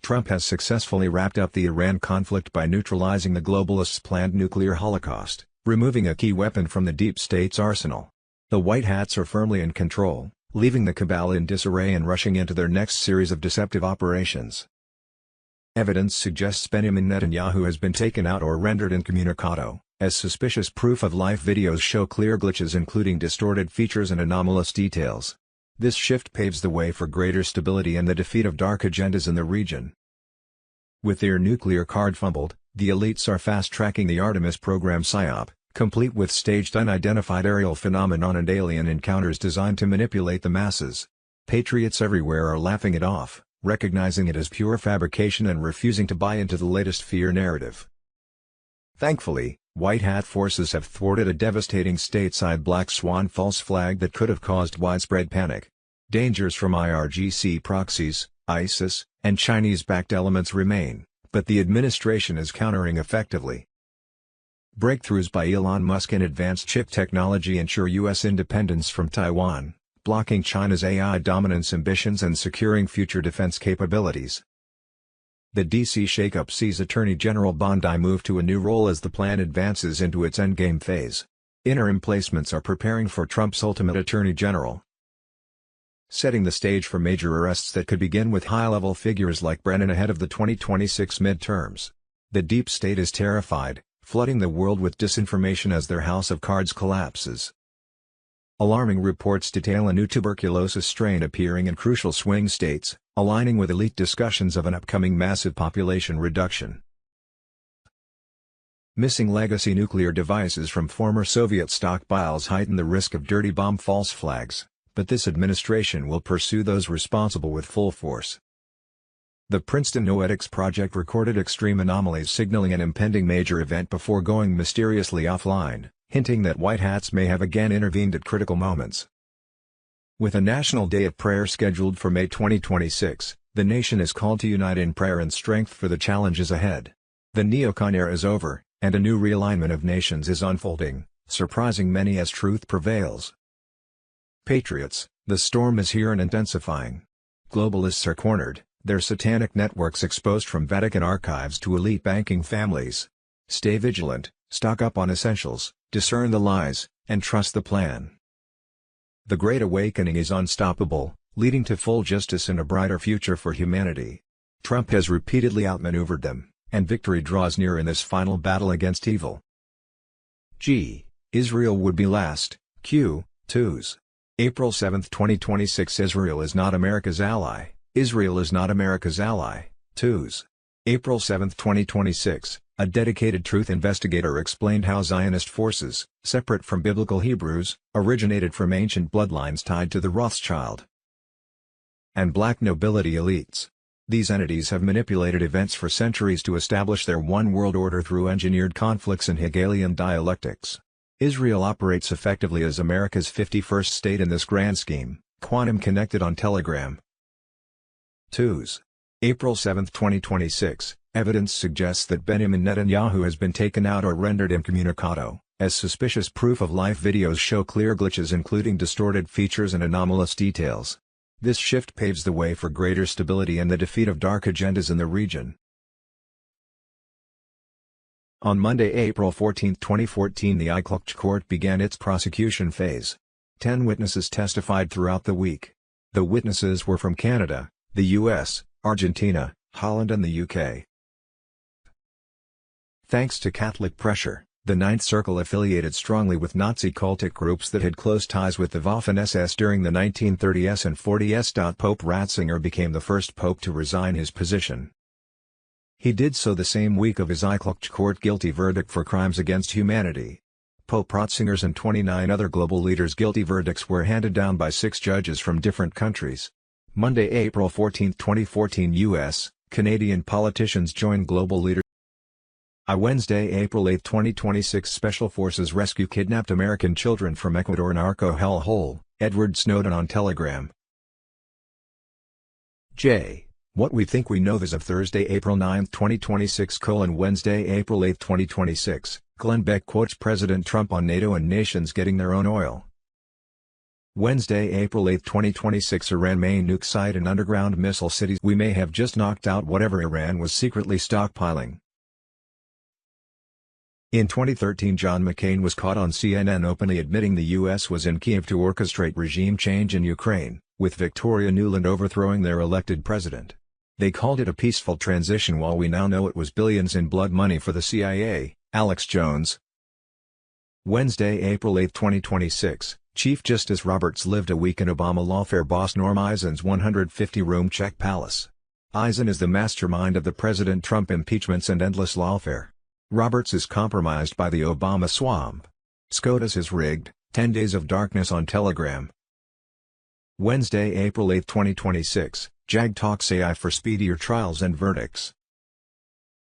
Trump has successfully wrapped up the Iran conflict by neutralizing the globalists' planned nuclear holocaust, removing a key weapon from the deep state's arsenal. The White Hats are firmly in control, leaving the cabal in disarray and rushing into their next series of deceptive operations. Evidence suggests Benjamin Netanyahu has been taken out or rendered incommunicado, as suspicious proof-of-life videos show clear glitches including distorted features and anomalous details. This shift paves the way for greater stability and the defeat of dark agendas in the region. With their nuclear card fumbled, the elites are fast-tracking the Artemis program PSYOP, complete with staged unidentified aerial phenomenon and alien encounters designed to manipulate the masses. Patriots everywhere are laughing it off, recognizing it as pure fabrication and refusing to buy into the latest fear narrative. Thankfully, White Hat forces have thwarted a devastating stateside black swan false flag that could have caused widespread panic. Dangers from IRGC proxies, ISIS, and Chinese-backed elements remain, but the administration is countering effectively. Breakthroughs by Elon Musk in advanced chip technology ensure U.S. independence from Taiwan, blocking China's AI dominance ambitions and securing future defense capabilities. The D.C. shakeup sees Attorney General Bondi move to a new role as the plan advances into its endgame phase. Interim placements are preparing for Trump's ultimate Attorney General, setting the stage for major arrests that could begin with high-level figures like Brennan ahead of the 2026 midterms. The deep state is terrified, flooding the world with disinformation as their house of cards collapses. Alarming reports detail a new tuberculosis strain appearing in crucial swing states, aligning with elite discussions of an upcoming massive population reduction. Missing legacy nuclear devices from former Soviet stockpiles heighten the risk of dirty bomb false flags, but this administration will pursue those responsible with full force. The Princeton Noetics Project recorded extreme anomalies signaling an impending major event before going mysteriously offline, hinting that white hats may have again intervened at critical moments. With a National Day of Prayer scheduled for May 2026, the nation is called to unite in prayer and strength for the challenges ahead. The neocon era is over, and a new realignment of nations is unfolding, surprising many as truth prevails. Patriots, the storm is here and intensifying. Globalists are cornered, their satanic networks exposed from Vatican archives to elite banking families. Stay vigilant, stock up on essentials, discern the lies, and trust the plan. The Great Awakening is unstoppable, leading to full justice and a brighter future for humanity. Trump has repeatedly outmaneuvered them, and victory draws near in this final battle against evil. G. Israel would be last. Q. 2s. April 7, 2026. Israel is not America's ally. Israel is not America's ally. 2s. April 7, 2026. A dedicated truth investigator explained how Zionist forces, separate from biblical Hebrews, originated from ancient bloodlines tied to the Rothschild and black nobility elites. These entities have manipulated events for centuries to establish their one world order through engineered conflicts and Hegelian dialectics. Israel operates effectively as America's 51st state in this grand scheme. Quantum connected on Telegram. 2s. April 7, 2026. Evidence suggests that Benjamin Netanyahu has been taken out or rendered incommunicado, as suspicious proof-of-life videos show clear glitches including distorted features and anomalous details. This shift paves the way for greater stability and the defeat of dark agendas in the region. On Monday, April 14, 2014, the Iqaluit court began its prosecution phase. 10 witnesses testified throughout the week. The witnesses were from Canada, the US, Argentina, Holland and the UK. Thanks to Catholic pressure, the Ninth Circle affiliated strongly with Nazi cultic groups that had close ties with the Waffen-SS during the 1930s and 40s. Pope Ratzinger became the first pope to resign his position. He did so the same week of his Iqaluit court guilty verdict for crimes against humanity. Pope Ratzinger's and 29 other global leaders' guilty verdicts were handed down by 6 judges from different countries. Monday, April 14, 2014. U.S., Canadian politicians joined global leaders. Wednesday, April 8, 2026. Special Forces rescue kidnapped American children from Ecuador narco hellhole. Edward Snowden on Telegram. J. What we think we know as of Thursday, April 9, 2026. Wednesday, April 8, 2026. Glenn Beck quotes President Trump on NATO and nations getting their own oil. Wednesday, April 8, 2026. Iran may nuke site and underground missile cities. We may have just knocked out whatever Iran was secretly stockpiling. In 2013, John McCain was caught on CNN openly admitting the U.S. was in Kyiv to orchestrate regime change in Ukraine, with Victoria Nuland overthrowing their elected president. They called it a peaceful transition while we now know it was billions in blood money for the CIA. Alex Jones. Wednesday, April 8, 2026. Chief Justice Roberts lived a week in Obama lawfare boss Norm Eisen's 150-room Czech palace. Eisen is the mastermind of the President Trump impeachments and endless lawfare. Roberts is compromised by the Obama swamp. SCOTUS is rigged. 10 Days of Darkness on Telegram. Wednesday, April 8, 2026. JAG talks AI for speedier trials and verdicts.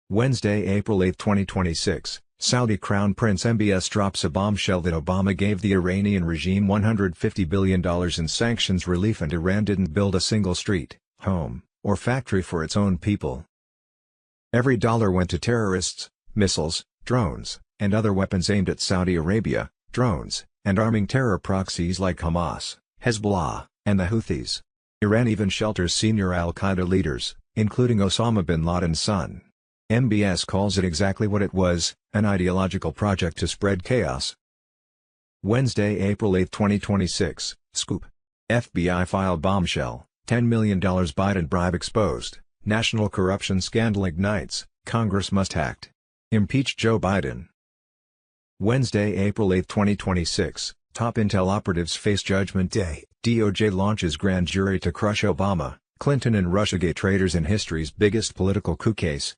Wednesday, April 8, 2026. Saudi Crown Prince MBS drops a bombshell that Obama gave the Iranian regime $150 billion in sanctions relief and Iran didn't build a single street, home, or factory for its own people. Every dollar went to terrorists, missiles, drones, and other weapons aimed at Saudi Arabia, drones, and arming terror proxies like Hamas, Hezbollah, and the Houthis. Iran even shelters senior al-Qaeda leaders, including Osama bin Laden's son. MBS calls it exactly what it was, an ideological project to spread chaos. Wednesday, April 8, 2026, Scoop. FBI file bombshell, $10 million Biden bribe exposed, national corruption scandal ignites, Congress must act. Impeach Joe Biden. Wednesday, April 8, 2026, Top Intel operatives face Judgment Day. DOJ launches grand jury to crush Obama, Clinton and Russiagate traitors in history's biggest political coup case.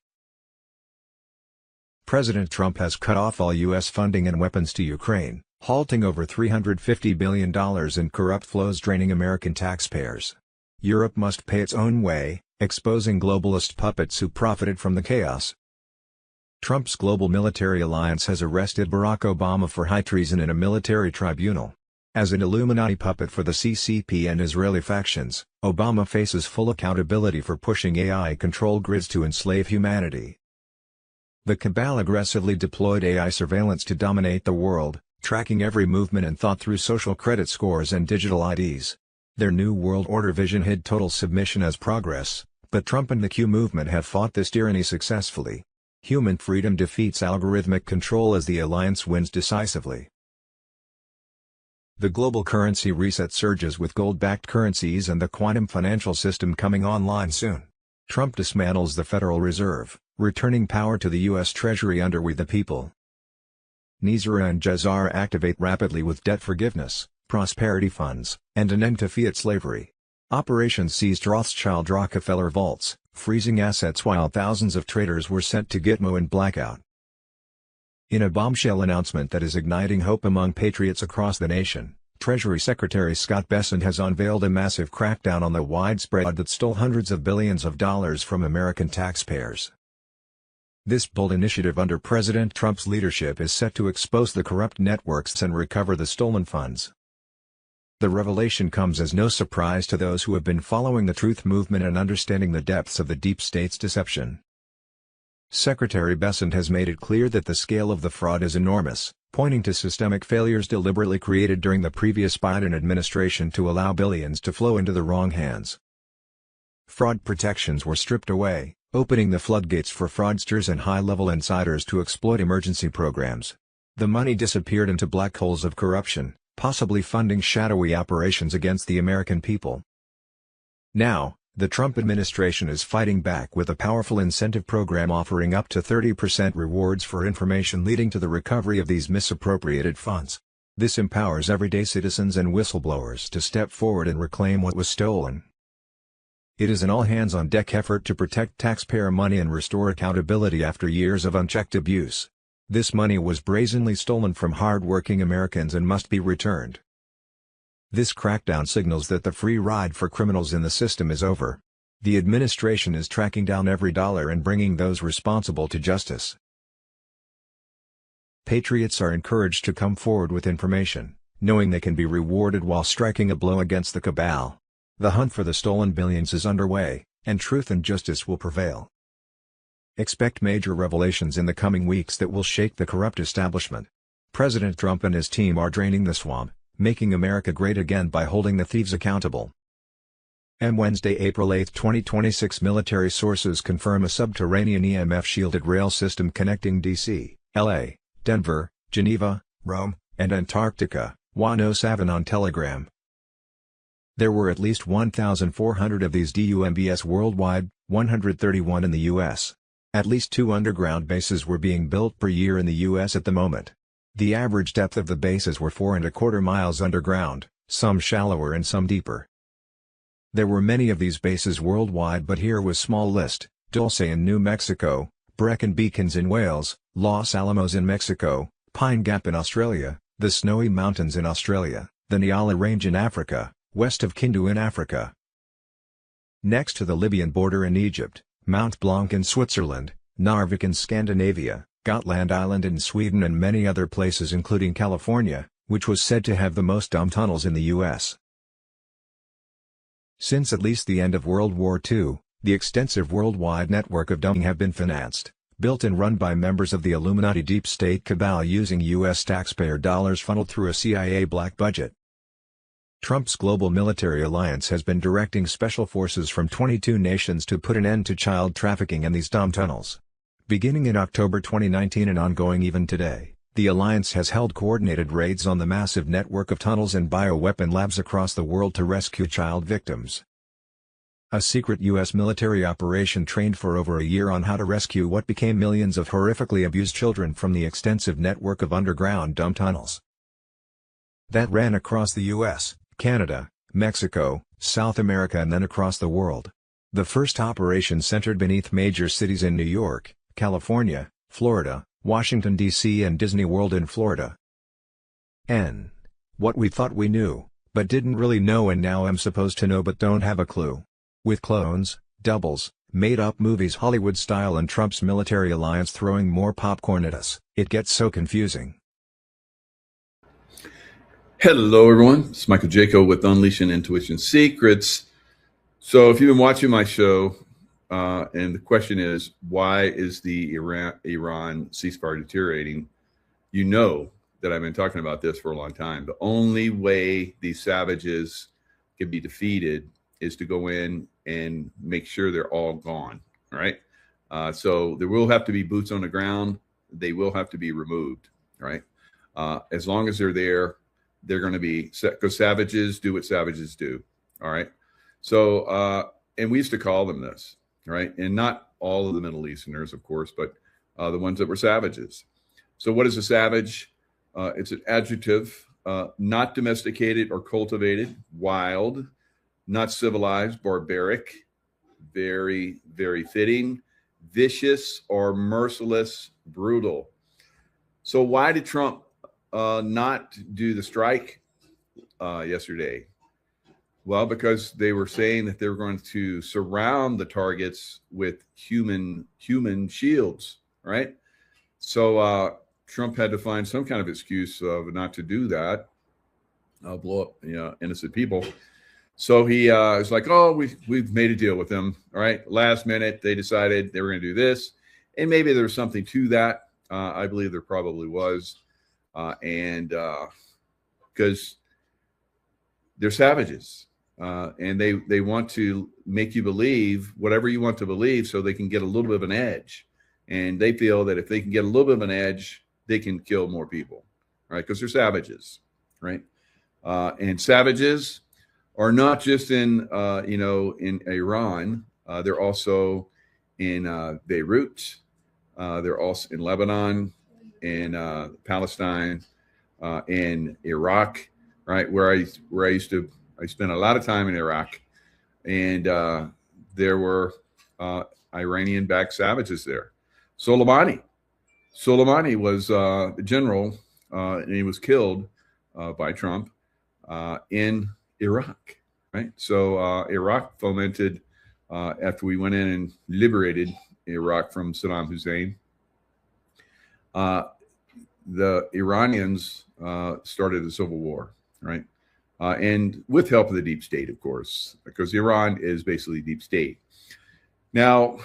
President Trump has cut off all U.S. funding and weapons to Ukraine, halting over $350 billion in corrupt flows draining American taxpayers. Europe must pay its own way, exposing globalist puppets who profited from the chaos. Trump's global military alliance has arrested Barack Obama for high treason in a military tribunal. As an Illuminati puppet for the CCP and Israeli factions, Obama faces full accountability for pushing AI control grids to enslave humanity. The cabal aggressively deployed AI surveillance to dominate the world, tracking every movement and thought through social credit scores and digital IDs. Their New World Order vision hid total submission as progress, but Trump and the Q movement have fought this tyranny successfully. Human freedom defeats algorithmic control as the alliance wins decisively. The global currency reset surges with gold-backed currencies and the quantum financial system coming online soon. Trump dismantles the Federal Reserve, returning power to the U.S. Treasury under We the People. Nizar and Jazar activate rapidly with debt forgiveness, prosperity funds, and an end to fiat slavery. Operation seized Rothschild Rockefeller vaults, freezing assets while thousands of traders were sent to Gitmo in blackout. In a bombshell announcement that is igniting hope among patriots across the nation, Treasury Secretary Scott Bessent has unveiled a massive crackdown on the widespread fraud that stole hundreds of billions of dollars from American taxpayers. This bold initiative under President Trump's leadership is set to expose the corrupt networks and recover the stolen funds. The revelation comes as no surprise to those who have been following the truth movement and understanding the depths of the deep state's deception. Secretary Bessent has made it clear that the scale of the fraud is enormous, pointing to systemic failures deliberately created during the previous Biden administration to allow billions to flow into the wrong hands. Fraud protections were stripped away, opening the floodgates for fraudsters and high-level insiders to exploit emergency programs. The money disappeared into black holes of corruption, possibly funding shadowy operations against the American people. Now, the Trump administration is fighting back with a powerful incentive program offering up to 30% rewards for information leading to the recovery of these misappropriated funds. This empowers everyday citizens and whistleblowers to step forward and reclaim what was stolen. It is an all-hands-on-deck effort to protect taxpayer money and restore accountability after years of unchecked abuse. This money was brazenly stolen from hard-working Americans and must be returned. This crackdown signals that the free ride for criminals in the system is over. The administration is tracking down every dollar and bringing those responsible to justice. Patriots are encouraged to come forward with information, knowing they can be rewarded while striking a blow against the cabal. The hunt for the stolen billions is underway, and truth and justice will prevail. Expect major revelations in the coming weeks that will shake the corrupt establishment. President Trump and his team are draining the swamp, making America great again by holding the thieves accountable. Wednesday, April 8, 2026, military sources confirm a subterranean EMF-shielded rail system connecting D.C., L.A., Denver, Geneva, Rome, and Antarctica, WANO 7 on Telegram. There were at least 1,400 of these DUMBS worldwide, 131 in the U.S. At least 2 underground bases were being built per year in the U.S. at the moment. The average depth of the bases were 4¼ miles underground, some shallower and some deeper. There were many of these bases worldwide, but here was small list: Dulce in New Mexico, Brecon Beacons in Wales, Los Alamos in Mexico, Pine Gap in Australia, the Snowy Mountains in Australia, the Nyala Range in Africa, west of Kindu in Africa. Next to the Libyan border in Egypt, Mount Blanc in Switzerland, Narvik in Scandinavia, Gotland Island in Sweden, and many other places including California, which was said to have the most dumb tunnels in the U.S. Since at least the end of World War II, the extensive worldwide network of dumbing have been financed, built and run by members of the Illuminati deep state cabal using U.S. taxpayer dollars funneled through a CIA black budget. Trump's global military alliance has been directing special forces from 22 nations to put an end to child trafficking and these dumb tunnels. Beginning in October 2019 and ongoing even today, the alliance has held coordinated raids on the massive network of tunnels and bioweapon labs across the world to rescue child victims. A secret U.S. military operation trained for over a year on how to rescue what became millions of horrifically abused children from the extensive network of underground dumb tunnels. That ran across the US, Canada, Mexico, South America and then across the world. The first operation centered beneath major cities in New York, California, Florida, Washington, D.C. and Disney World in Florida. What we thought we knew, but didn't really know and now am supposed to know but don't have a clue. With clones, doubles, made-up movies Hollywood style and Trump's military alliance throwing more popcorn at us, it gets so confusing. Hello, everyone. It's Michael Jaco with Unleashing Intuition Secrets. So if you've been watching my show, and the question is, why is the Iran ceasefire deteriorating? You know that I've been talking about this for a long time. The only way these savages can be defeated is to go in and make sure they're all gone, all right? So there will have to be boots on the ground. They will have to be removed, right? As long as they're there, they're going to be, because savages do what savages do, all right? So, and we used to call them this, right? And not all of the Middle Easterners, of course, but the ones that were savages. So what is a savage? It's an adjective, not domesticated or cultivated, wild, not civilized, barbaric, very, very fitting, vicious or merciless, brutal. So why did Trump not do the strike yesterday? Well, because they were saying that they were going to surround the targets with human shields, right? So Trump had to find some kind of excuse not to do that, blow up innocent people. So he was like, oh, we've made a deal with them, all right? Last minute, they decided they were going to do this. And maybe there was something to that. I believe there probably was. And because they're savages. And they want to make you believe whatever you want to believe so they can get a little bit of an edge. And they feel that if they can get a little bit of an edge, they can kill more people, right? Because they're savages, right? And savages are not just in Iran. They're also in Beirut. They're also in Lebanon, in Palestine, in Iraq, right? Where I spent a lot of time in Iraq, and there were Iranian-backed savages there. Soleimani was the general, and he was killed by Trump in Iraq, right? So Iraq fomented, after we went in and liberated Iraq from Saddam Hussein, the Iranians started a civil war, right? And with help of the deep state, of course, because Iran is basically deep state. Now,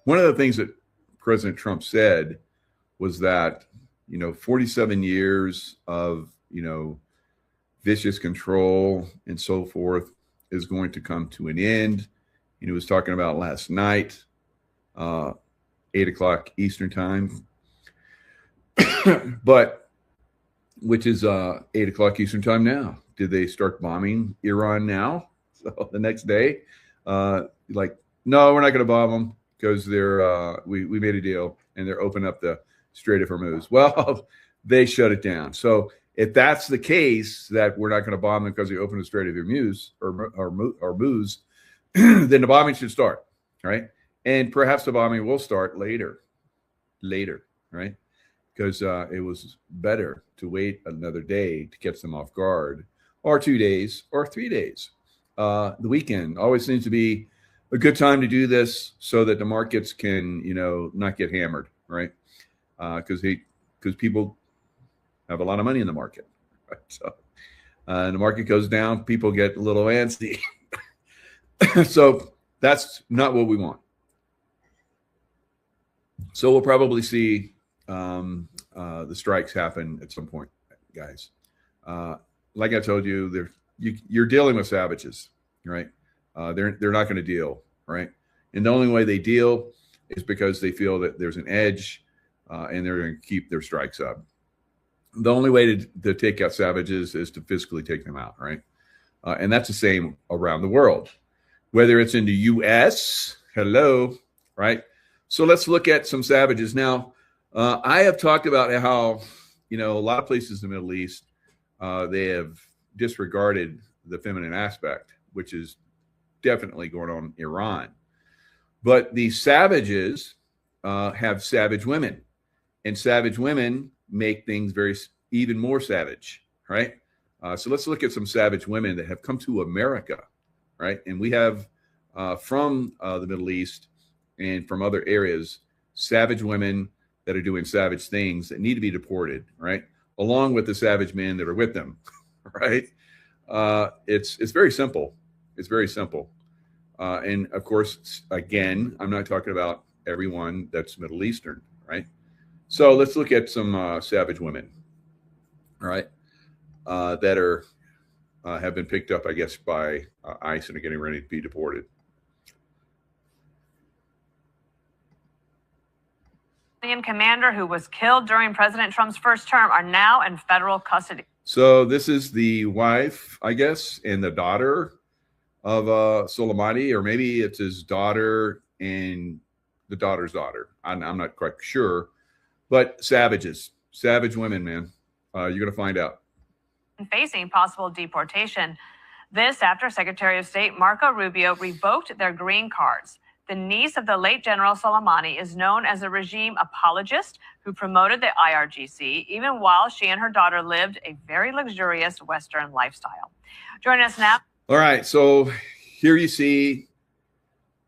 one of the things that President Trump said was that, 47 years of, vicious control and so forth is going to come to an end. He was talking about last night, 8 o'clock Eastern time, but which is 8 o'clock Eastern time now. Did they start bombing Iran now? So the next day, no, we're not going to bomb them because they're we made a deal and they're opening up the Strait of Hormuz. Well, they shut it down. So if that's the case, that we're not going to bomb them because they opened the Strait of Hormuz or then the bombing should start, right? And perhaps the bombing will start later, right? Because it was better to wait another day to catch them off guard, or 2 days, or 3 days. The weekend always seems to be a good time to do this so that the markets can, not get hammered, right? Because people have a lot of money in the market, right? So the market goes down, people get a little antsy. So that's not what we want. So we'll probably see the strikes happen at some point, guys. Like I told you, you're dealing with savages, right? They're not going to deal, right? And the only way they deal is because they feel that there's an edge, and they're going to keep their strikes up. The only way to take out savages is to physically take them out, right? And that's the same around the world, whether it's in the U.S. Hello, right? So let's look at some savages now. I have talked about how, a lot of places in the Middle East, they have disregarded the feminine aspect, which is definitely going on in Iran. But the savages have savage women, and savage women make things even more savage, right? So let's look at some savage women that have come to America, right? And we have from the Middle East and from other areas, savage women that are doing savage things that need to be deported, right? Along with the savage men that are with them, right? It's very simple. It's very simple. And of course, again, I'm not talking about everyone that's Middle Eastern, right? So let's look at some savage women, all right, that are have been picked up, I guess, by ICE and are getting ready to be deported. Commander who was killed during President Trump's first term are now in federal custody. So this is the wife, I guess, and the daughter of Soleimani, or maybe it's his daughter and the daughter's daughter. I'm not quite sure, but savage women, man. You're going to find out. Facing possible deportation. This after Secretary of State Marco Rubio revoked their green cards. The niece of the late General Soleimani is known as a regime apologist who promoted the IRGC, even while she and her daughter lived a very luxurious Western lifestyle. Joining us now. All right, so here you see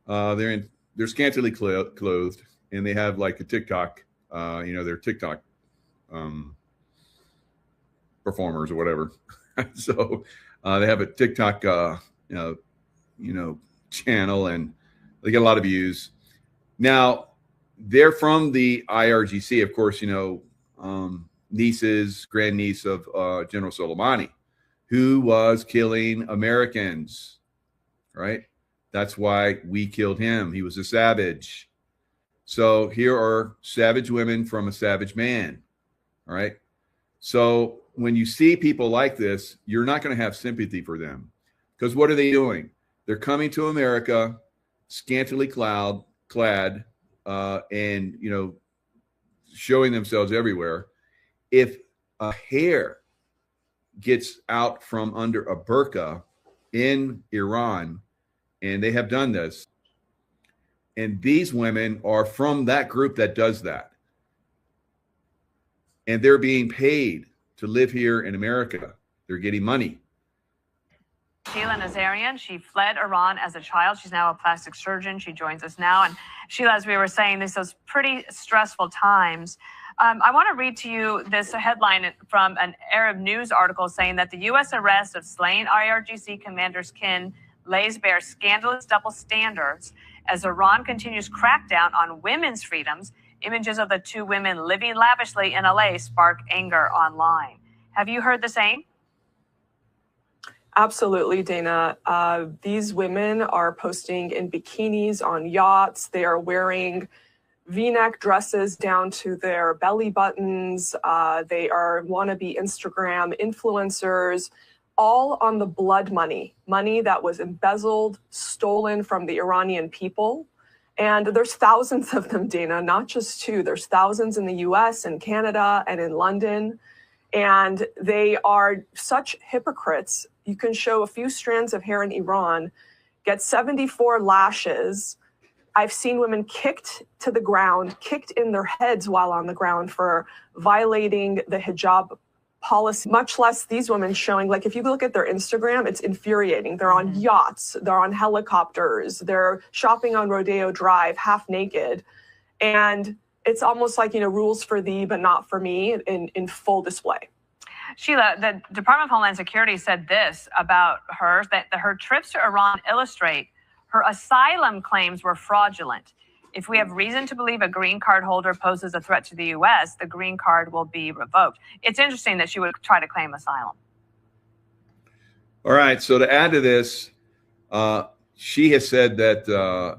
they're scantily clothed, and they have like a TikTok, they're TikTok performers or whatever. So they have a TikTok, channel, and they get a lot of views. Now, they're from the IRGC, of course, grandniece of General Soleimani, who was killing Americans, right? That's why we killed him. He was a savage. So here are savage women from a savage man, all right? So when you see people like this, you're not going to have sympathy for them, because what are they doing? They're coming to America scantily clad, and showing themselves everywhere. If a hair gets out from under a burqa in Iran, and they have done this, and these women are from that group that does that, and they're being paid to live here in America. They're getting money. Sheila Nazarian, she fled Iran as a child. She's now a plastic surgeon. She joins us now. And Sheila, as we were saying, this is pretty stressful times. I want to read to you this headline from an Arab news article saying that the U.S. arrest of slain IRGC commander's kin lays bare scandalous double standards as Iran continues crackdown on women's freedoms. Images of the two women living lavishly in LA spark anger online. Have you heard the same? Absolutely, Dana. These women are posting in bikinis on yachts. They are wearing V-neck dresses down to their belly buttons. They are wannabe Instagram influencers, all on the blood money that was embezzled, stolen from the Iranian people. And there's thousands of them, Dana, not just two. There's thousands in the US and Canada and in London. And they are such hypocrites. You can show a few strands of hair in Iran, get 74 lashes. I've seen women kicked to the ground, kicked in their heads while on the ground for violating the hijab policy, much less these women showing, like, if you look at their Instagram, it's infuriating. They're on yachts, they're on helicopters, they're shopping on Rodeo Drive, half naked. And it's almost like, rules for thee, but not for me in full display. Sheila, the Department of Homeland Security said this about her, that her trips to Iran illustrate her asylum claims were fraudulent. If we have reason to believe a green card holder poses a threat to the U.S., the green card will be revoked. It's interesting that she would try to claim asylum. All right. So to add to this, she has said that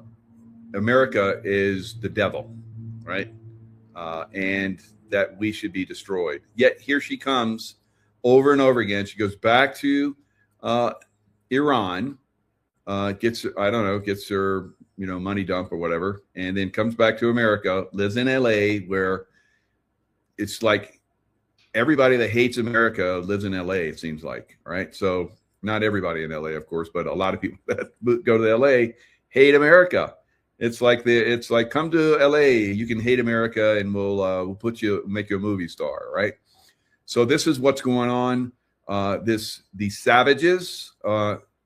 America is the devil, right? And that we should be destroyed. Yet here she comes over and over again. She goes back to Iran, gets her, money dump or whatever, and then comes back to America, lives in LA, where it's like everybody that hates America lives in LA, it seems like, right? So not everybody in LA, of course, but a lot of people that go to LA hate America. It's like come to LA, you can hate America, and we'll make you a movie star, right? So this is what's going on. These savages,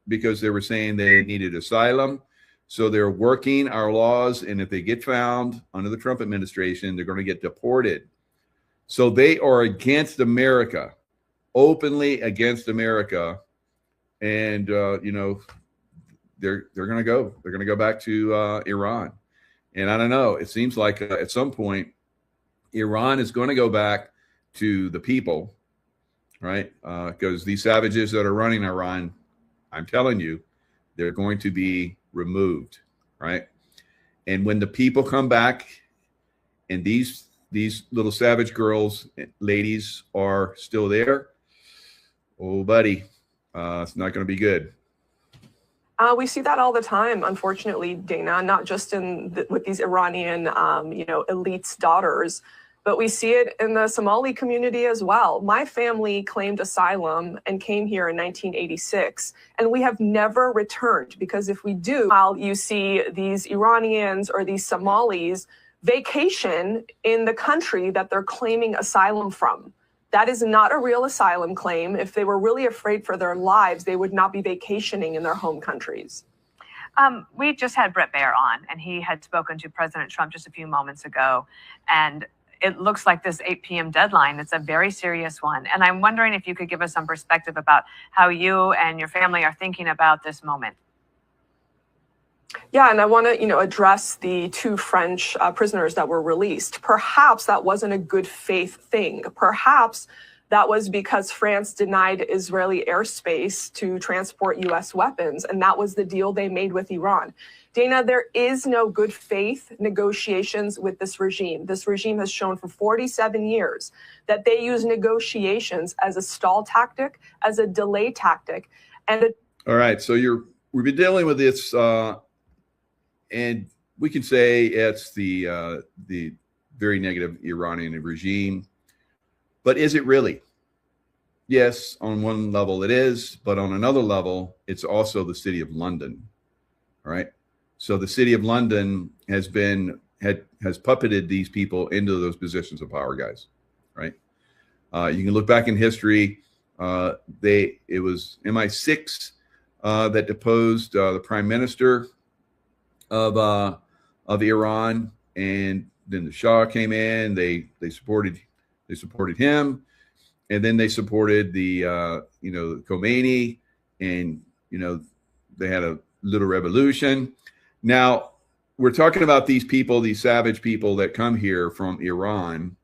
because they were saying they needed asylum, so they're working our laws, and if they get found under the Trump administration, they're going to get deported. So they are against America, openly against America, and you know, they're going to go. They're going to go back to Iran, and I don't know. It seems like at some point, Iran is going to go back to the people, right? Because these savages that are running Iran, I'm telling you, they're going to be removed, right? And when the people come back, and these little savage girls, ladies are still there, oh, buddy, it's not going to be good. We see that all the time, unfortunately, Dana, not just with these Iranian, elites' daughters, but we see it in the Somali community as well. My family claimed asylum and came here in 1986, and we have never returned, because if we do, while you see these Iranians or these Somalis vacation in the country that they're claiming asylum from. That is not a real asylum claim. If they were really afraid for their lives, they would not be vacationing in their home countries. We just had Brett Baer on, and he had spoken to President Trump just a few moments ago. And it looks like this 8 p.m. deadline, it's a very serious one. And I'm wondering if you could give us some perspective about how you and your family are thinking about this moment. Yeah, and I want to, address the 2 French prisoners that were released. Perhaps that wasn't a good faith thing. Perhaps that was because France denied Israeli airspace to transport U.S. weapons, and that was the deal they made with Iran. Dana, there is no good faith negotiations with this regime. This regime has shown for 47 years that they use negotiations as a stall tactic, as a delay tactic. All right, so we've been dealing with this, and we can say it's the very negative Iranian regime. But is it really? Yes, on one level it is, but on another level, it's also the city of London. All right. So the city of London has puppeted these people into those positions of power, guys. Right. You can look back in history. It was MI6 that deposed the prime minister of Iran, and then the Shah came in. They supported him, and then they supported the Khomeini, and they had a little revolution. Now we're talking about these people, these savage people that come here from Iran.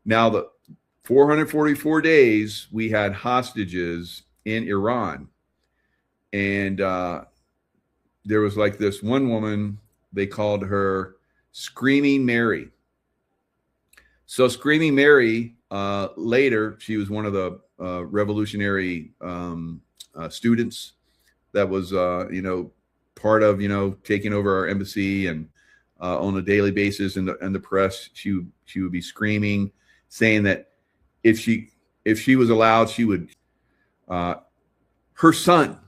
Now the 444 days we had hostages in Iran, and there was like this one woman, they called her Screaming Mary. So Screaming Mary, later, she was one of the revolutionary students that was, part of, taking over our embassy, and on a daily basis in the press, she would be screaming, saying that if she was allowed, she would, her son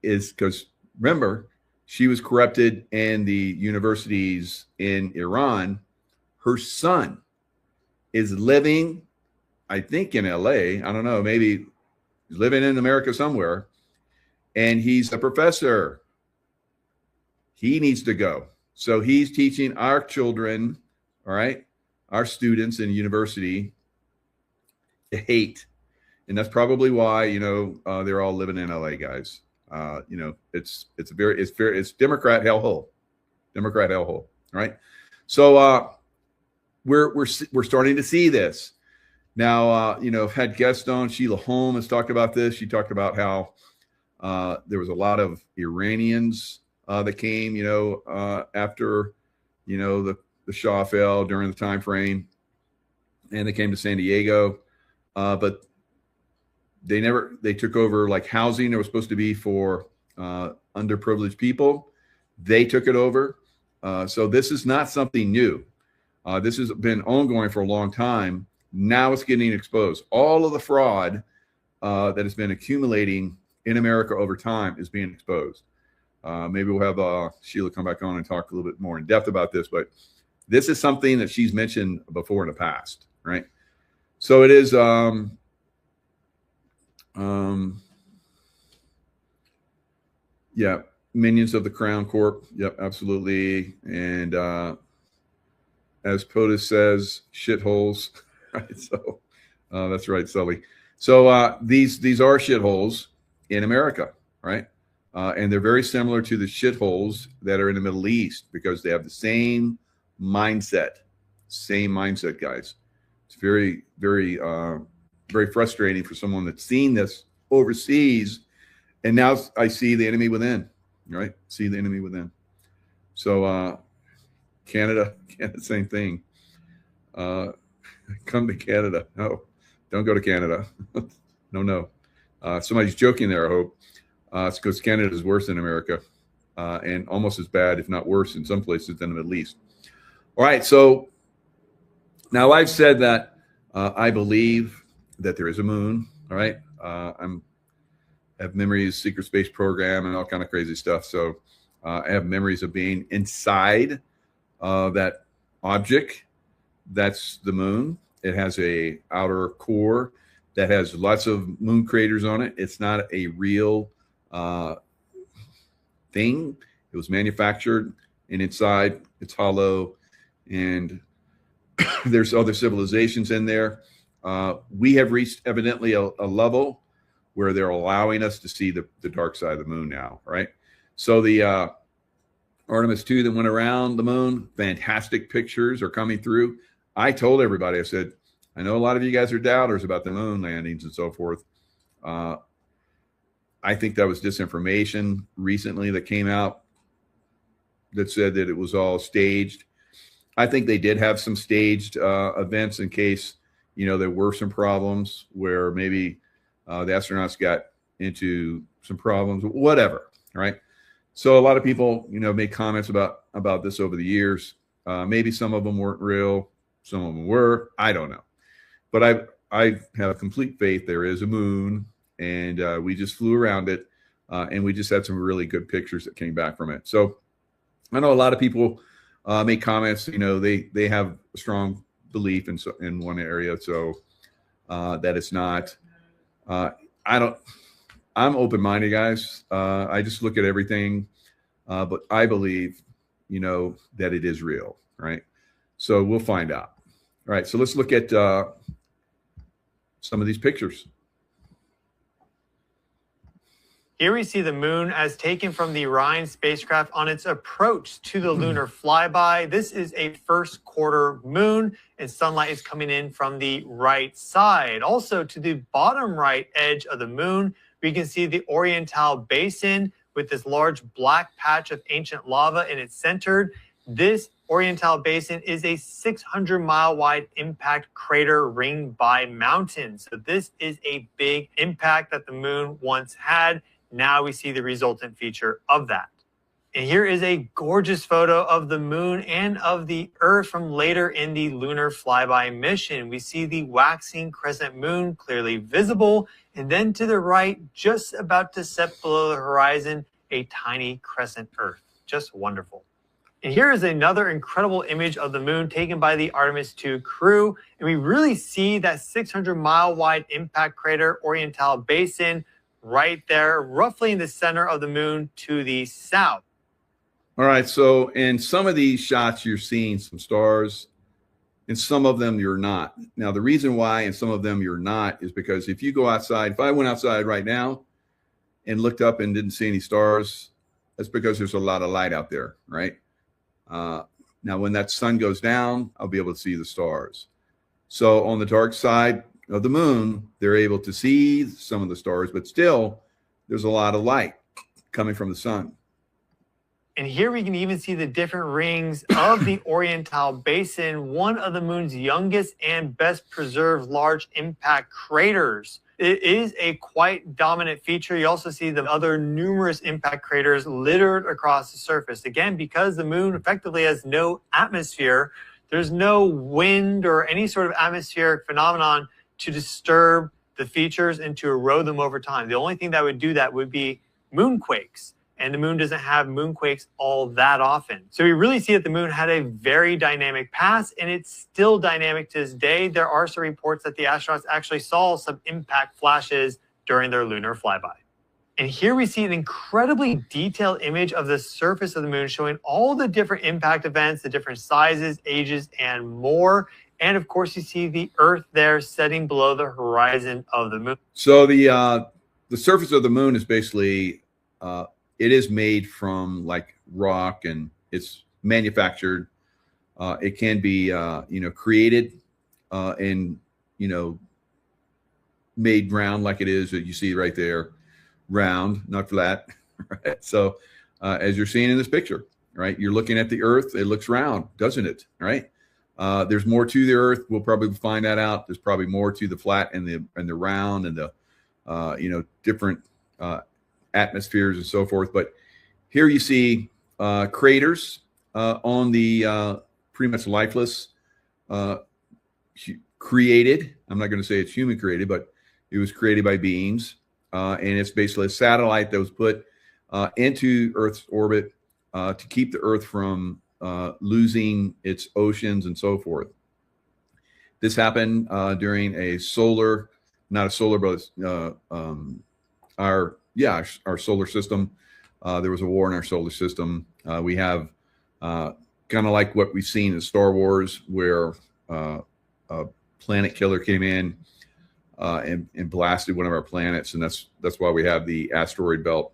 is, because remember, she was corrupted in the universities in Iran. Her son is living, I think, in LA. I don't know, maybe he's living in America somewhere, and he's a professor. He needs to go. So he's teaching our children, all right, our students in university, to hate. And that's probably why, they're all living in LA, guys. It's Democrat hellhole, right? So we're starting to see this now. I've had guests on. Sheila Holm has talked about this. She talked about how there was a lot of Iranians that came, after the Shah fell during the time frame, and they came to San Diego, but they took over like housing that was supposed to be for underprivileged people. They took it over. So this is not something new. This has been ongoing for a long time. Now it's getting exposed. All of the fraud that has been accumulating in America over time is being exposed. Maybe we'll have Sheila come back on and talk a little bit more in depth about this, but this is something that she's mentioned before in the past, right? So it is, yeah, minions of the Crown Corp. Yep, absolutely. And as POTUS says, shitholes. Right? So that's right, Sully. So these are shitholes in America, right? And they're very similar to the shitholes that are in the Middle East because they have the same mindset, guys. It's very, very, very frustrating for someone that's seen this overseas. And now I see the enemy within, right? See the enemy within. So Canada, same thing. Come to Canada. No, don't go to Canada. No. Somebody's joking there, I hope. It's because Canada is worse than America and almost as bad, if not worse, in some places than the Middle East. All right, so now I've said that I believe that there is a moon. All right, I have memories, secret space program, and all kind of crazy stuff. So I have memories of being inside that object. That's the moon. It has a outer core that has lots of moon craters on it. It's not a real thing. It was manufactured, and inside it's hollow, and there's other civilizations in there. We have reached evidently a level where they're allowing us to see the dark side of the moon now, right? So the Artemis 2 that went around the moon, fantastic pictures are coming through. I told everybody, I said, I know a lot of you guys are doubters about the moon landings and so forth. I think that was disinformation recently that came out that said that it was all staged. I think they did have some staged events in case, there were some problems where maybe the astronauts got into some problems, whatever, right? So a lot of people, made comments about this over the years. Maybe some of them weren't real, some of them were. I don't know, but I have complete faith there is a moon, and we just flew around it, and we just had some really good pictures that came back from it. So I know a lot of people make comments. They have a strong belief in one area, so that it's not. I'm open-minded, guys. I just look at everything, but I believe, that it is real, right? So we'll find out. All right, so let's look at some of these pictures. Here we see the moon as taken from the Orion spacecraft on its approach to the lunar flyby. This is a first quarter moon, and sunlight is coming in from the right side. Also, to the bottom right edge of the moon, we can see the Oriental Basin with this large black patch of ancient lava in its center. This Oriental Basin is a 600-mile wide impact crater ringed by mountains. So this is a big impact that the moon once had. Now we see the resultant feature of that. And here is a gorgeous photo of the moon and of the Earth from later in the lunar flyby mission. We see the waxing crescent moon clearly visible, and then to the right, just about to set below the horizon, a tiny crescent Earth. Just wonderful. And here is another incredible image of the moon taken by the Artemis 2 crew. And we really see that 600-mile wide impact crater Oriental Basin right there, roughly in the center of the moon to the south. All right, so in some of these shots, you're seeing some stars. In some of them, you're not. Now, the reason why in some of them you're not is because if you go outside, if I went outside right now and looked up and didn't see any stars, that's because there's a lot of light out there, right? Now, when that sun goes down, I'll be able to see the stars. So on the dark side of the moon, they're able to see some of the stars, but still there's a lot of light coming from the sun. And here we can even see the different rings of the Oriental Basin, one of the moon's youngest and best preserved large impact craters. It is a quite dominant feature. You also see the other numerous impact craters littered across the surface. Again, because the moon effectively has no atmosphere, There's no wind or any sort of atmospheric phenomenon to disturb the features and to erode them over time. The only thing that would do that would be moonquakes. And the moon doesn't have moonquakes all that often. So we really see that the moon had a very dynamic past, and it's still dynamic to this day. There are some reports that the astronauts actually saw some impact flashes during their lunar flyby. And here we see an incredibly detailed image of the surface of the moon showing all the different impact events, the different sizes, ages, and more. And of course, you see the Earth there setting below the horizon of the moon. So the surface of the moon is basically, it is made from like rock, and it's manufactured. It can be, created and, made round like it is that you see right there, round, not flat. Right. So as you're seeing in this picture, right, you're looking at the Earth. It looks round, doesn't it? Right. There's more to the Earth. We'll probably find that out. There's probably more to the flat and the round and the, different atmospheres and so forth. But here you see craters on the pretty much lifeless, created. I'm not going to say it's human created, but it was created by beings. And it's basically a satellite that was put into Earth's orbit to keep the Earth from losing its oceans and so forth. This happened during a solar, not a solar, but our solar system. There was a war in our solar system. We have kind of like what we've seen in Star Wars, where a planet killer came in and blasted one of our planets, and that's why we have the asteroid belt.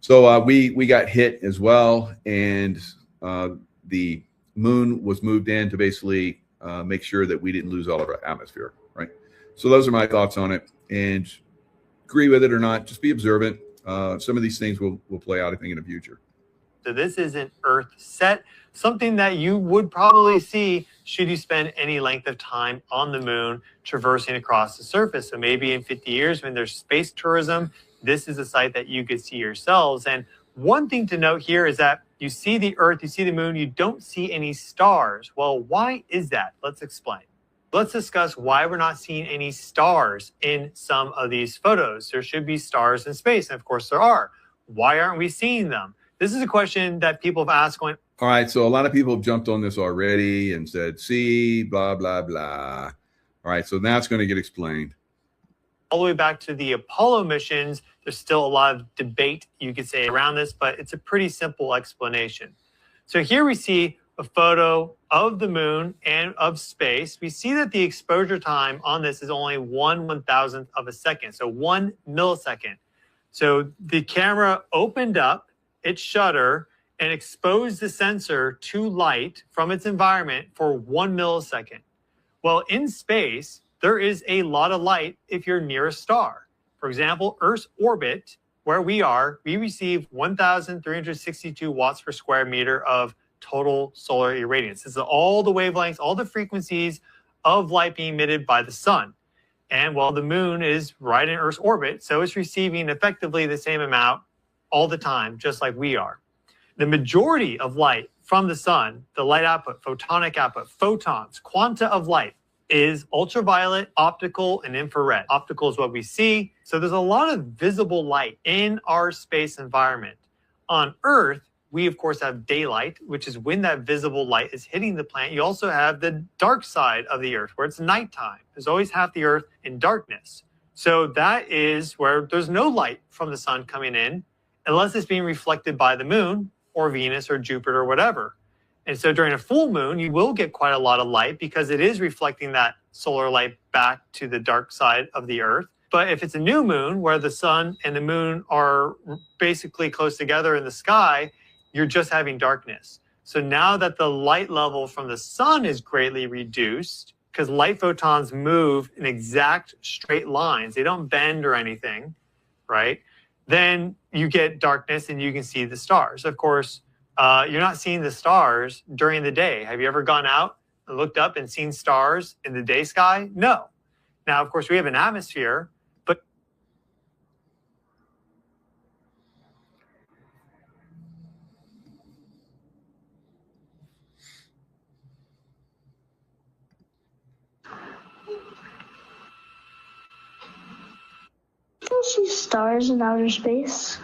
So we got hit as well, and the moon was moved in to basically make sure that we didn't lose all of our atmosphere, right? So those are my thoughts on it, and agree with it or not, just be observant. Some of these things will play out, I think, in the future. So this isn't Earth set, something that you would probably see should you spend any length of time on the moon traversing across the surface. So maybe in 50 years when there's space tourism, this is a site that you could see yourselves. And one thing to note here is that you see the Earth, you see the moon, you don't see any stars. Well, why is that? Let's explain. Let's discuss why we're not seeing any stars in some of these photos. There should be stars in space, and of course there are. Why aren't we seeing them? This is a question that people have asked going, all right, so a lot of people have jumped on this already and said, see, blah, blah, blah. All right, so now it's going to get explained. All the way back to the Apollo missions, there's still a lot of debate, you could say, around this, but it's a pretty simple explanation. So here we see a photo of the moon and of space. We see that the exposure time on this is only 1/1000th of a second, so 1 millisecond. So the camera opened up its shutter and exposed the sensor to light from its environment for 1 millisecond. Well, in space, there is a lot of light if you're near a star. For example, Earth's orbit, where we are, we receive 1,362 watts per square meter of total solar irradiance. This is all the wavelengths, all the frequencies of light being emitted by the sun. And while the moon is right in Earth's orbit, so it's receiving effectively the same amount all the time, just like we are. The majority of light from the sun, the light output, photonic output, photons, quanta of light, is ultraviolet, optical, and infrared. Optical is what we see. So there's a lot of visible light in our space environment. On Earth, we, of course, have daylight, which is when that visible light is hitting the planet. You also have the dark side of the Earth, where it's nighttime. There's always half the Earth in darkness. So that is where there's no light from the sun coming in, unless it's being reflected by the moon or Venus or Jupiter or whatever. And so during a full moon, you will get quite a lot of light because it is reflecting that solar light back to the dark side of the Earth. But if it's a new moon where the sun and the moon are basically close together in the sky, you're just having darkness. So now that the light level from the sun is greatly reduced, because light photons move in exact straight lines, they don't bend or anything, right? Then you get darkness and you can see the stars. Of course, you're not seeing the stars during the day. Have you ever gone out and looked up and seen stars in the day sky? No. Now, of course, we have an atmosphere, but see stars in outer space?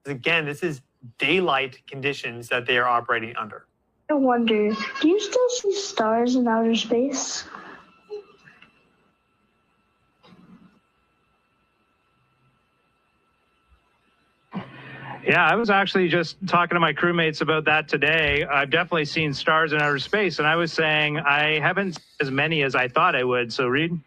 Again, this is daylight conditions that they are operating under. I wonder, do you still see stars in outer space? Yeah, I was actually just talking to my crewmates about that today. I've definitely seen stars in outer space, and I was saying I haven't seen as many as I thought I would. So, Reed?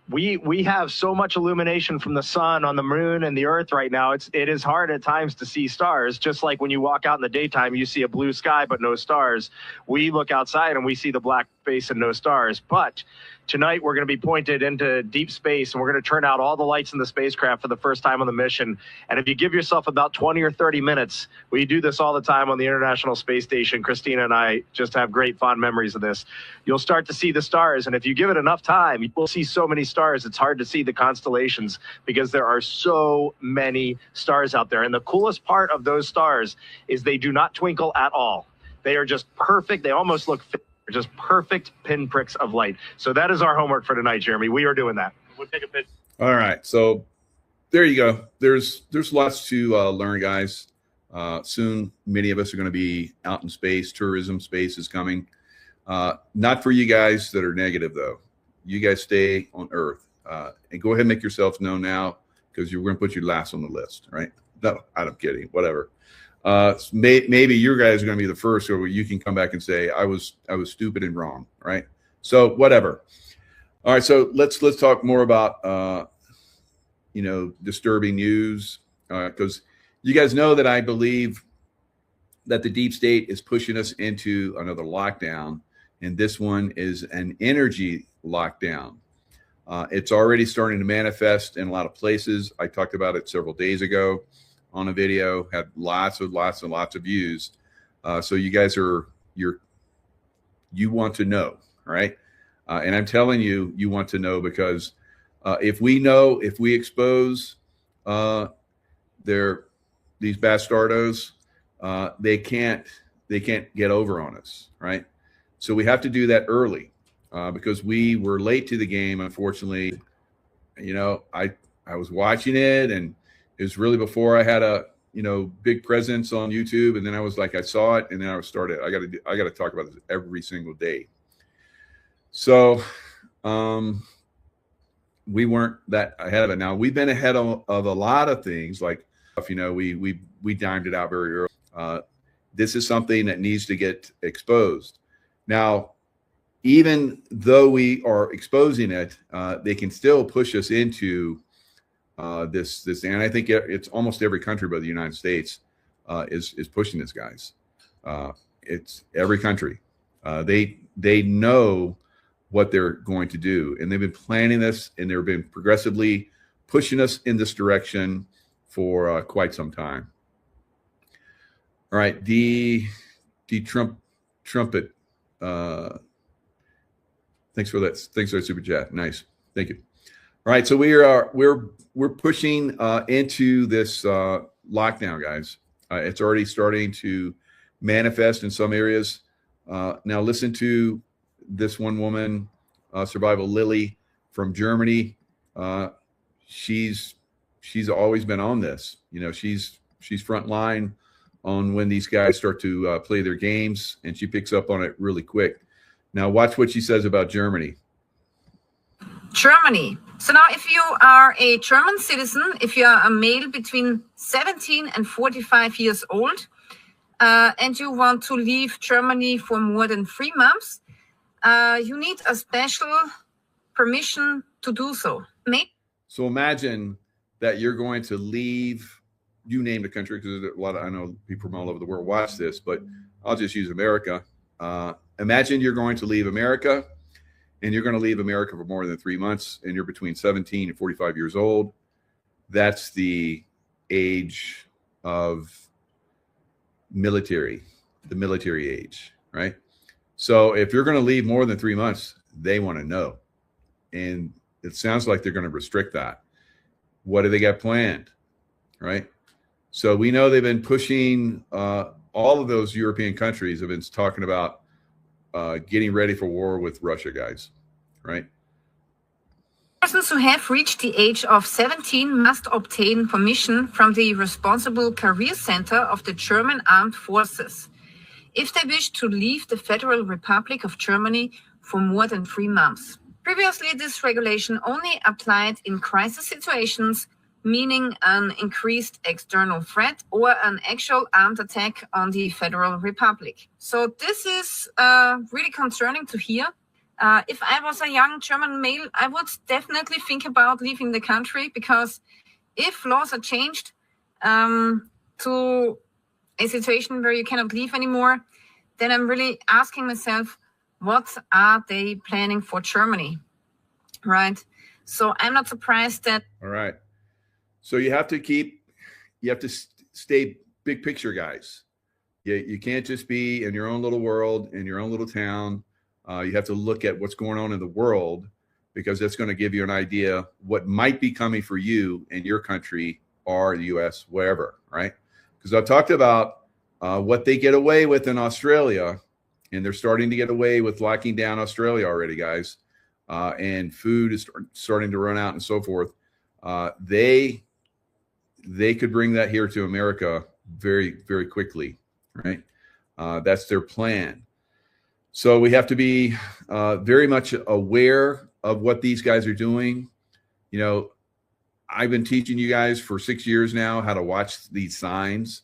We have so much illumination from the sun on the moon and the earth right now. It is hard at times to see stars. Just like when you walk out in the daytime, you see a blue sky but no stars. We look outside and we see the black space and no stars. But tonight we're going to be pointed into deep space, and we're going to turn out all the lights in the spacecraft for the first time on the mission. And if you give yourself about 20 or 30 minutes, we do this all the time on the International Space Station. Christina and I just have great fond memories of this. You'll start to see the stars, and if you give it enough time, you will see so many stars. It's hard to see the constellations because there are so many stars out there. And the coolest part of those stars is they do not twinkle at all. They are just perfect. They almost look just perfect pinpricks of light. So that is our homework for tonight, Jeremy. We are doing that. We'll take a picture. All right. So there you go. There's lots to learn, guys. Soon, many of us are going to be out in space. Tourism space is coming. Not for you guys that are negative, though. You guys stay on Earth. And go ahead and make yourselves known now, because we're going to put you last on the list, right? No, I'm kidding. Whatever. Maybe your guys are going to be the first, or you can come back and say I was stupid and wrong, right? So whatever. All right, so let's talk more about disturbing news, because you guys know that I believe that the deep state is pushing us into another lockdown, and this one is an energy lockdown. It's already starting to manifest in a lot of places. I talked about it several days ago on a video, had lots and lots of views. So you guys you want to know, right? And I'm telling you, you want to know, because if we expose these bastardos, they can't get over on us, right? So we have to do that early, because we were late to the game, unfortunately. I was watching it, and it was really before I had a big presence on YouTube, and then I was like, I saw it, and then I started. I got to talk about this every single day. So we weren't that ahead of it. Now we've been ahead of a lot of things, like we dimed it out very early. This is something that needs to get exposed. Now, even though we are exposing it, they can still push us into this thing. And I think it's almost every country but the United States is pushing this, guys. It's every country. They know what they're going to do, and they've been planning this, and they've been progressively pushing us in this direction for quite some time. All right, the trumpet. Thanks for that. Thanks for that super chat. Nice, thank you. All right, so we're pushing into this lockdown, guys. It's already starting to manifest in some areas. Now listen to this one woman, Survival Lily from Germany. She's always been on this. She's front line on when these guys start to play their games, and she picks up on it really quick. Now watch what she says about Germany. Germany. So now if you are a German citizen, if you are a male between 17 and 45 years old, and you want to leave Germany for more than 3 months, you need a special permission to do so. So imagine that you're going to leave, you name the country, because a lot of, I know people from all over the world watch this, but I'll just use America. Imagine you're going to leave America, and you're going to leave America for more than 3 months, and you're between 17 and 45 years old. That's the age of the military age, right? So if you're going to leave more than 3 months, they want to know. And it sounds like they're going to restrict that. What do they got planned, right? So we know they've been pushing, all of those European countries have been talking about getting ready for war with Russia, guys, right? Persons who have reached the age of 17 must obtain permission from the responsible career center of the German Armed Forces if they wish to leave the Federal Republic of Germany for more than 3 months. Previously, this regulation only applied in crisis situations, meaning an increased external threat or an actual armed attack on the Federal Republic. So this is really concerning to hear. If I was a young German male, I would definitely think about leaving the country, because if laws are changed to a situation where you cannot leave anymore, then I'm really asking myself, what are they planning for Germany, right? So I'm not surprised that. All right. So you have to stay big picture, guys. You can't just be in your own little world, in your own little town. You have to look at what's going on in the world, because that's going to give you an idea what might be coming for you in your country or the U.S., wherever, right? Because I've talked about what they get away with in Australia, and they're starting to get away with locking down Australia already, guys. And food is starting to run out and so forth. They could bring that here to America very, very quickly, right? That's their plan. So we have to be very much aware of what these guys are doing. You know, I've been teaching you guys for 6 years now how to watch these signs.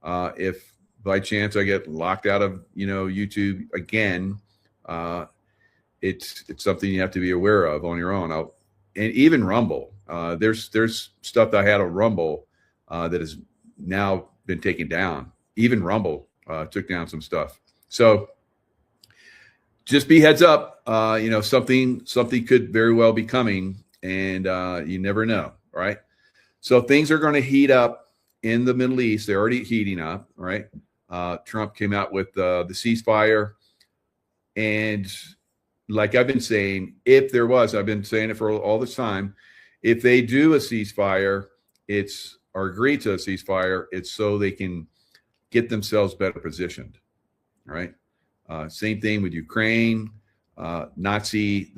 If by chance I get locked out of, YouTube again, it's something you have to be aware of on your own. And even Rumble, there's stuff that I had on Rumble that has now been taken down. Even Rumble took down some stuff. So just be heads up. Something could very well be coming, and you never know, right? So things are going to heat up in the Middle East. They're already heating up, right? Trump came out with the ceasefire, and like I've been saying, I've been saying it for all this time, if they do a ceasefire, or agree to a ceasefire, it's so they can get themselves better positioned, right? Same thing with Ukraine, the Nazis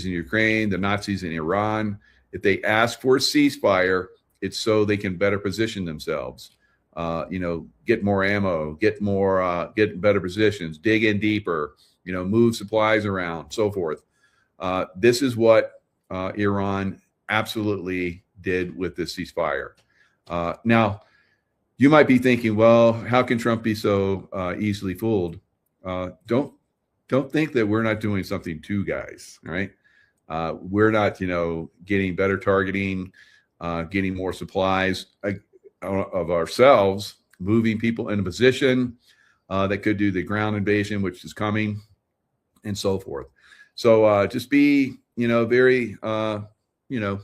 in Ukraine, the Nazis in Iran. If they ask for a ceasefire, it's so they can better position themselves, get more ammo, get better positions, dig in deeper, move supplies around, so forth. This is what Iran absolutely did with this ceasefire. Now, you might be thinking, well, how can Trump be so easily fooled? Don't think that we're not doing something too, guys. All right, we're not, getting better targeting, getting more supplies of ourselves, moving people in a position that could do the ground invasion, which is coming, and so forth. So just be, very,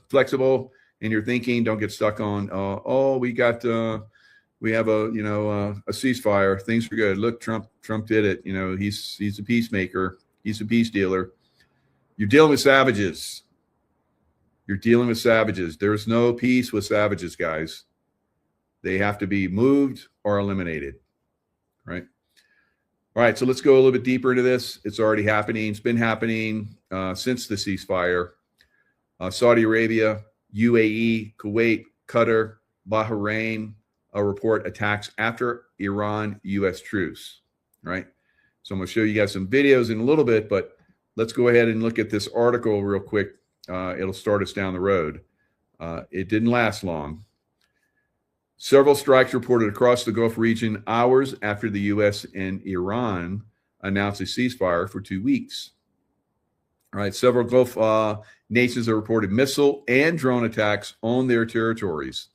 flexible in your thinking. Don't get stuck on, we have a ceasefire. Things are good. Look, Trump did it. He's a peacemaker. He's a peace dealer. You're dealing with savages. There's no peace with savages, guys. They have to be moved or eliminated, right? All right, so let's go a little bit deeper into this. It's already happening. It's been happening since the ceasefire. Saudi Arabia, UAE, Kuwait, Qatar, Bahrain report attacks after Iran-U.S. truce, right? So I'm going to show you guys some videos in a little bit, but let's go ahead and look at this article real quick. It'll start us down the road. It didn't last long. Several strikes reported across the Gulf region hours after the U.S. and Iran announced a ceasefire for 2 weeks. All right, several Gulf nations have reported missile and drone attacks on their territories.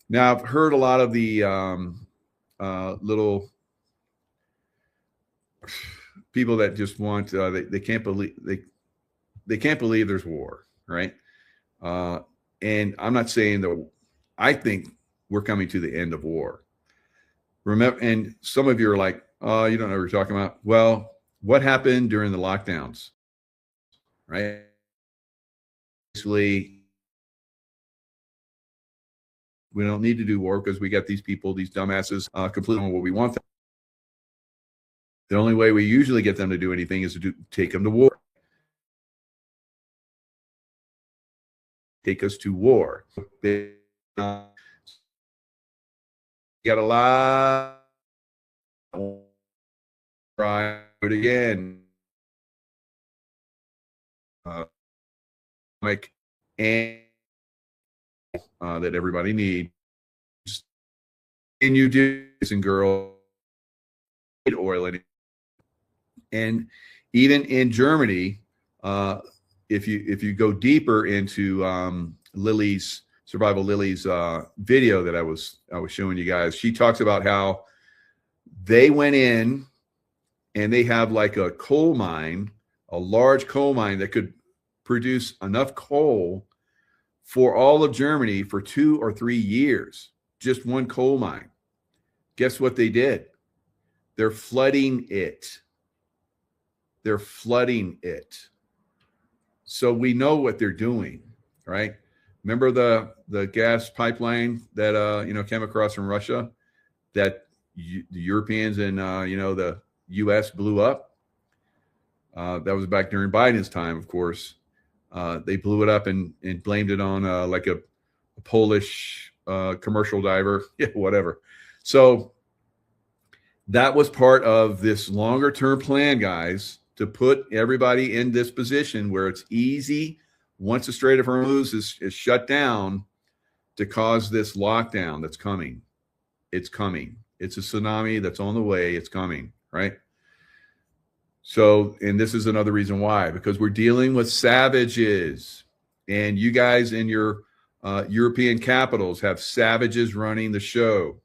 Now, I've heard a lot of the little people that just want they can't believe they can't believe there's war, right? And I'm not saying that I think we're coming to the end of war. Remember, and some of you are like, oh, you don't know what you're talking about. Well, what happened during the lockdowns, right? Basically, we don't need to do war because we got these people, these dumbasses, completely on what we want them. The only way we usually get them to do anything is to take them to war. take us to war. You got a lot. Try it again. And that everybody needs. And you do, and girl, oil. And even in Germany, if you go deeper into Survival Lily's video that I was showing you guys, she talks about how they went in and they have like a coal mine, a large coal mine that could produce enough coal for all of Germany for 2 or 3 years. Just one coal mine. Guess what they did? They're flooding it. They're flooding it. So we know what they're doing, right? Remember the gas pipeline that came across from Russia that the Europeans and the U.S. blew up? That was back during Biden's time, of course. They blew it up and blamed it on like a Polish commercial diver, yeah, whatever. So that was part of this longer term plan, guys, to put everybody in this position where it's easy once the Strait of Hormuz is shut down to cause this lockdown that's coming. It's coming. It's a tsunami that's on the way. It's coming, right? So, and this is another reason why, because we're dealing with savages, and you guys in your European capitals have savages running the show.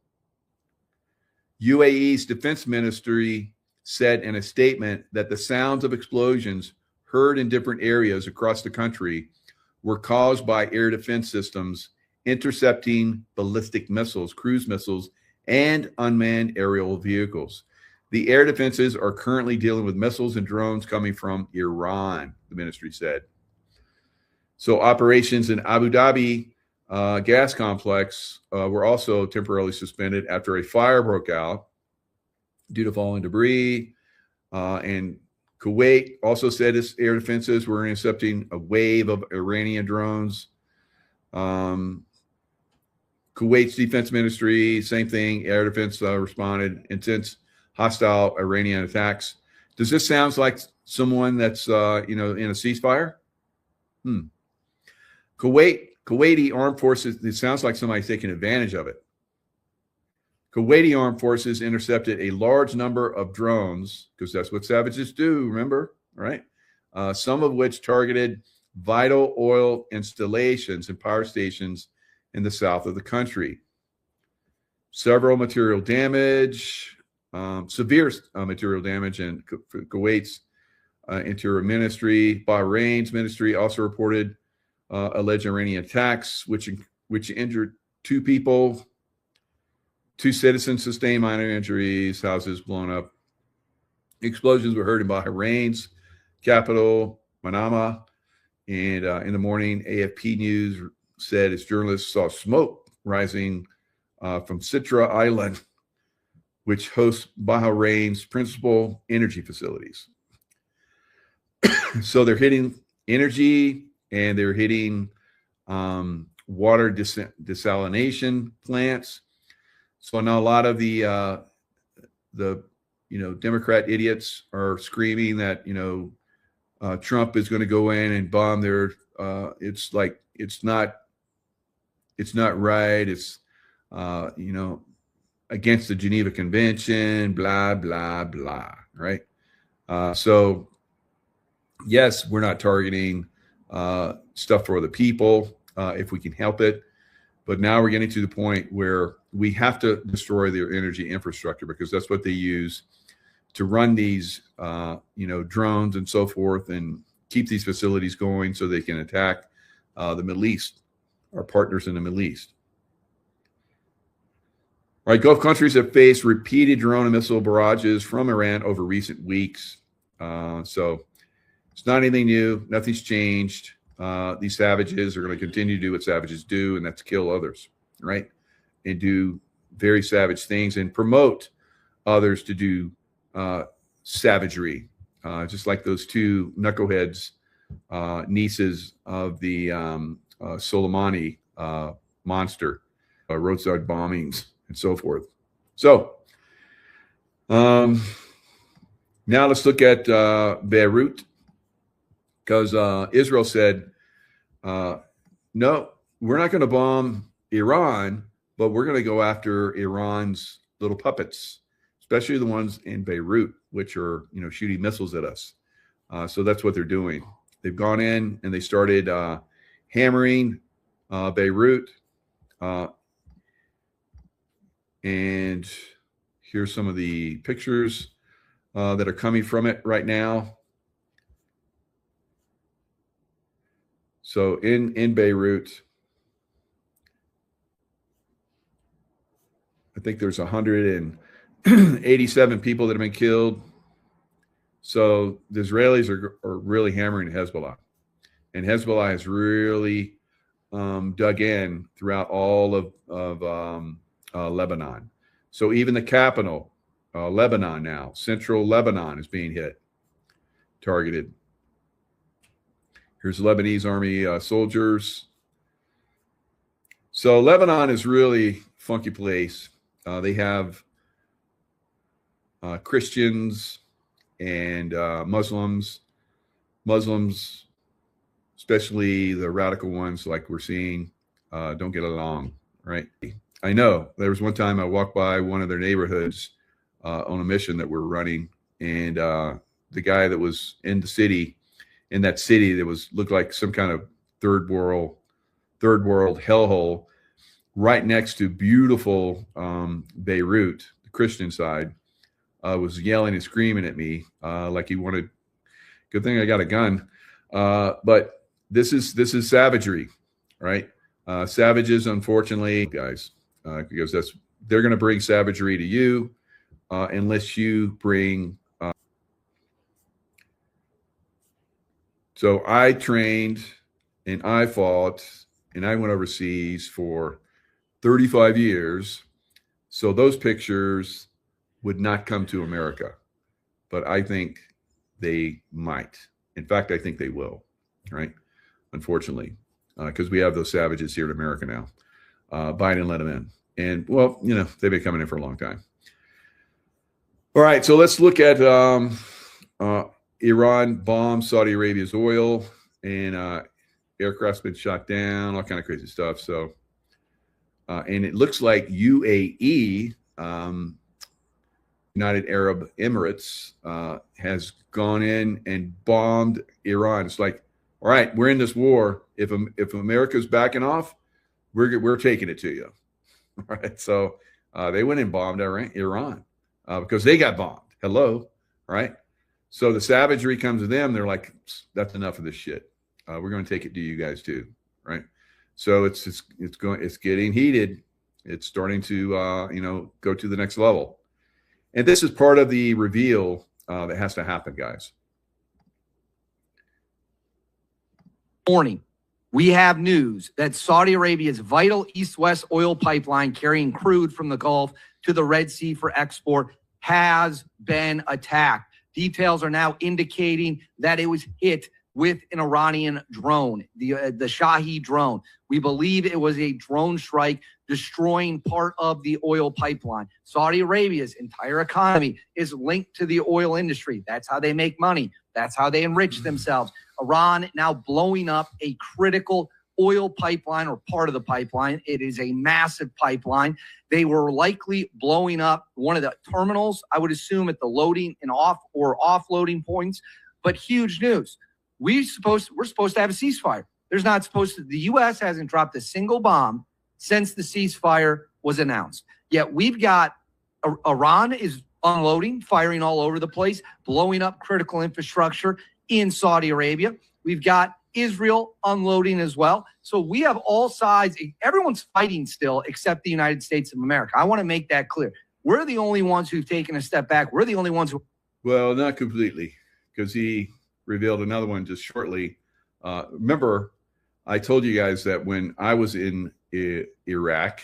UAE's defense ministry said in a statement that the sounds of explosions heard in different areas across the country were caused by air defense systems intercepting ballistic missiles, cruise missiles, and unmanned aerial vehicles. The air defenses are currently dealing with missiles and drones coming from Iran, the ministry said. So operations in Abu Dhabi gas complex were also temporarily suspended after a fire broke out due to falling debris. And Kuwait also said its air defenses were intercepting a wave of Iranian drones. Kuwait's defense ministry, same thing, air defense responded intense hostile Iranian attacks. Does this sound like someone that's in a ceasefire? Kuwaiti armed forces, it sounds like somebody's taking advantage of it. Kuwaiti armed forces intercepted a large number of drones, because that's what savages do, remember, right? Some of which targeted vital oil installations and power stations in the south of the country. Several material damage, severe material damage, and Kuwait's Interior Ministry, Bahrain's ministry also reported alleged Iranian attacks, which injured 2 people. 2 citizens sustained minor injuries, houses blown up. Explosions were heard in Bahrain's capital, Manama. And in the morning, AFP News said its journalists saw smoke rising from Sitra Island, which hosts Bahrain's principal energy facilities. So they're hitting energy, and they're hitting water desalination plants. So now a lot of the Democrat idiots are screaming that Trump is going to go in and bomb their. It's like it's not right. It's against the Geneva Convention. Blah blah blah. Right. So yes, we're not targeting stuff for the people if we can help it. But now we're getting to the point where we have to destroy their energy infrastructure, because that's what they use to run these, drones and so forth, and keep these facilities going so they can attack the Middle East, our partners in the Middle East. All right, Gulf countries have faced repeated drone and missile barrages from Iran over recent weeks. So it's not anything new. Nothing's changed. These savages are going to continue to do what savages do, and that's kill others, right? And do very savage things and promote others to do savagery, just like those 2 knuckleheads, nieces of the Soleimani monster, roadside bombings, and so forth. So now let's look at Beirut, because Israel said, no, we're not going to bomb Iran, but we're going to go after Iran's little puppets, especially the ones in Beirut, which are, shooting missiles at us. So that's what they're doing. They've gone in and they started hammering Beirut. And here's some of the pictures that are coming from it right now. So in Beirut, I think there's 187 people that have been killed. So the Israelis are really hammering Hezbollah. And Hezbollah has really dug in throughout all of Lebanon. So even the capital, Lebanon now, central Lebanon, is being targeted. Here's Lebanese army soldiers. So Lebanon is really a funky place. They have Christians and Muslims, especially the radical ones like we're seeing, don't get along, right? I know there was one time I walked by one of their neighborhoods on a mission that we're running, and the guy that was in that city that looked like some kind of third world hellhole, right next to beautiful Beirut, the Christian side, was yelling and screaming at me like he wanted. Good thing I got a gun, but this is savagery, right? Savages, unfortunately, guys, because they're going to bring savagery to you unless you bring. So I trained and I fought and I went overseas for 35 years. So those pictures would not come to America, but I think they might. In fact, I think they will, right? Unfortunately, because we have those savages here in America now. Biden let them in. And, well, they've been coming in for a long time. All right, so let's look at Iran bombed Saudi Arabia's oil, and aircraft's been shot down, all kind of crazy stuff. So, and it looks like UAE, United Arab Emirates, has gone in and bombed Iran. It's like, all right, we're in this war. If America's backing off, we're taking it to you. All right, so they went and bombed Iran because they got bombed. Hello, right? So the savagery comes to them. They're like, that's enough of this shit. We're going to take it to you guys too, right? So it's getting heated. It's starting to go to the next level, and this is part of the reveal that has to happen, guys. Morning, we have news that Saudi Arabia's vital east-west oil pipeline carrying crude from the Gulf to the Red Sea for export has been attacked. Details are now indicating that it was hit with an Iranian drone, the Shahi drone. We believe it was a drone strike destroying part of the oil pipeline. Saudi Arabia's entire economy is linked to the oil industry. That's how they make money. That's how they enrich themselves. Iran now blowing up a critical oil pipeline or part of the pipeline. It is a massive pipeline. They were likely blowing up one of the terminals, I would assume, at the loading and offloading points. But huge news. We're supposed to have a ceasefire. There's not supposed to. The U.S. hasn't dropped a single bomb since the ceasefire was announced. Yet we've got Iran is unloading, firing all over the place, blowing up critical infrastructure in Saudi Arabia. We've got Israel unloading as well. So we have all sides. Everyone's fighting still except the United States of America. I want to make that clear. We're the only ones who've taken a step back. We're the only ones who. Well, not completely, because he revealed another one just shortly. Remember, I told you guys that when I was in Iraq,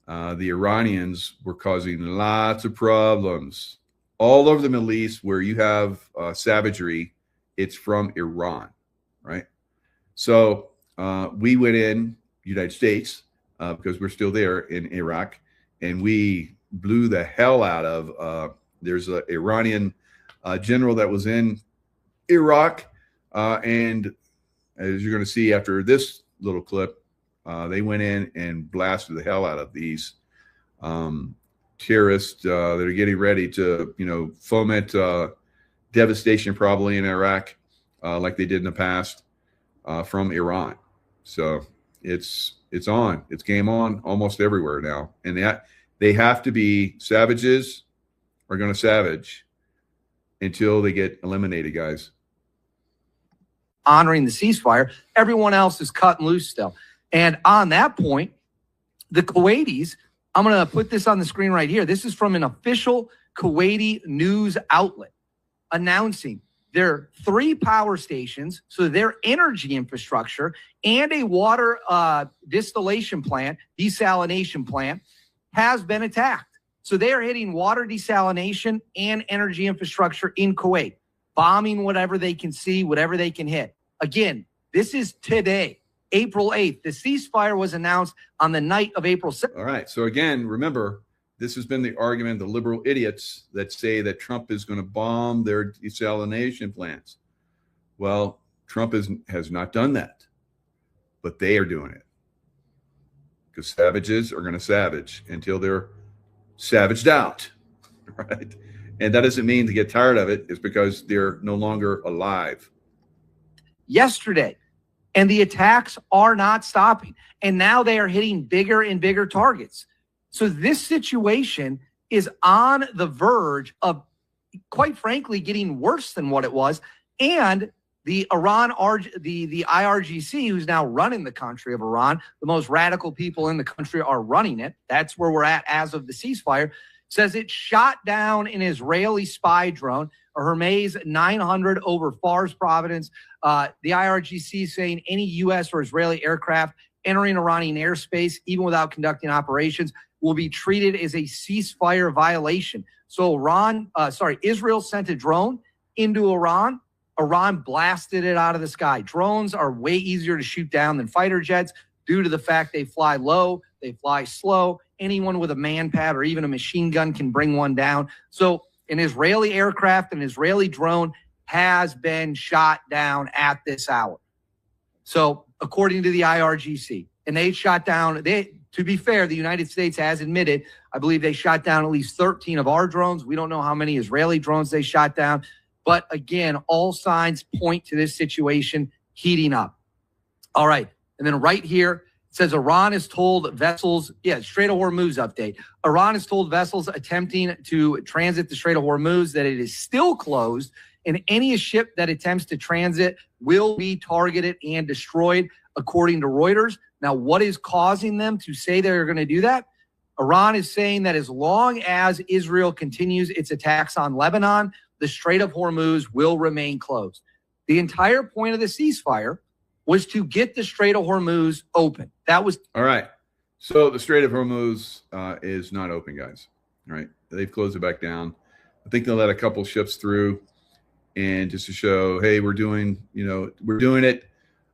the Iranians were causing lots of problems all over the Middle East where you have savagery. It's from Iran, right? So we went in, United States, because we're still there in Iraq, and we blew the hell out of, there's an Iranian general that was in Iraq, and as you're going to see after this little clip, they went in and blasted the hell out of these terrorists that are getting ready to, foment devastation probably in Iraq, like they did in the past from Iran. So it's on. It's game on almost everywhere now, and they have to be savages are going to savage until they get eliminated, guys. Honoring the ceasefire, everyone else is cut and loose still. And on that point, the Kuwaitis, I'm going to put this on the screen right here. This is from an official Kuwaiti news outlet announcing their 3 power stations, so their energy infrastructure, and a water desalination plant has been attacked. So they are hitting water desalination and energy infrastructure in Kuwait, bombing whatever they can see, whatever they can hit. Again, this is today, April 8th. The ceasefire was announced on the night of April 6th. All right. So again, remember, this has been the argument of the liberal idiots that say that Trump is going to bomb their desalination plants. Well, Trump has not done that, but they are doing it. Because savages are going to savage until they're savaged out, right? And that doesn't mean to get tired of it. It's because they're no longer alive. Yesterday, and the attacks are not stopping. And now they are hitting bigger and bigger targets. So this situation is on the verge of, quite frankly, getting worse than what it was. And the IRGC, who's now running the country of Iran, the most radical people in the country are running it. That's where we're at as of the ceasefire. Says it shot down an Israeli spy drone, a Hermes 900 over Fars province. The IRGC saying any U.S. or Israeli aircraft entering Iranian airspace, even without conducting operations, will be treated as a ceasefire violation. So Israel sent a drone into Iran. Iran blasted it out of the sky. Drones are way easier to shoot down than fighter jets due to the fact they fly low, they fly slow. Anyone with a manpad or even a machine gun can bring one down. So an Israeli aircraft, an Israeli drone has been shot down at this hour. So according to the IRGC, and they shot down, to be fair, the United States has admitted, I believe they shot down at least 13 of our drones. We don't know how many Israeli drones they shot down. But again, all signs point to this situation heating up. All right. And then right here, it says Iran has told vessels, Strait of Hormuz update. Iran has told vessels attempting to transit the Strait of Hormuz that it is still closed, and any ship that attempts to transit will be targeted and destroyed, according to Reuters. Now, what is causing them to say they're going to do that? Iran is saying that as long as Israel continues its attacks on Lebanon, the Strait of Hormuz will remain closed. The entire point of the ceasefire was to get the Strait of Hormuz open. That was all right. So the Strait of Hormuz is not open, guys. All right. They've closed it back down. I think they'll let a couple ships through, and just to show, hey, we're doing it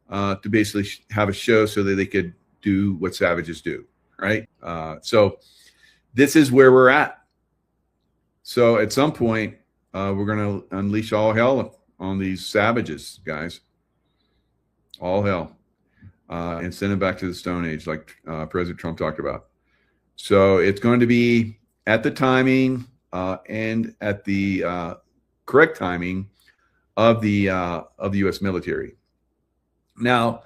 to basically have a show so that they could do what savages do, right? So this is where we're at. So at some point, we're going to unleash all hell on these savages, guys. All hell. And send them back to the Stone Age, like President Trump talked about. So it's going to be at the timing and at the correct timing of the U.S. military. Now,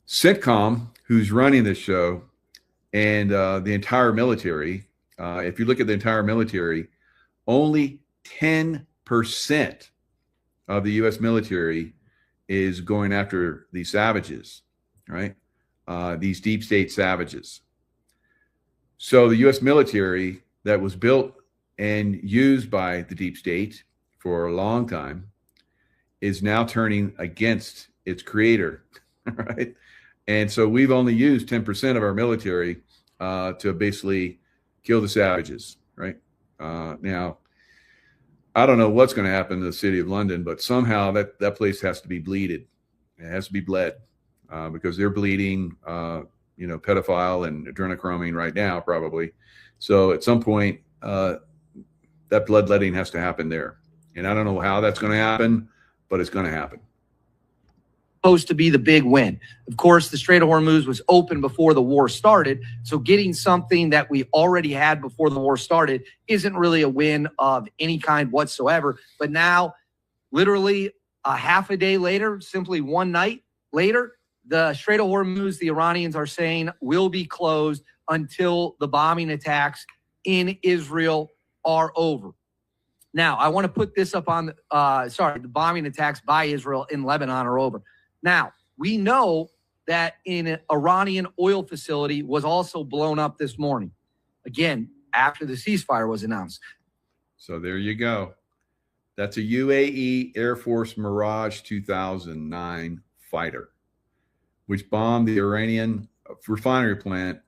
CENTCOM, who's running this show, and the entire military, if you look at the entire military, only 10% of the U.S. military is going after these savages, right? These deep state savages. So the U.S. military that was built and used by the deep state for a long time is now turning against its creator, right? And so we've only used 10% of our military to basically kill the savages, right? Now, I don't know what's going to happen to the city of London, but somehow that place has to be bleeded. It has to be bled. because they're bleeding, pedophile and adrenochromine right now, probably. So at some point, that bloodletting has to happen there. And I don't know how that's going to happen, but it's going to happen. Supposed to be the big win. Of course, the Strait of Hormuz was open before the war started, so getting something that we already had before the war started isn't really a win of any kind whatsoever. But now, literally a half a day later, simply one night later, the Strait of Hormuz, the Iranians are saying, will be closed until the bombing attacks in Israel are over. Now, I want to put this up on, the bombing attacks by Israel in Lebanon are over. Now, we know that an Iranian oil facility was also blown up this morning, again, after the ceasefire was announced. So there you go. That's a UAE Air Force Mirage 2009 fighter, which bombed the Iranian refinery plant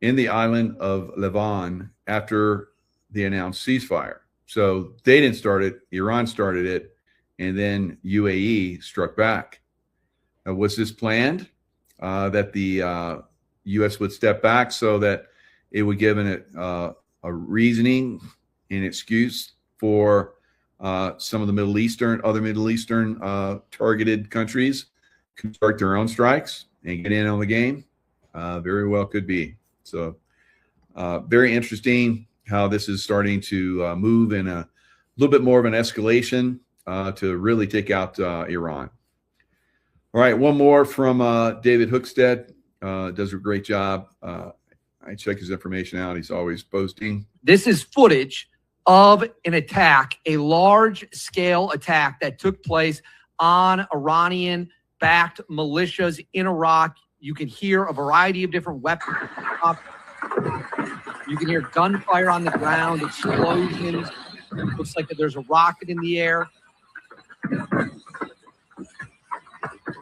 in the island of Levant after the announced ceasefire. So they didn't start it, Iran started it, and then UAE struck back. Now, was this planned that the U.S. would step back so that it would give a reasoning and excuse for some of the other Middle Eastern targeted countries to start their own strikes and get in on the game? Very well could be. So very interesting how this is starting to move in a little bit more of an escalation to really take out Iran. All right, one more from David Hookstead. Does a great job. I check his information out. He's always posting. This is footage of an attack, a large-scale attack that took place on Iranian-backed militias in Iraq. You can hear a variety of different weapons. You can hear gunfire on the ground, explosions. Looks like there's a rocket in the air.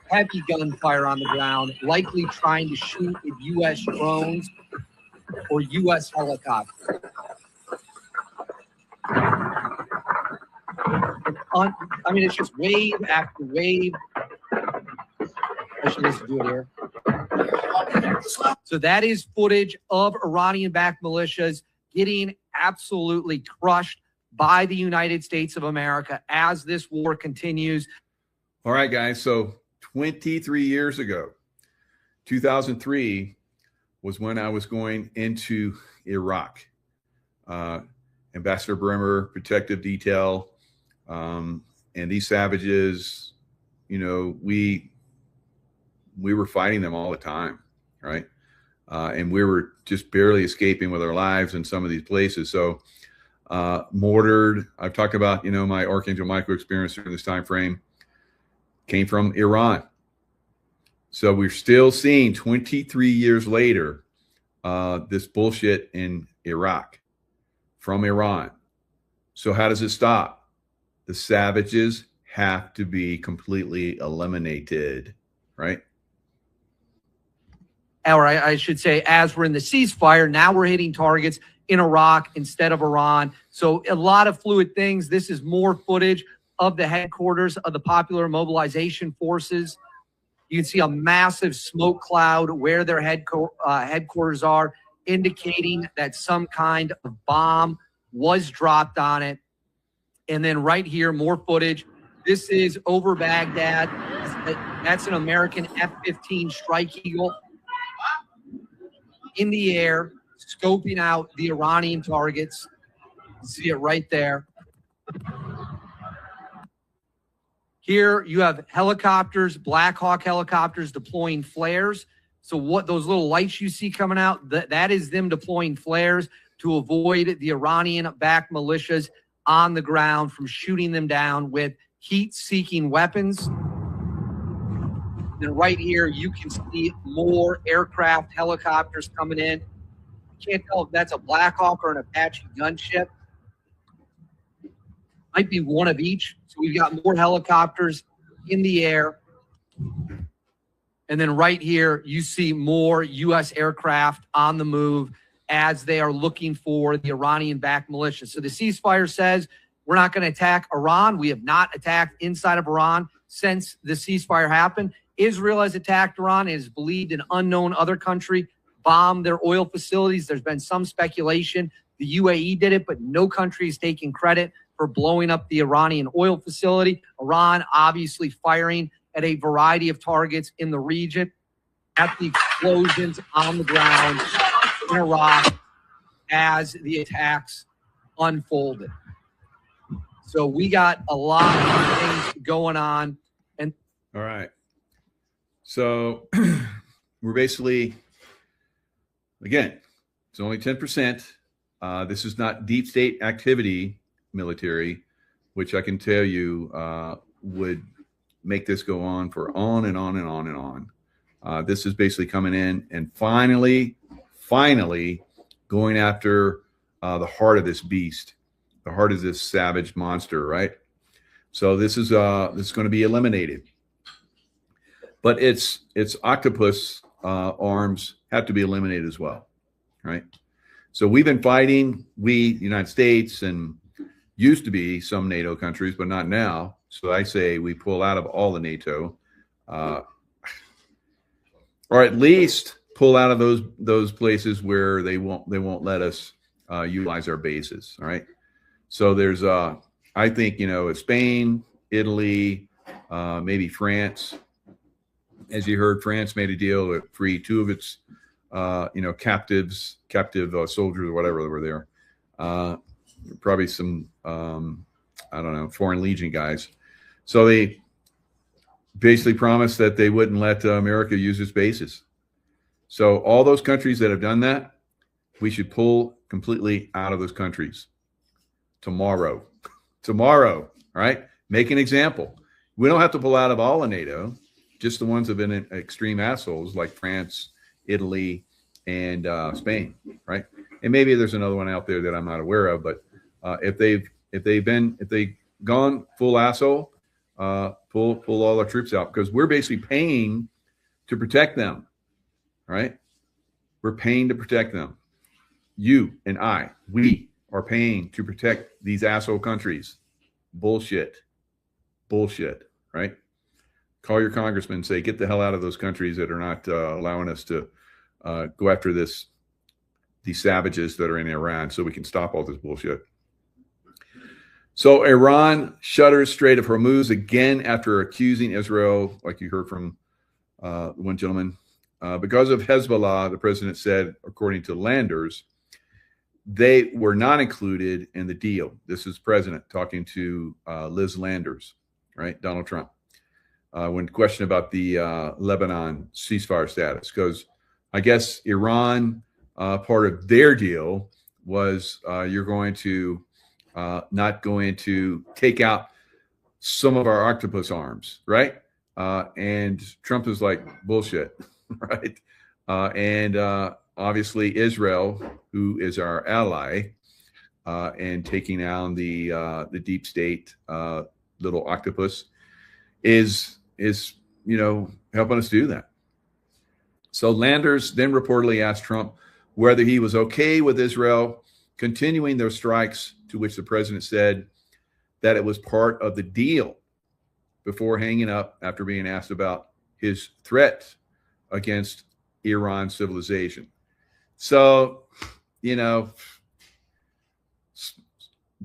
Heavy gunfire on the ground, likely trying to shoot at U.S. drones or U.S. helicopters. It's just wave after wave. I should just do it here. So that is footage of Iranian-backed militias getting absolutely crushed by the United States of America as this war continues. All right, guys. So 23 years ago, 2003 was when I was going into Iraq. Ambassador Bremer, protective detail, and these savages, we were fighting them all the time, right? And we were just barely escaping with our lives in some of these places. So mortared, I've talked about, my Archangel Michael experience during this time frame came from Iran. So we're still seeing 23 years later, this bullshit in Iraq from Iran. So how does it stop? The savages have to be completely eliminated, right? Or I should say, as we're in the ceasefire, now we're hitting targets in Iraq instead of Iran. So a lot of fluid things. This is more footage of the headquarters of the Popular Mobilization Forces. You can see a massive smoke cloud where their headquarters are, indicating that some kind of bomb was dropped on it. And then right here, more footage. This is over Baghdad. That's an American F-15 Strike Eagle in the air, scoping out the Iranian targets. You see it right there. Here you have helicopters, Black Hawk helicopters deploying flares. So what those little lights you see coming out, that is them deploying flares to avoid the Iranian-backed militias on the ground from shooting them down with heat-seeking weapons. Then right here, you can see more aircraft, helicopters coming in. You can't tell if that's a Black Hawk or an Apache gunship. Might be one of each. So we've got more helicopters in the air. And then right here, you see more U.S. aircraft on the move as they are looking for the Iranian-backed militia. So the ceasefire says we're not going to attack Iran. We have not attacked inside of Iran since the ceasefire happened. Israel has attacked Iran. It is believed an unknown other country bombed their oil facilities. There's been some speculation the UAE did it, but no country is taking credit for blowing up the Iranian oil facility. Iran obviously firing at a variety of targets in the region. At the explosions on the ground in Iraq as the attacks unfolded. So we got a lot of things going on. And all right. So we're basically, again, it's only 10%. This is not deep state activity military, which I can tell you would make this go on for on and on and on and on. This is basically coming in and finally going after the heart of this beast, the heart of this savage monster, right? So this is going to be eliminated. But its octopus arms have to be eliminated as well, right? So we've been fighting, the United States, and used to be some NATO countries, but not now. So I say we pull out of all the NATO. Or at least pull out of those places where they won't let us utilize our bases. All right. So there's I think Spain, Italy, maybe France. As you heard, France made a deal to free 2 of its captive soldiers or whatever that were there. Probably some I don't know, Foreign Legion guys. So they basically promised that they wouldn't let America use its bases. So all those countries that have done that, we should pull completely out of those countries tomorrow. All right? Make an example. We don't have to pull out of all of NATO, just the ones that have been extreme assholes like France, Italy, and Spain, right? And maybe there's another one out there that I'm not aware of, but if they've gone full asshole, pull all our troops out, because we're basically paying to protect them, right? We're paying to protect them. You and I, we are paying to protect these asshole countries. Bullshit, right? Call your congressman and say, get the hell out of those countries that are not allowing us to go after these savages that are in Iran, so we can stop all this bullshit. So Iran shutters Strait of Hormuz again after accusing Israel, like you heard from one gentleman, because of Hezbollah. The president said, according to Landers, they were not included in the deal. This is president talking to Liz Landers, right? Donald Trump, when questioned about the Lebanon ceasefire status, because I guess Iran, part of their deal was you're going to not going to take out some of our octopus arms, right? And Trump is like, bullshit, right? And obviously Israel, who is our ally, and taking down the deep state little octopus, is helping us do that. So Landers then reportedly asked Trump whether he was okay with Israel continuing their strikes, to which the president said that it was part of the deal, before hanging up after being asked about his threat against Iran civilization. So,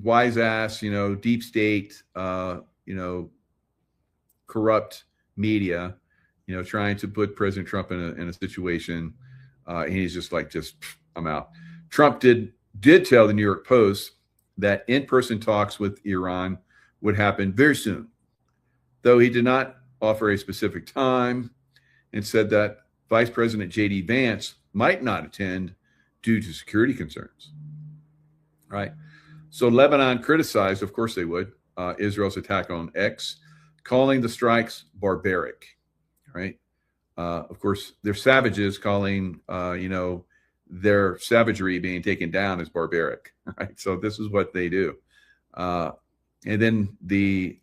wise ass, deep state, corrupt media, trying to put President Trump in a situation, and he's just like, I'm out. Trump did tell the New York Post that in-person talks with Iran would happen very soon, though he did not offer a specific time, and said that Vice President J.D. Vance might not attend due to security concerns. Right? So Lebanon criticized, of course they would, Israel's attack on X, calling the strikes barbaric. Right? Of course, they're savages, calling their savagery being taken down as barbaric. Right? So this is what they do. And then the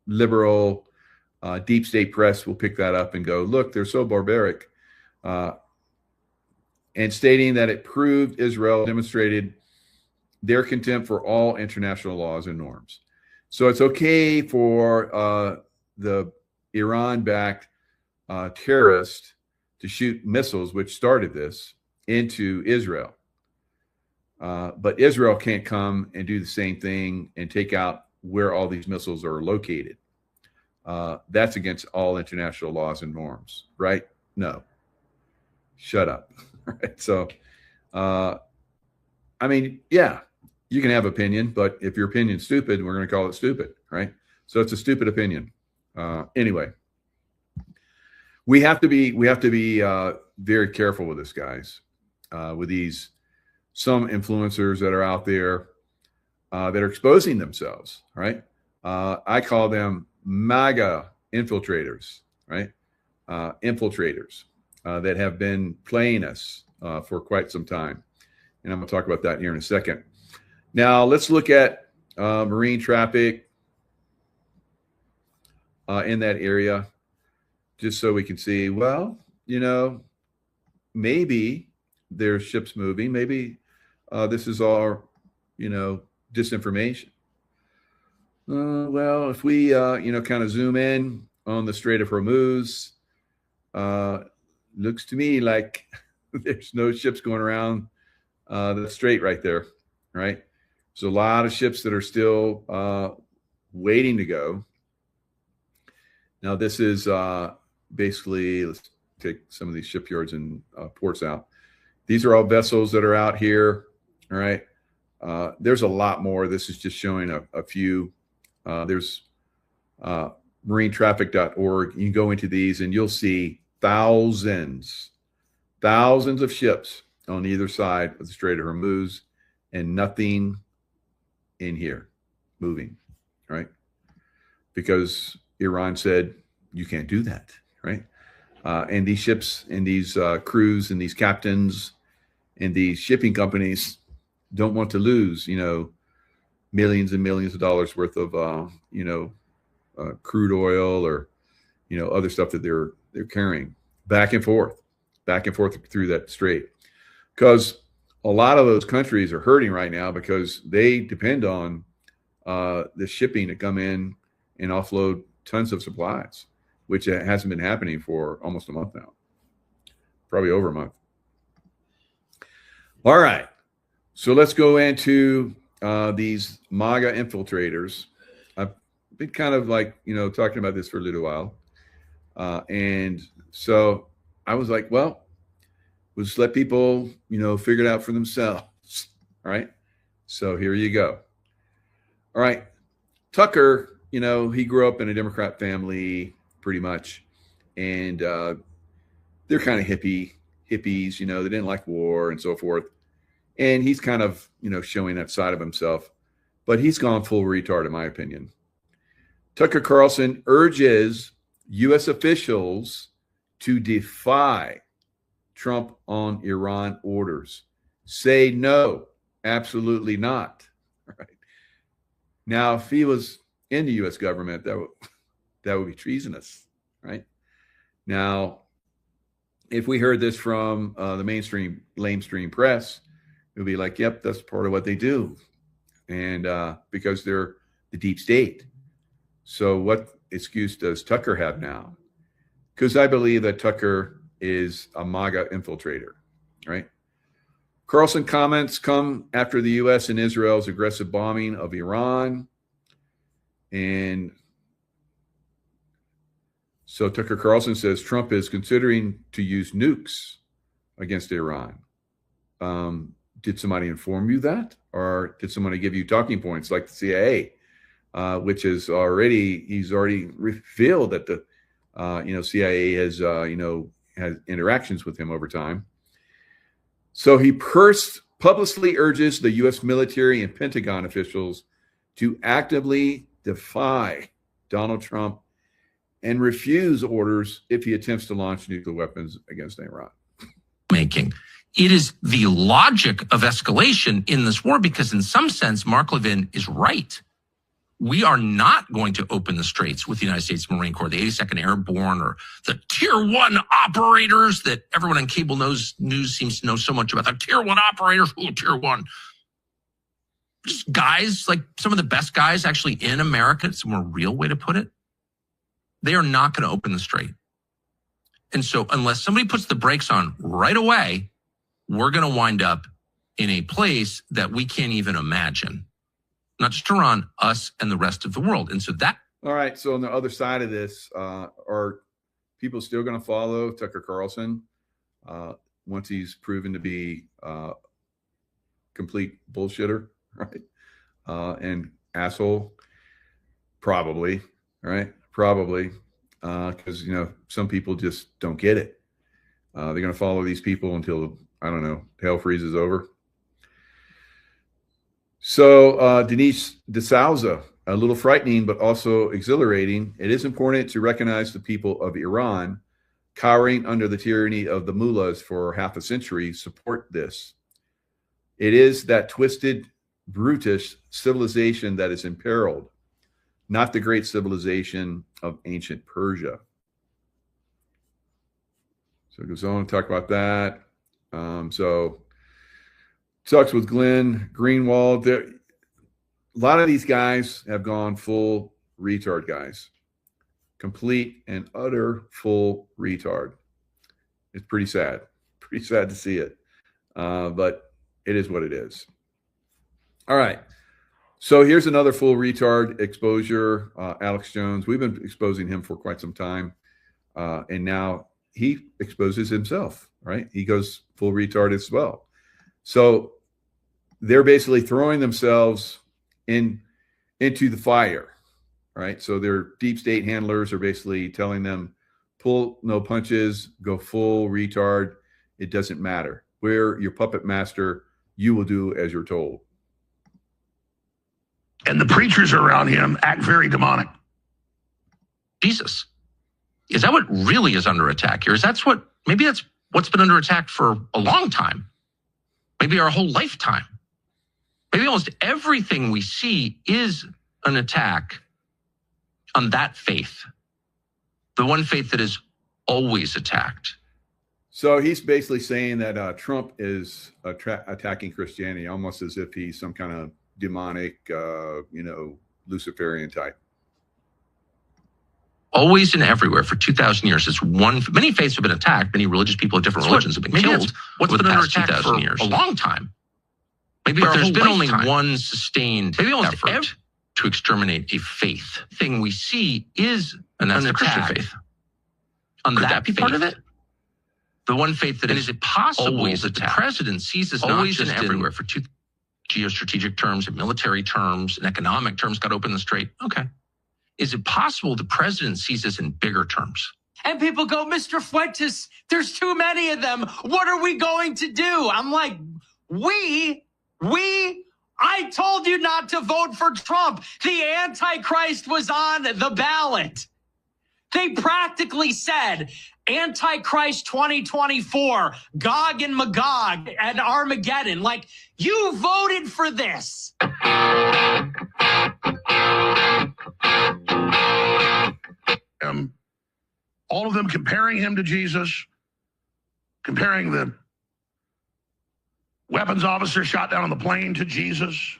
liberal deep state press will pick that up and go, look, they're so barbaric, and stating that it proved Israel demonstrated their contempt for all international laws and norms. So it's okay for the Iran-backed terrorists to shoot missiles, which started this, into Israel. But Israel can't come and do the same thing and take out where all these missiles are located. That's against all international laws and norms, right? No. Shut up. Right? So, I mean, yeah, you can have opinion, but if your opinion's stupid, we're going to call it stupid, right? So it's a stupid opinion. Anyway, we have to be very careful with this, guys, with these some influencers that are out there that are exposing themselves, right? I call them MAGA infiltrators, right? Infiltrators that have been playing us for quite some time. And I'm going to talk about that here in a second. Now, let's look at marine traffic in that area, just so we can see, well, you know, maybe there's ships moving. Maybe this is all, you know, disinformation. Well, if we, you know, kind of zoom in on the Strait of Hormuz, looks to me like there's no ships going around the strait right there, right? There's a lot of ships that are still waiting to go. Now, this is basically, let's take some of these shipyards and ports out. These are all vessels that are out here, all right? There's a lot more. This is just showing a few. There's marinetraffic.org. You can go into these and you'll see thousands of ships on either side of the Strait of Hormuz and nothing in here moving, right? Because Iran said you can't do that, right? And these ships and these crews and these captains and these shipping companies don't want to lose, you know, millions and millions of dollars worth of, you know, crude oil or, you know, other stuff that they're carrying back and forth through that strait. Because a lot of those countries are hurting right now because they depend on the shipping to come in and offload tons of supplies, which hasn't been happening for almost a month now, probably over a month. All right, so let's go into these MAGA infiltrators. I've been kind of like, you know, talking about this for a little while. And so I was like, well, we'll just let people, you know, figure it out for themselves. All right. So here you go. All right. Tucker, you know, he grew up in a Democrat family pretty much. And they're kind of hippies, you know, they didn't like war and so forth. And he's kind of, you know, showing that side of himself. But he's gone full retard, in my opinion. Tucker Carlson urges U.S. officials to defy Trump on Iran orders. Say no, absolutely not. Right. Now, if he was in the U.S. government, that would be treasonous, right? Now, if we heard this from the lamestream press, it would be like, yep, that's part of what they do. And because they're the deep state. So what excuse does Tucker have now? Because I believe that Tucker is a MAGA infiltrator, right? Carlson comments come after the U.S. and Israel's aggressive bombing of Iran. And so Tucker Carlson says Trump is considering to use nukes against Iran. Did somebody inform you that? Or did somebody give you talking points like the CIA, which is he's already revealed that the CIA has, has interactions with him over time. So he publicly urges the U.S. military and Pentagon officials to actively defy Donald Trump and refuse orders if he attempts to launch nuclear weapons against Iran. It is the logic of escalation in this war because in some sense, Mark Levin is right. We are not going to open the straits with the United States Marine Corps, the 82nd Airborne, or the Tier 1 operators that everyone on cable news seems to know so much about. The Tier 1 operators, Tier 1. Just guys, like some of the best guys actually in America. It's a more real way to put it. they are not going to open the strait. And so unless somebody puts the brakes on right away, we're going to wind up in a place that we can't even imagine. Not just Iran, us and the rest of the world. And so that. All right. So on the other side of this, are people still going to follow Tucker Carlson once he's proven to be complete bullshitter, right? And asshole? Probably, right? Probably. Because, you know, some people just don't get it. They're going to follow these people until, I don't know, hell freezes over. So Denise DeSouza, a little frightening, but also exhilarating. It is important to recognize the people of Iran, cowering under the tyranny of the mullahs for half a century, support this. It is that twisted, brutish civilization that is imperiled, not the great civilization of ancient Persia. So it goes on to talk about that. So talks with Glenn Greenwald. A lot of these guys have gone full retard, guys. Complete and utter full retard. It's pretty sad. Pretty sad to see it. But it is what it is. All right. So here's another full retard exposure. Alex Jones. We've been exposing him for quite some time. And now he exposes himself, right? He goes full retard as well. So they're basically throwing themselves into the fire, right? So their deep state handlers are basically telling them, pull no punches, go full retard. It doesn't matter. We're your puppet master. You will do as you're told. And the preachers around him act very demonic. Jesus. Is that what really is under attack here? Maybe that's what's been under attack for a long time. Maybe our whole lifetime. Maybe almost everything we see is an attack on that faith. The one faith that is always attacked. So he's basically saying that Trump is attacking Christianity, almost as if he's some kind of demonic, Luciferian type. Always and everywhere for 2,000 years. Many faiths have been attacked. Many religious people of different religions have been killed. What's been under attack for years? A long time. Maybe there's been only one sustained effort to exterminate a faith. The thing we see is an attack. Faith. Could that be part of it? The one faith that is possible that the president sees as always and everywhere for geostrategic terms, in military terms, in economic terms, got to open the strait. Okay. Is it possible the president sees this in bigger terms? And people go, Mr. Fuentes, there's too many of them. What are we going to do? I'm like, I told you not to vote for Trump. The Antichrist was on the ballot. They practically said, Antichrist 2024, Gog and Magog and Armageddon. Like, you voted for this. All of them comparing him to Jesus, comparing the weapons officer shot down on the plane to Jesus.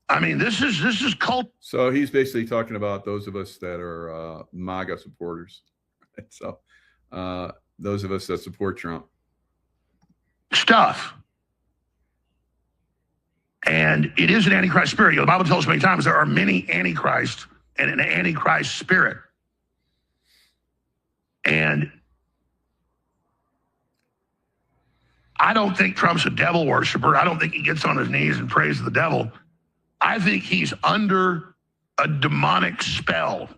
I mean, this is cult. So he's basically talking about those of us that are MAGA supporters. So those of us that support Trump. Stuff. And it is an Antichrist spirit. The Bible tells us many times there are many Antichrists and an Antichrist spirit. And I don't think Trump's a devil worshiper. I don't think he gets on his knees and prays the devil. I think he's under a demonic spell.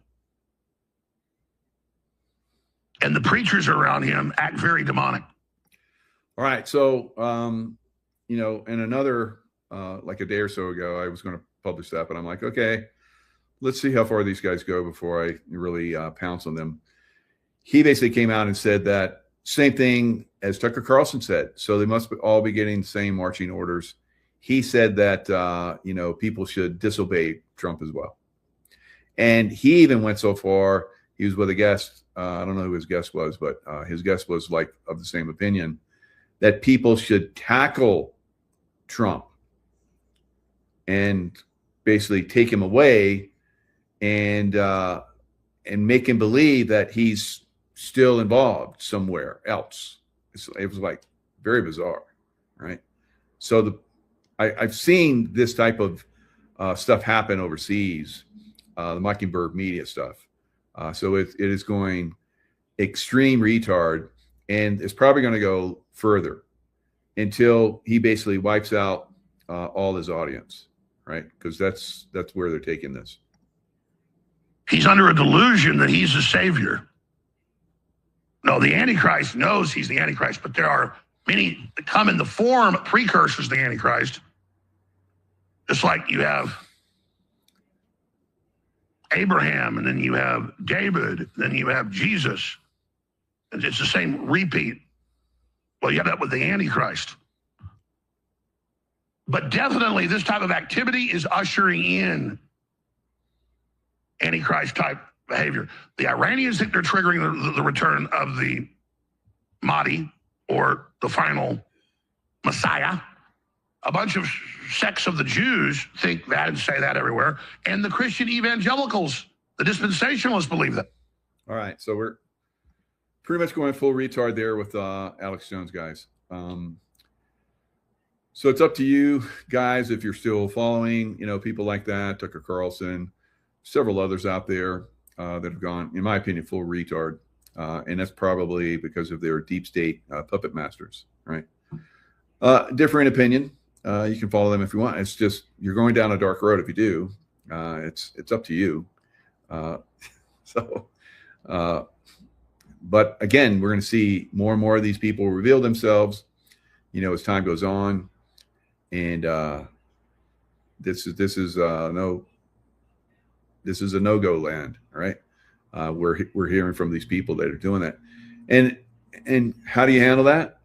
And the preachers around him act very demonic. All right. So, in another, like a day or so ago, I was going to publish that, but I'm like, okay, let's see how far these guys go before I really pounce on them. He basically came out and said that same thing as Tucker Carlson said. So they must all be getting the same marching orders. He said that, people should disobey Trump as well. And he even went so far, he was with a guest. I don't know who his guest was, but his guest was like of the same opinion that people should tackle Trump and basically take him away and make him believe that he's still involved somewhere else. It was like very bizarre, right? So I've seen this type of stuff happen overseas, the Mockingbird media stuff. So it is going extreme retard, and it's probably going to go further until he basically wipes out all his audience, right? Because that's where they're taking this. He's under a delusion that he's the savior. No, the Antichrist knows he's the Antichrist, but there are many that come in the form precursors of the Antichrist. Just like you have Abraham, and then you have David, then you have Jesus. And it's the same repeat. Well, you have that with the Antichrist. But definitely this type of activity is ushering in Antichrist type behavior. The Iranians think they're triggering the return of the Mahdi, or the final Messiah. A bunch of sects of the Jews think that and say that everywhere. And the Christian evangelicals, the dispensationalists, believe that. All right. So we're pretty much going full retard there with Alex Jones, guys. So it's up to you guys if you're still following, people like that, Tucker Carlson, several others out there that have gone, in my opinion, full retard. And that's probably because of their deep state puppet masters, right? Differing opinion. You can follow them if you want. It's just, you're going down a dark road if you do. It's up to you. But again, we're going to see more and more of these people reveal themselves, as time goes on. And this is a no-go land, all right? We're hearing from these people that are doing that. And how do you handle that?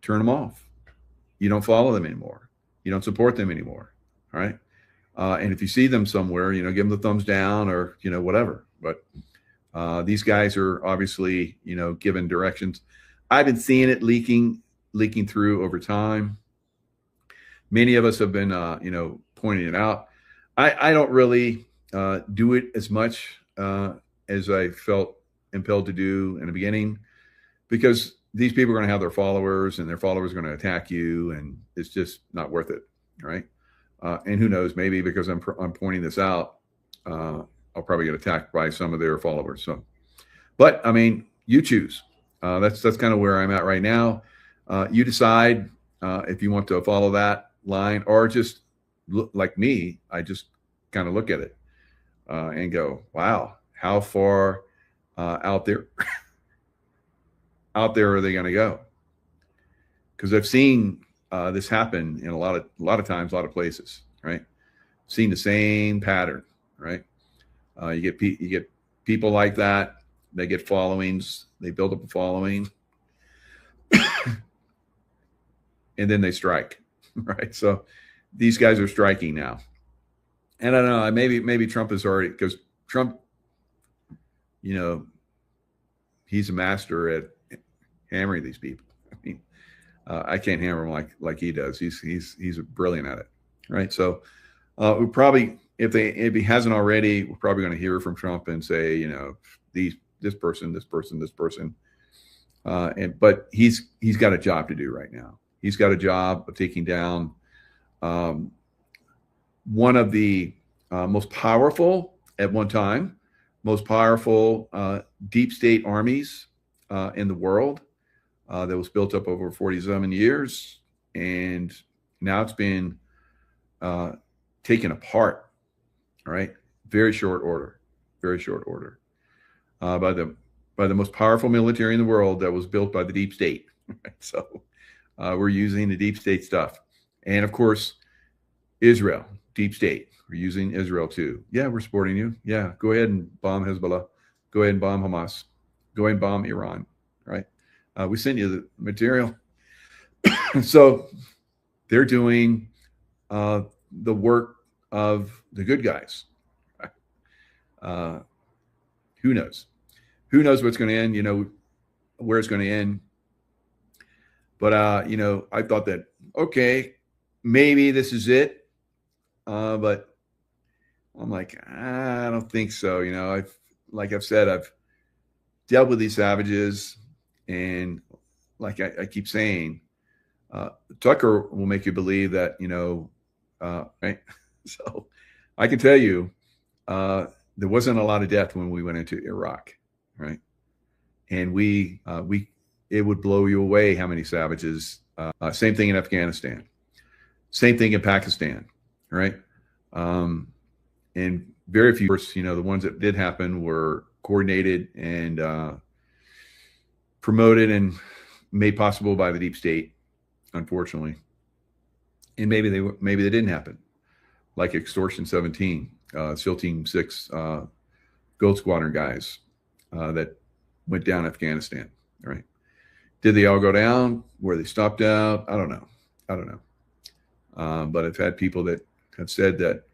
Turn them off. You don't follow them anymore. You don't support them anymore. All right. And if you see them somewhere, give them the thumbs down or, whatever. But these guys are obviously, given directions. I've been seeing it leaking through over time. Many of us have been, pointing it out. I don't really do it as much as I felt impelled to do in the beginning, because these people are going to have their followers, and their followers are going to attack you, and it's just not worth it, right? And who knows, maybe because I'm pointing this out, I'll probably get attacked by some of their followers. So, but I mean, you choose. That's kind of where I'm at right now. You decide if you want to follow that line, or just look like me. I just kind of look at it and go, wow, how far out there are they going to go? Because I've seen this happen in a lot of times, a lot of places, right? Seen the same pattern, right? You get people like that. They get followings. They build up a following, and then they strike, right? So these guys are striking now. And I don't know. Maybe Trump is already, because Trump, he's a master at hammering these people. I mean, I can't hammer him like he does. He's brilliant at it, right? So we probably, if he hasn't already, we're probably going to hear from Trump and say, this person, but he's got a job to do right now. He's got a job of taking down one of the most powerful at one time, most powerful deep state armies in the world. That was built up over 47 years, and now it's been taken apart. All right, very short order, by the most powerful military in the world that was built by the deep state. So we're using the deep state stuff, and of course, Israel, deep state. We're using Israel too. Yeah, we're supporting you. Yeah, go ahead and bomb Hezbollah. Go ahead and bomb Hamas. Go ahead and bomb Iran. Right. We sent you the material. So they're doing the work of the good guys. Who knows? Who knows what's going to end, where it's going to end. But, I thought that, okay, maybe this is it. But I'm like, I don't think so. You know, like I've said, I've dealt with these savages, and like I keep saying, Tucker will make you believe that, you know, right? So I can tell you, there wasn't a lot of death when we went into Iraq, right? And it would blow you away how many savages. Same thing in Afghanistan, same thing in Pakistan, right? And very few, you know, the ones that did happen were coordinated and promoted and made possible by the deep state, unfortunately. And maybe they didn't happen, like Extortion 17, SEAL Team 6, Gold Squadron guys that went down Afghanistan, right? Did they all go down? Were they stopped out? I don't know. But I've had people that have said that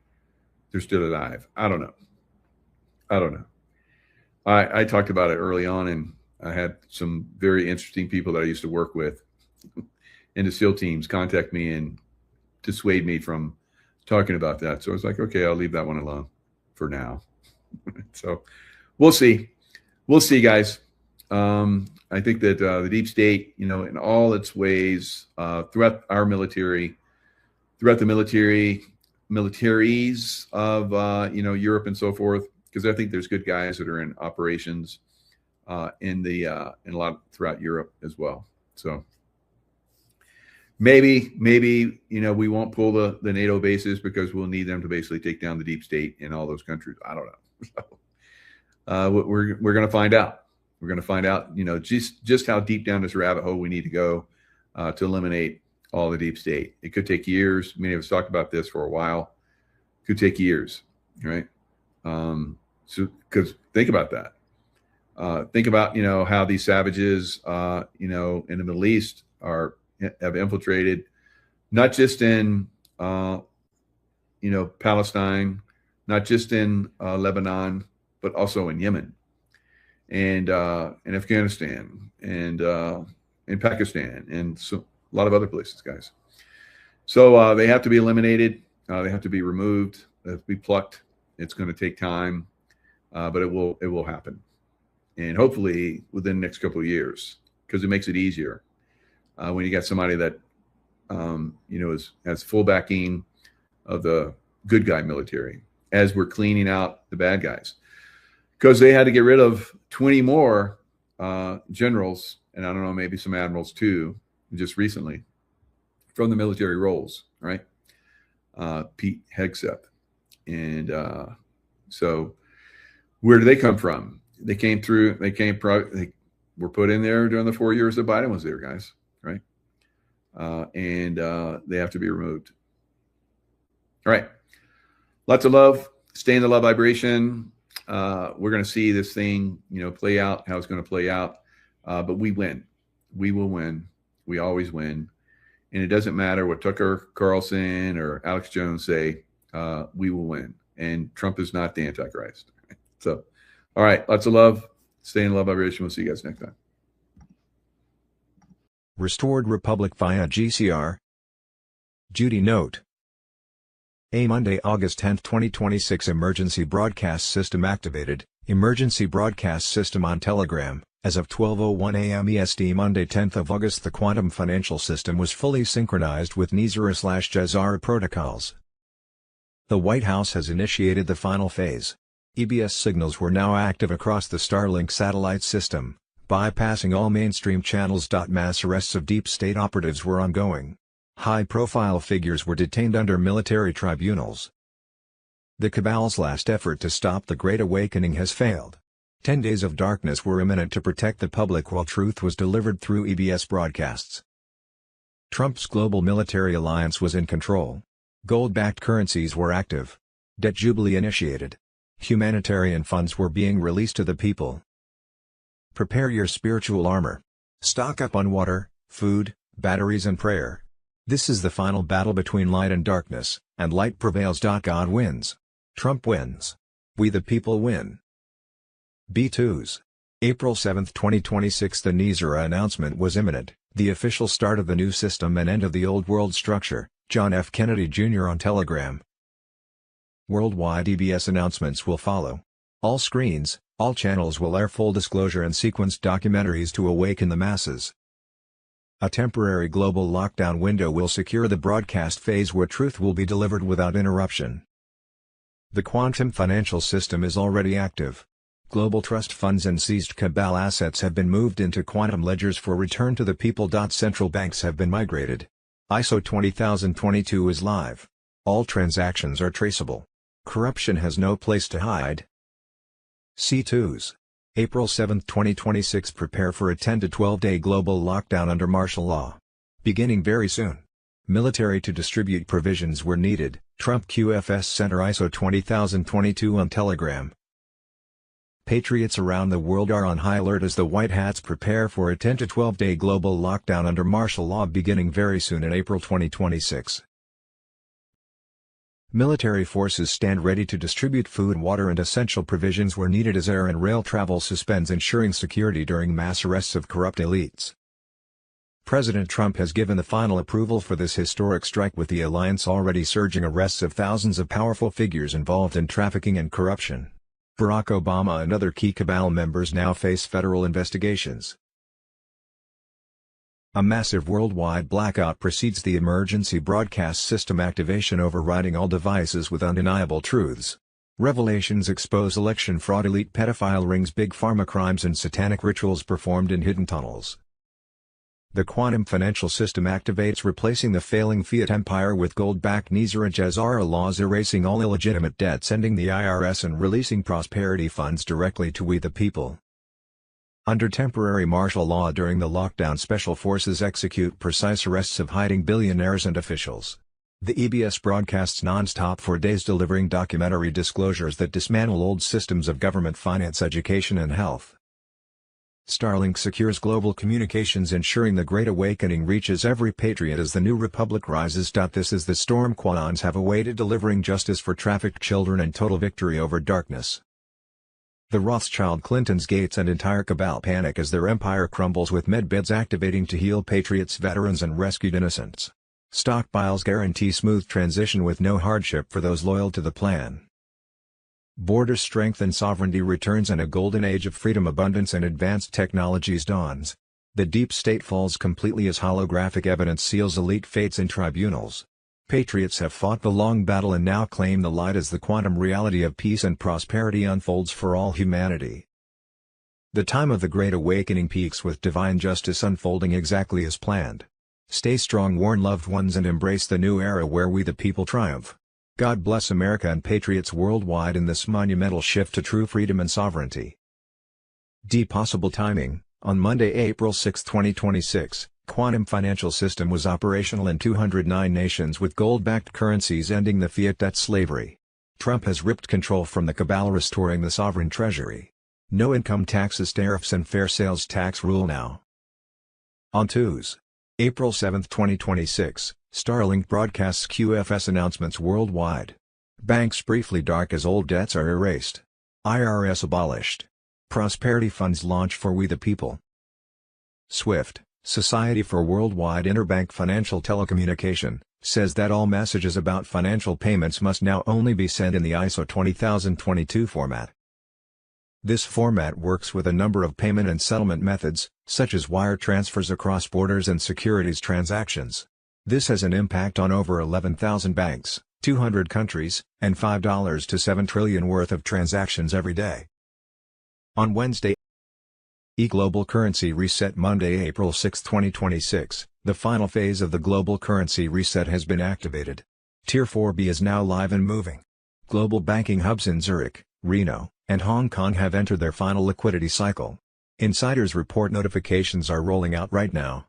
they're still alive. I don't know. I talked about it early on, and I had some very interesting people that I used to work with in the SEAL teams contact me and dissuade me from talking about that. So I was like, okay, I'll leave that one alone for now. So we'll see, guys. I think that the deep state, you know, in all its ways, throughout our military, throughout the militaries of you know, Europe and so forth, because I think there's good guys that are in operations in a lot throughout Europe as well. So maybe you know, we won't pull the NATO bases because we'll need them to basically take down the deep state in all those countries. I don't know. So, we're going to find out. We're going to find out, you know, just how deep down this rabbit hole we need to go to eliminate all the deep state. It could take years. Many of us talked about this for a while. It could take years, right? So, because think about that. Think about, you know, how these savages, you know, in the Middle East have infiltrated, not just in, you know, Palestine, not just in Lebanon, but also in Yemen and in Afghanistan and in Pakistan and so a lot of other places, guys. So they have to be eliminated. They have to be removed. They have to be plucked. It's going to take time, but it will happen. And hopefully within the next couple of years, because it makes it easier when you got somebody that, you know, has full backing of the good guy military as we're cleaning out the bad guys. Because they had to get rid of 20 more generals, and I don't know, maybe some admirals too, just recently from the military roles, right? Pete Hegseth. And so where do they come from? They were put in there during the 4 years that Biden was there, guys, right? And they have to be removed. All right. Lots of love. Stay in the love vibration. We're going to see this thing, you know, play out, how it's going to play out. But we win. We will win. We always win. And it doesn't matter what Tucker Carlson or Alex Jones say, we will win. And Trump is not the Antichrist. So, all right, lots of love. Stay in love vibration. We'll see you guys next time. Restored Republic via GCR. Judy note. A Monday, August 10, 2026 Emergency Broadcast System activated. Emergency Broadcast System on Telegram. As of 12:01 a.m. EST Monday 10th of August, the Quantum Financial System was fully synchronized with NISARA/JAZARA protocols. The White House has initiated the final phase. EBS signals were now active across the Starlink satellite system, bypassing all mainstream channels. Mass arrests of deep state operatives were ongoing. High-profile figures were detained under military tribunals. The cabal's last effort to stop the Great Awakening has failed. 10 days of darkness were imminent to protect the public while truth was delivered through EBS broadcasts. Trump's global military alliance was in control. Gold-backed currencies were active. Debt jubilee initiated. Humanitarian funds were being released to the people. Prepare your spiritual armor. Stock up on water, food, batteries and prayer. This is the final battle between light and darkness, and light prevails. God wins. Trump wins. We the people win. B2s. April 7, 2026. The NISARA announcement was imminent, the official start of the new system and end of the old world structure. John F. Kennedy Jr. on Telegram. Worldwide EBS announcements will follow. All screens, all channels will air full disclosure and sequenced documentaries to awaken the masses. A temporary global lockdown window will secure the broadcast phase where truth will be delivered without interruption. The quantum financial system is already active. Global trust funds and seized cabal assets have been moved into quantum ledgers for return to the people. Central banks have been migrated. ISO 20022 is live. All transactions are traceable. Corruption has no place to hide. C2s. April 7, 2026. Prepare for a 10 to 12-day global lockdown under martial law. Beginning very soon. Military to distribute provisions where needed. Trump QFS Center ISO 20022 on Telegram. Patriots around the world are on high alert as the White Hats prepare for a 10 to 12-day global lockdown under martial law beginning very soon in April 2026. Military forces stand ready to distribute food, water and essential provisions where needed as air and rail travel suspends, ensuring security during mass arrests of corrupt elites. President Trump has given the final approval for this historic strike, with the alliance already surging arrests of thousands of powerful figures involved in trafficking and corruption. Barack Obama and other key cabal members now face federal investigations. A massive worldwide blackout precedes the emergency broadcast system activation, overriding all devices with undeniable truths. Revelations expose election fraud, elite pedophile rings, big pharma crimes and satanic rituals performed in hidden tunnels. The quantum financial system activates, replacing the failing fiat empire with gold-backed Nizar-Jazara laws, erasing all illegitimate debt, sending the IRS and releasing prosperity funds directly to we the people. Under temporary martial law during the lockdown, special forces execute precise arrests of hiding billionaires and officials. The EBS broadcasts non-stop for days, delivering documentary disclosures that dismantle old systems of government finance, education and health. Starlink secures global communications, ensuring the Great Awakening reaches every patriot as the new republic rises. This is the storm Quanons have awaited, delivering justice for trafficked children and total victory over darkness. The Rothschild, Clintons, Gates and entire cabal panic as their empire crumbles, with medbeds activating to heal patriots, veterans and rescued innocents. Stockpiles guarantee smooth transition with no hardship for those loyal to the plan. Border strength and sovereignty returns, and a golden age of freedom, abundance and advanced technologies dawns. The deep state falls completely as holographic evidence seals elite fates in tribunals. Patriots have fought the long battle and now claim the light as the quantum reality of peace and prosperity unfolds for all humanity. The time of the Great Awakening peaks, with divine justice unfolding exactly as planned. Stay strong, warn loved ones and embrace the new era where we the people triumph. God bless America and patriots worldwide in this monumental shift to true freedom and sovereignty. Possible timing. On Monday, April 6, 2026, quantum financial system was operational in 209 nations, with gold-backed currencies ending the fiat debt slavery. Trump has ripped control from the cabal, restoring the sovereign treasury. No income taxes, tariffs and fair sales tax rule now. On Tuesday, April 7, 2026, Starlink broadcasts QFS announcements worldwide. Banks briefly dark as old debts are erased. IRS abolished. Prosperity funds launch for we the people. SWIFT, Society for Worldwide Interbank Financial Telecommunication, says that all messages about financial payments must now only be sent in the ISO 20022 format. This format works with a number of payment and settlement methods, such as wire transfers across borders and securities transactions. This has an impact on over 11,000 banks, 200 countries, and $5 to $7 trillion worth of transactions every day. On Wednesday, Global Currency Reset. Monday, April 6, 2026, the final phase of the Global Currency Reset has been activated. Tier 4B is now live and moving. Global banking hubs in Zurich, Reno, and Hong Kong have entered their final liquidity cycle. Insiders report notifications are rolling out right now.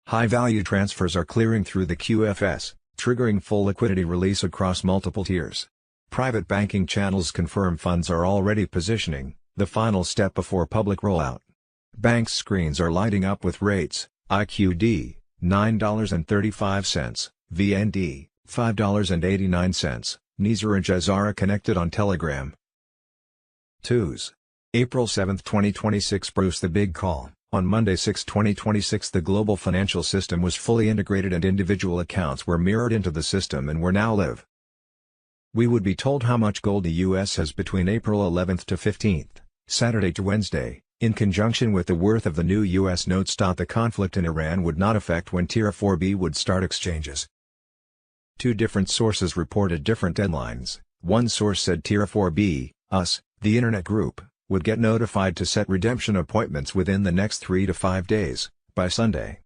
High-value transfers are clearing through the QFS, triggering full liquidity release across multiple tiers. Private banking channels confirm funds are already positioning, the final step before public rollout. Banks' screens are lighting up with rates: IQD, $9.35, VND, $5.89, Nizar-Jazara connected on Telegram. Tuesday, April 7, 2026. Bruce the Big Call. On Monday, 6, 2026, the global financial system was fully integrated and individual accounts were mirrored into the system and were now live. We would be told how much gold the U.S. has between April 11th to 15th, Saturday to Wednesday, in conjunction with the worth of the new U.S. notes. The conflict in Iran would not affect when Tier 4B would start exchanges. Two different sources reported different deadlines. One source said Tier 4B, us, the Internet group, would get notified to set redemption appointments within the next 3 to 5 days, by Sunday.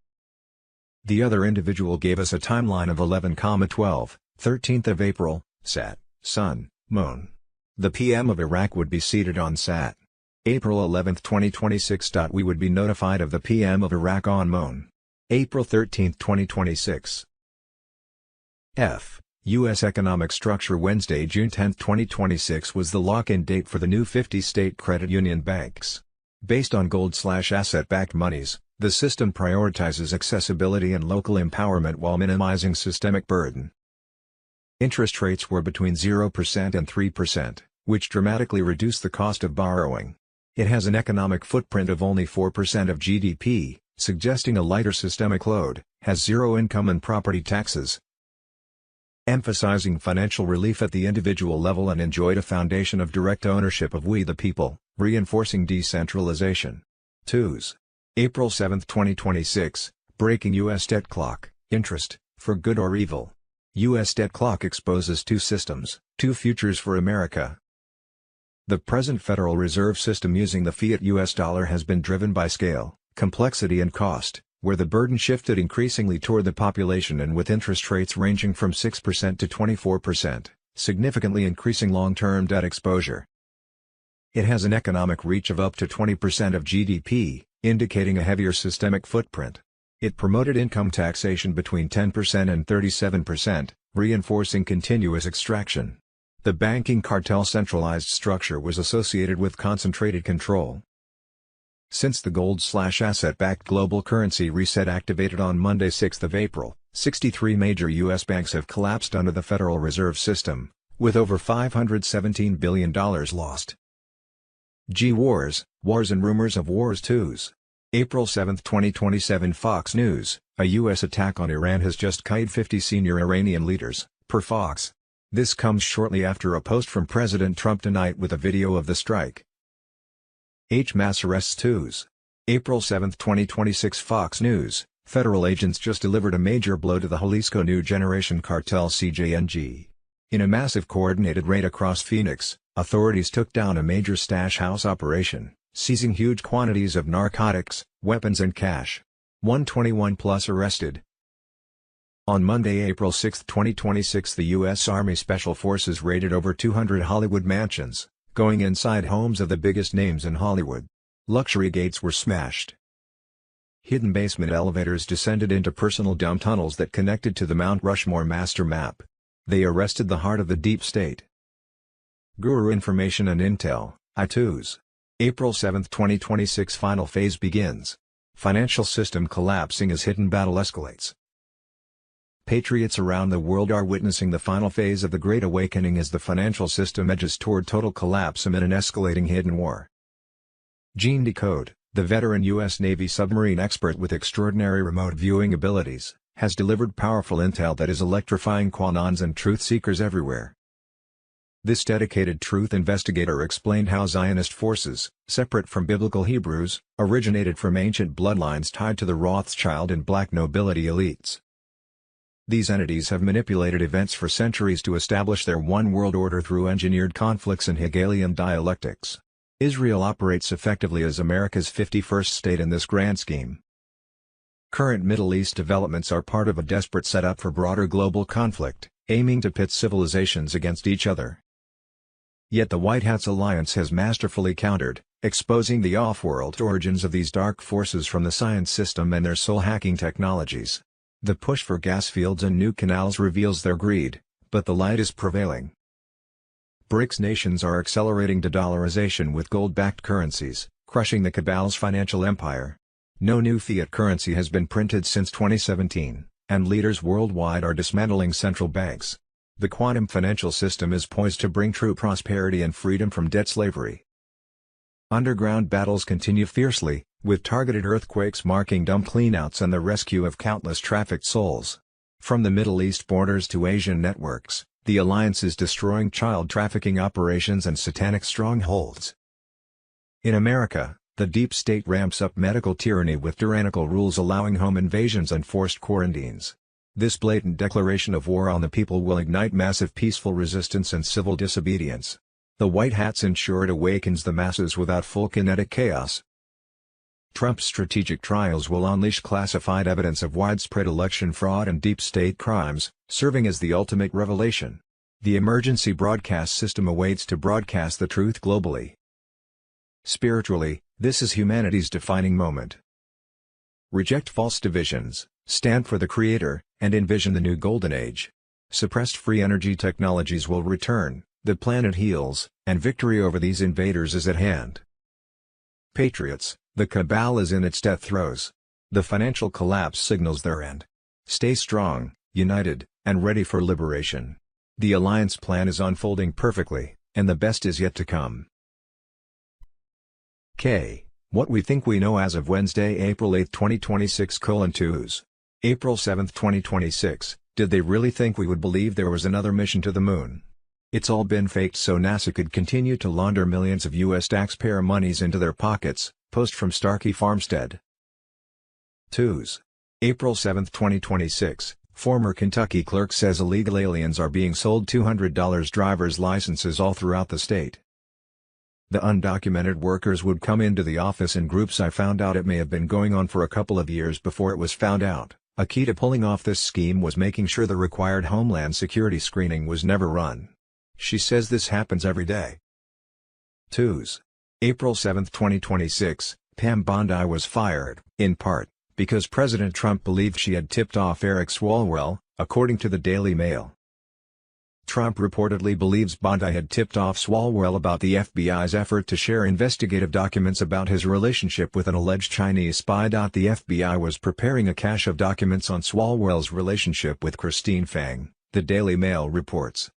The other individual gave us a timeline of 11,12, 13th of April, Sat, Sun, Moon. The PM of Iraq would be seated on Sat. April 11, 2026. We would be notified of the PM of Iraq on Moon. April 13, 2026. F. U.S. Economic Structure. Wednesday, June 10, 2026 was the lock-in date for the new 50 state credit union banks. Based on gold/asset-backed monies, the system prioritizes accessibility and local empowerment while minimizing systemic burden. Interest rates were between 0% and 3%, which dramatically reduced the cost of borrowing. It has an economic footprint of only 4% of GDP, suggesting a lighter systemic load, has zero income and property taxes, emphasizing financial relief at the individual level, and enjoyed a foundation of direct ownership of we the people, reinforcing decentralization. 2s. April 7, 2026, breaking U.S. debt clock, interest, for good or evil. U.S. debt clock exposes two systems, two futures for America. The present Federal Reserve System using the fiat U.S. dollar has been driven by scale, complexity and cost, where the burden shifted increasingly toward the population, and with interest rates ranging from 6% to 24%, significantly increasing long-term debt exposure. It has an economic reach of up to 20% of GDP, indicating a heavier systemic footprint. It promoted income taxation between 10% and 37%, reinforcing continuous extraction. The banking cartel centralized structure was associated with concentrated control. Since the gold/asset-backed global currency reset activated on Monday 6 April, 63 major U.S. banks have collapsed under the Federal Reserve System, with over $517 billion lost. Wars and rumors of wars. 2s. April 7, 2027. Fox News, a U.S. attack on Iran has just killed 50 senior Iranian leaders, per Fox. This comes shortly after a post from President Trump tonight with a video of the strike. Mass arrests. 2s. April 7, 2026. Fox News, federal agents just delivered a major blow to the Jalisco New Generation cartel CJNG. In a massive coordinated raid across Phoenix, authorities took down a major stash house operation, seizing huge quantities of narcotics, weapons and cash. 121 plus arrested. On Monday, April 6, 2026, the U.S. Army Special Forces raided over 200 Hollywood mansions, going inside homes of the biggest names in Hollywood. Luxury gates were smashed. Hidden basement elevators descended into personal dump tunnels that connected to the Mount Rushmore master map. They arrested the heart of the deep state. Guru Information and Intel, I2s. April 7, 2026. Final phase begins. Financial system collapsing as hidden battle escalates. Patriots around the world are witnessing the final phase of the Great Awakening as the financial system edges toward total collapse amid an escalating hidden war. Gene Decode, the veteran U.S. Navy submarine expert with extraordinary remote viewing abilities, has delivered powerful intel that is electrifying QAnons and truth seekers everywhere. This dedicated truth investigator explained how Zionist forces, separate from biblical Hebrews, originated from ancient bloodlines tied to the Rothschild and black nobility elites. These entities have manipulated events for centuries to establish their one world order through engineered conflicts and Hegelian dialectics. Israel operates effectively as America's 51st state in this grand scheme. Current Middle East developments are part of a desperate setup for broader global conflict, aiming to pit civilizations against each other. Yet the White Hats Alliance has masterfully countered, exposing the off-world origins of these dark forces from the science system and their soul-hacking technologies. The push for gas fields and new canals reveals their greed, but the light is prevailing. BRICS nations are accelerating de-dollarization with gold-backed currencies, crushing the cabal's financial empire. No new fiat currency has been printed since 2017, and leaders worldwide are dismantling central banks. The quantum financial system is poised to bring true prosperity and freedom from debt slavery. Underground battles continue fiercely, with targeted earthquakes marking dump cleanouts and the rescue of countless trafficked souls. From the Middle East borders to Asian networks, The alliance is destroying child trafficking operations and satanic strongholds. In America, the deep state ramps up medical tyranny with tyrannical rules allowing home invasions and forced quarantines. This blatant declaration of war on the people will ignite massive peaceful resistance and civil disobedience. The White Hats ensure it awakens the masses without full kinetic chaos. Trump's strategic trials will unleash classified evidence of widespread election fraud and deep state crimes, serving as the ultimate revelation. The emergency broadcast system awaits to broadcast the truth globally. Spiritually, this is humanity's defining moment. Reject false divisions, stand for the Creator, and envision the new golden age. Suppressed free energy technologies will return, the planet heals, and victory over these invaders is at hand. Patriots, the cabal is in its death throes. The financial collapse signals their end. Stay strong, united, and ready for liberation. The alliance plan is unfolding perfectly, and the best is yet to come. What we think we know as of Wednesday, April 8, 2026: 2. April 7, 2026, did they really think we would believe there was another mission to the moon? It's all been faked so NASA could continue to launder millions of U.S. taxpayer monies into their pockets. Post from Starkey Farmstead. 2. April 7, 2026, former Kentucky clerk says illegal aliens are being sold $200 driver's licenses all throughout the state. The undocumented workers would come into the office in groups. I found out it may have been going on for a couple of years before it was found out. A key to pulling off this scheme was making sure the required Homeland Security screening was never run. She says this happens every day. 2. April 7, 2026, Pam Bondi was fired, in part, because President Trump believed she had tipped off Eric Swalwell, according to the Daily Mail. Trump reportedly believes Bondi had tipped off Swalwell about the FBI's effort to share investigative documents about his relationship with an alleged Chinese spy. The FBI was preparing a cache of documents on Swalwell's relationship with Christine Fang, the Daily Mail reports.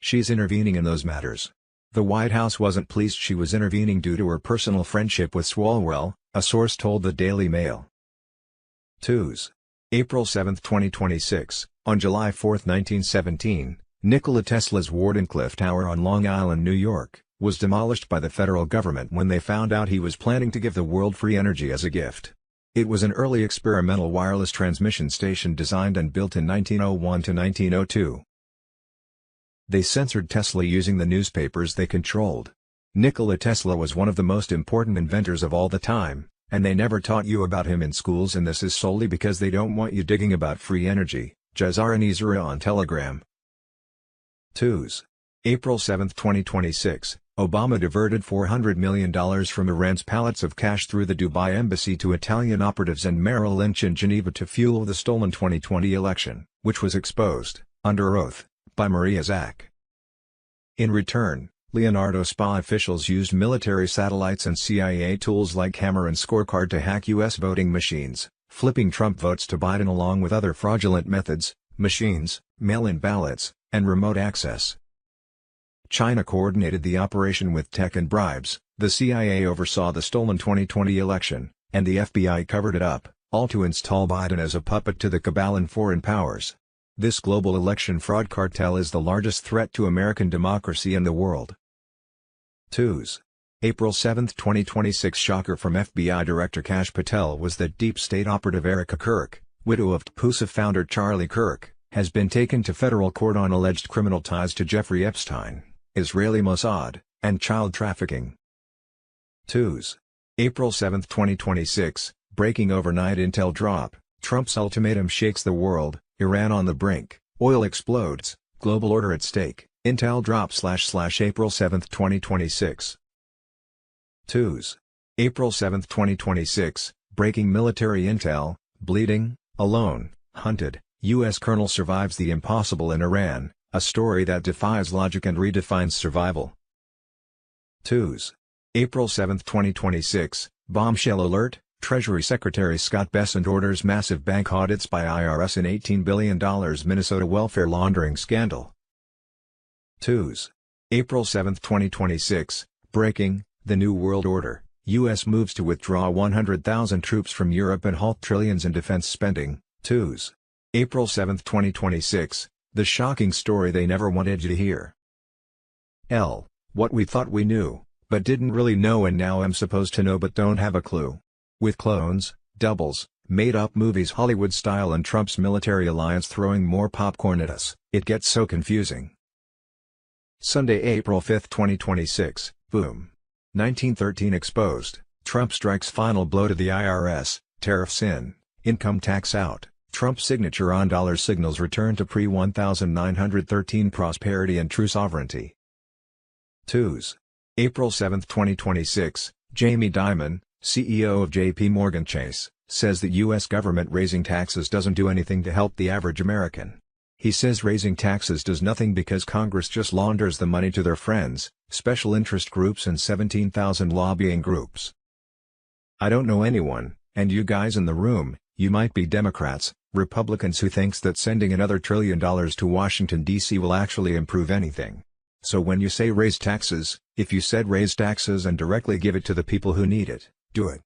She's intervening in those matters. The White House wasn't pleased she was intervening due to her personal friendship with Swalwell, a source told the Daily Mail. 2. April 7, 2026, on July 4, 1917, Nikola Tesla's Wardenclyffe Tower on Long Island, New York, was demolished by the federal government when they found out he was planning to give the world free energy as a gift. It was an early experimental wireless transmission station designed and built in 1901 to 1902. They censored Tesla using the newspapers they controlled. Nikola Tesla was one of the most important inventors of all the time, and they never taught you about him in schools, and this is solely because they don't want you digging about free energy. Jazara Nizara on Telegram. 2. April 7, 2026, Obama diverted $400 million from Iran's pallets of cash through the Dubai embassy to Italian operatives and Merrill Lynch in Geneva to fuel the stolen 2020 election, which was exposed, under oath, by Maria Zack. In return, Leonardo Spa officials used military satellites and CIA tools like Hammer and Scorecard to hack U.S. voting machines, flipping Trump votes to Biden along with other fraudulent methods, machines, mail-in ballots, and remote access. China coordinated the operation with tech and bribes, the CIA oversaw the stolen 2020 election, and the FBI covered it up, all to install Biden as a puppet to the cabal and foreign powers. This global election fraud cartel is the largest threat to American democracy in the world. 2. April 7, 2026 shocker from FBI Director Kash Patel was that deep state operative Erica Kirk, widow of TPUSA founder Charlie Kirk, has been taken to federal court on alleged criminal ties to Jeffrey Epstein, Israeli Mossad, and child trafficking. 2. April 7, 2026, breaking overnight intel drop, Trump's ultimatum shakes the world, Iran on the brink, oil explodes, global order at stake, intel drop / April 7, 2026. 2. April 7, 2026, breaking military intel, bleeding, alone, hunted, U.S. colonel survives the impossible in Iran, a story that defies logic and redefines survival. 2. April 7, 2026, bombshell alert, Treasury Secretary Scott Bessent orders massive bank audits by IRS in $18 billion Minnesota welfare laundering scandal. 2. April 7, 2026, breaking, the New World Order, U.S. moves to withdraw 100,000 troops from Europe and halt trillions in defense spending. 2. April 7, 2026, The shocking story they never wanted you to hear. L. What we thought we knew, but didn't really know and now am supposed to know but don't have a clue. With clones, doubles, made-up movies Hollywood style and Trump's military alliance throwing more popcorn at us, it gets so confusing. Sunday, April 5, 2026, boom. 1913 exposed, Trump strikes final blow to the IRS, tariffs in, income tax out, Trump's signature on dollar signals return to pre-1913 prosperity and true sovereignty. 2s. April 7, 2026, Jamie Dimon, CEO of J.P. Morgan Chase, says the U.S. government raising taxes doesn't do anything to help the average American. He says raising taxes does nothing because Congress just launders the money to their friends, special interest groups and 17,000 lobbying groups. I don't know anyone, and you guys in the room, you might be Democrats, Republicans who thinks that sending another $1 trillion to Washington, D.C. will actually improve anything. So when you say raise taxes, if you said raise taxes and directly give it to the people who need it, do it.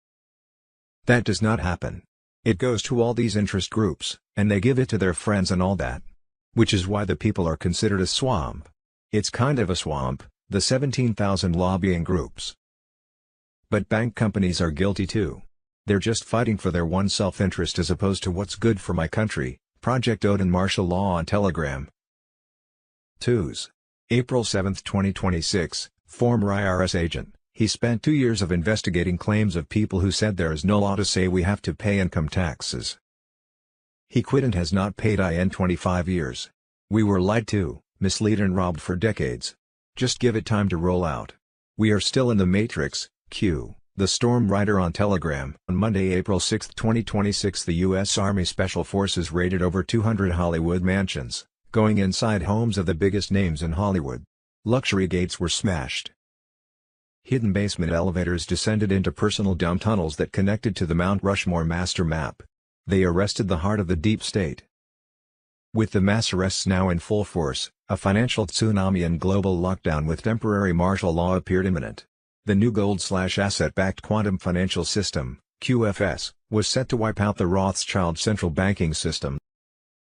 That does not happen. It goes to all these interest groups, and they give it to their friends and all that. Which is why the people are considered a swamp. It's kind of a swamp, the 17,000 lobbying groups. But bank companies are guilty too. They're just fighting for their one self-interest as opposed to what's good for my country. Project Odin martial law on Telegram. 2s. April 7, 2026, former IRS agent. He spent 2 years of investigating claims of people who said there is no law to say we have to pay income taxes. He quit and has not paid in 25 years. We were lied to, misled and robbed for decades. Just give it time to roll out. We are still in the Matrix. Q. The Storm Rider on Telegram. On Monday, April 6, 2026, the U.S. Army Special Forces raided over 200 Hollywood mansions, going inside homes of the biggest names in Hollywood. Luxury gates were smashed. Hidden basement elevators descended into personal dump tunnels that connected to the Mount Rushmore master map. They arrested the heart of the deep state. With the mass arrests now in full force, a financial tsunami and global lockdown with temporary martial law appeared imminent. The new gold/asset-backed quantum financial system, QFS, was set to wipe out the Rothschild central banking system.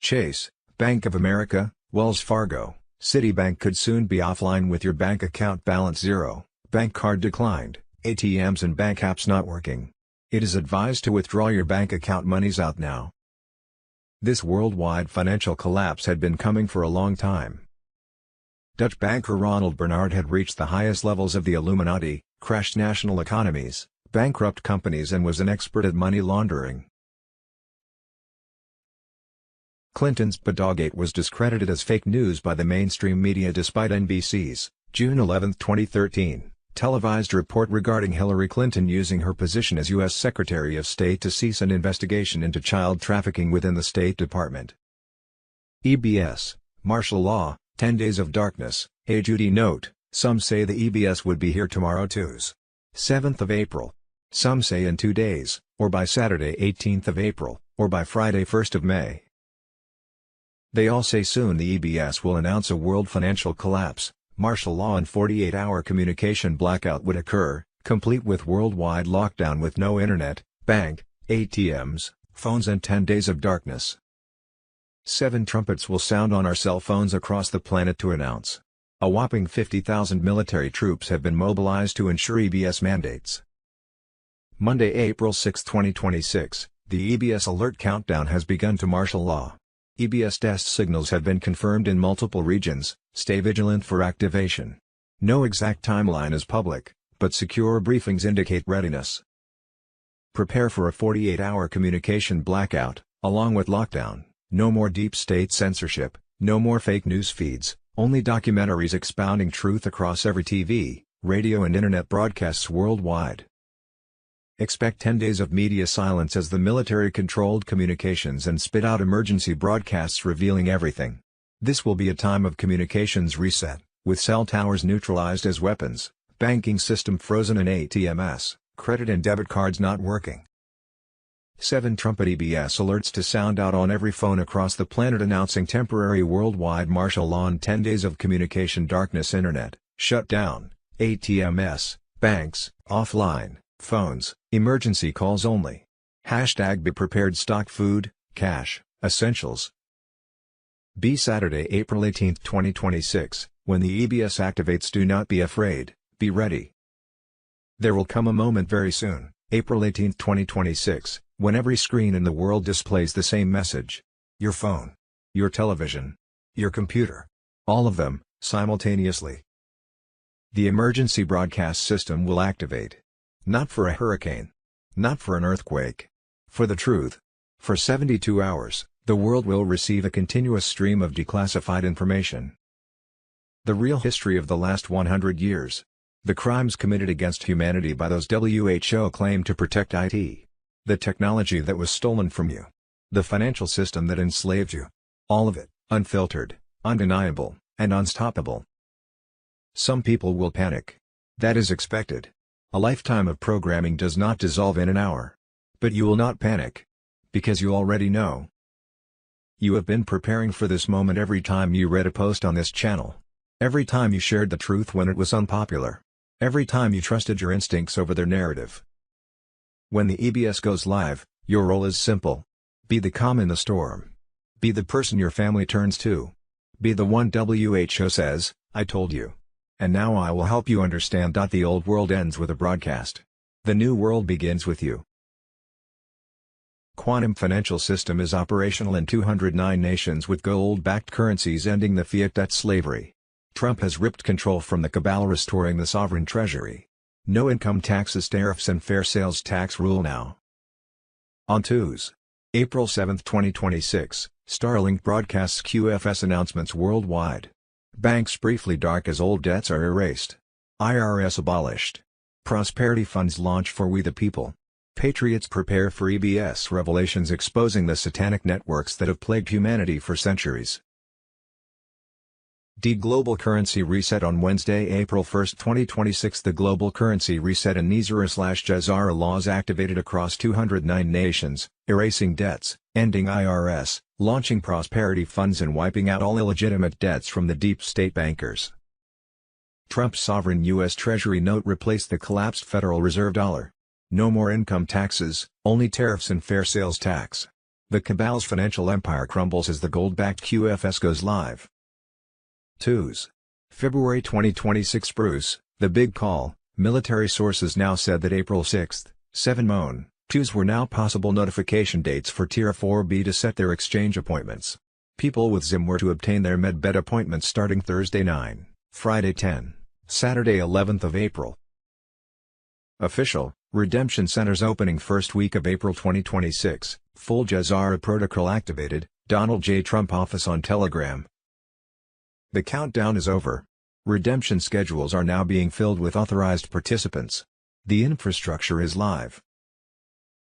Chase, Bank of America, Wells Fargo, Citibank could soon be offline with your bank account balance zero, bank card declined, ATMs and bank apps not working. It is advised to withdraw your bank account monies out now. This worldwide financial collapse had been coming for a long time. Dutch banker Ronald Bernard had reached the highest levels of the Illuminati, crashed national economies, bankrupt companies and was an expert at money laundering. Clinton's Badawgate was discredited as fake news by the mainstream media despite NBC's, June 11, 2013. Televised report regarding Hillary Clinton using her position as U.S. Secretary of State to cease an investigation into child trafficking within the State Department. EBS, martial law, 10 days of darkness. A Judy note, some say the EBS would be here tomorrow 7th of April. Some say in 2 days, or by Saturday 18th of April, or by Friday 1st of May. They all say soon the EBS will announce a world financial collapse. Martial law and 48-hour communication blackout would occur, complete with worldwide lockdown with no internet, bank, ATMs, phones and 10 days of darkness. 7 trumpets will sound on our cell phones across the planet to announce. A whopping 50,000 military troops have been mobilized to ensure EBS mandates. Monday, April 6, 2026, the EBS alert countdown has begun to martial law. EBS test signals have been confirmed in multiple regions. Stay vigilant for activation. No exact timeline is public, but secure briefings indicate readiness. Prepare for a 48-hour communication blackout, along with lockdown. No more deep state censorship, no more fake news feeds, only documentaries expounding truth across every TV, radio and internet broadcasts worldwide. Expect 10 days of media silence as the military controlled communications and spit out emergency broadcasts revealing everything. This will be a time of communications reset, with cell towers neutralized as weapons, banking system frozen and ATMs, credit and debit cards not working. 7 trumpet EBS alerts to sound out on every phone across the planet announcing temporary worldwide martial law and 10 days of communication darkness. Internet, shut down, ATMs, banks, offline, phones, emergency calls only. #be prepared. Stock food, cash, essentials. Be Saturday, April 18, 2026, when the EBS activates. Do not be afraid, be ready. There will come a moment very soon, April 18, 2026, when every screen in the world displays the same message. Your phone, your television, your computer. All of them, simultaneously. The emergency broadcast system will activate. Not for a hurricane. Not for an earthquake. For the truth. For 72 hours, the world will receive a continuous stream of declassified information. The real history of the last 100 years. The crimes committed against humanity by those WHO claim to protect it. The technology that was stolen from you. The financial system that enslaved you. All of it, unfiltered, undeniable, and unstoppable. Some people will panic. That is expected. A lifetime of programming does not dissolve in an hour. But you will not panic. Because you already know. You have been preparing for this moment every time you read a post on this channel. Every time you shared the truth when it was unpopular. Every time you trusted your instincts over their narrative. When the EBS goes live, your role is simple. Be the calm in the storm. Be the person your family turns to. Be the one WHO says, I told you. And now I will help you understand. The old world ends with a broadcast. The new world begins with you. Quantum financial system is operational in 209 nations with gold-backed currencies, ending the fiat debt slavery. Trump has ripped control from the cabal, restoring the sovereign treasury. No income taxes, tariffs and fair sales tax rule now. On Tuesday, April 7, 2026, Starlink broadcasts QFS announcements worldwide. Banks briefly dark as old debts are erased. IRS abolished. Prosperity funds launch for we the people. Patriots prepare for EBS revelations exposing the satanic networks that have plagued humanity for centuries. Global currency reset on Wednesday, April 1, 2026. The global currency reset and Nizara/Jazara laws activated across 209 nations, erasing debts, ending IRS, launching prosperity funds and wiping out all illegitimate debts from the deep state bankers. Trump's sovereign U.S. Treasury note replaced the collapsed Federal Reserve dollar. No more income taxes, only tariffs and fair sales tax. The cabal's financial empire crumbles as the gold-backed QFS goes live. Tuesday, February 2026. Bruce, the big call. Military sources now said that April 6, 7 Mon. Tuesdays were now possible notification dates for Tier 4B to set their exchange appointments. People with Zim were to obtain their MedBed appointments starting Thursday 9, Friday 10, Saturday 11th of April. Official, redemption centers opening first week of April 2026, full Jazara protocol activated, Donald J. Trump office on Telegram. The countdown is over. Redemption schedules are now being filled with authorized participants. The infrastructure is live.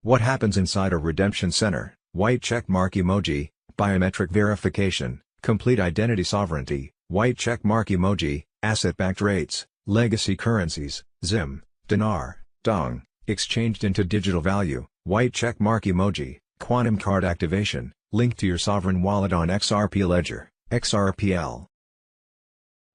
What happens inside a redemption center? White check mark emoji, biometric verification, complete identity sovereignty, white check mark emoji, asset-backed rates, legacy currencies, Zim, dinar, dong, exchanged into digital value, white check mark emoji, quantum card activation, linked to your sovereign wallet on XRP Ledger, XRPL.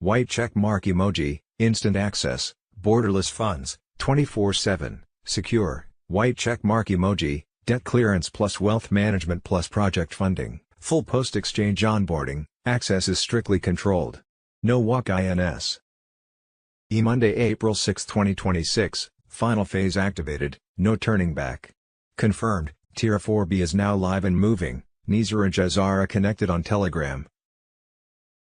White check mark emoji, instant access, borderless funds, 24/7, secure, white check mark emoji, debt clearance plus wealth management plus project funding, full post-exchange onboarding, access is strictly controlled. No walk-ins. Monday, April 6, 2026, final phase activated, no turning back. Confirmed, Tier 4B is now live and moving, Nizara and Jazara connected on Telegram.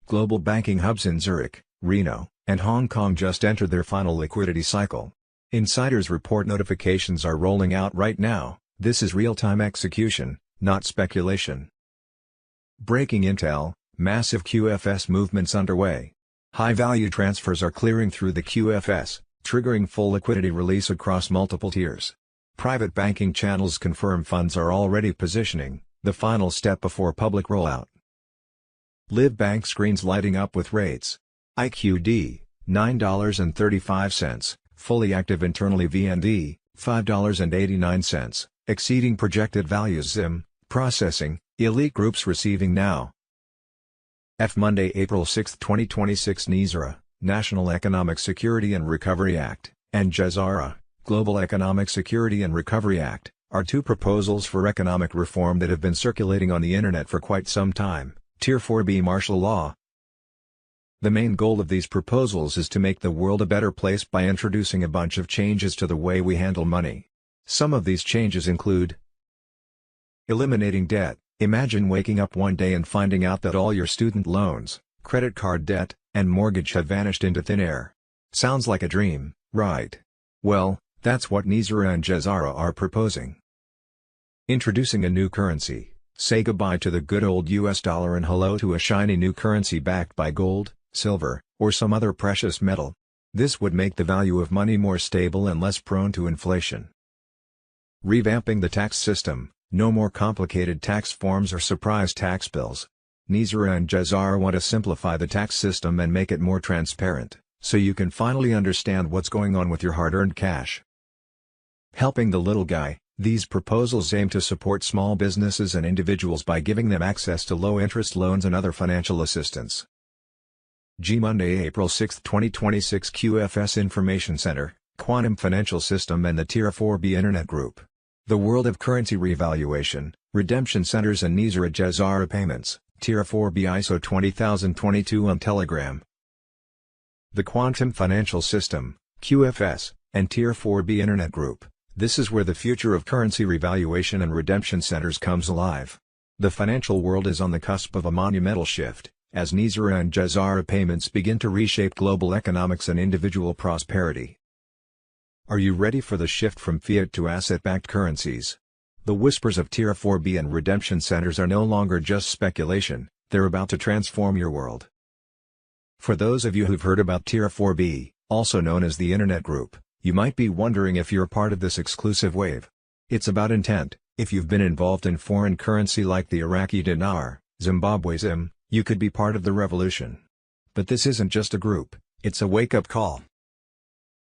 Global banking hubs in Zurich, Reno, and Hong Kong just entered their final liquidity cycle. Insiders report notifications are rolling out right now. This is real-time execution, not speculation. Breaking intel, massive QFS movements underway. High-value transfers are clearing through the QFS, triggering full liquidity release across multiple tiers. Private banking channels confirm funds are already positioning, the final step before public rollout. Live Bank screens lighting up with rates. IQD, $9.35, fully active internally VND, $5.89, exceeding projected values Zim, processing, elite groups receiving now. Monday, April 6, 2026 Nizara, National Economic Security and Recovery Act, and Jazara, Global Economic Security and Recovery Act, are two proposals for economic reform that have been circulating on the internet for quite some time. Tier 4B martial law. The main goal of these proposals is to make the world a better place by introducing a bunch of changes to the way we handle money. Some of these changes include eliminating debt. Imagine waking up one day and finding out that all your student loans, credit card debt, and mortgage have vanished into thin air. Sounds like a dream, right? Well, that's what Nizar and Jazara are proposing. Introducing a new currency. Say goodbye to the good old US dollar and hello to a shiny new currency backed by gold, silver, or some other precious metal. This would make the value of money more stable and less prone to inflation. Revamping the tax system. No more complicated tax forms or surprise tax bills. Nizar and Jazara want to simplify the tax system and make it more transparent, so you can finally understand what's going on with your hard-earned cash. Helping the little guy. These proposals aim to support small businesses and individuals by giving them access to low-interest loans and other financial assistance. Monday, April 6, 2026 QFS Information Center, Quantum Financial System and the Tier 4B Internet Group. The World of Currency Revaluation, Redemption Centers and Nizar Jazara Payments, Tier 4B ISO 20022 on Telegram. The Quantum Financial System, QFS, and Tier 4B Internet Group. This is where the future of currency revaluation and redemption centers comes alive. The financial world is on the cusp of a monumental shift, as Nizar and Jazara Payments begin to reshape global economics and individual prosperity. Are you ready for the shift from fiat to asset-backed currencies? The whispers of Tier 4B and redemption centers are no longer just speculation, they're about to transform your world. For those of you who've heard about Tier 4B, also known as the Internet Group, you might be wondering if you're part of this exclusive wave. It's about intent. If you've been involved in foreign currency like the Iraqi dinar, Zimbabwe ZIM, you could be part of the revolution. But this isn't just a group, it's a wake-up call.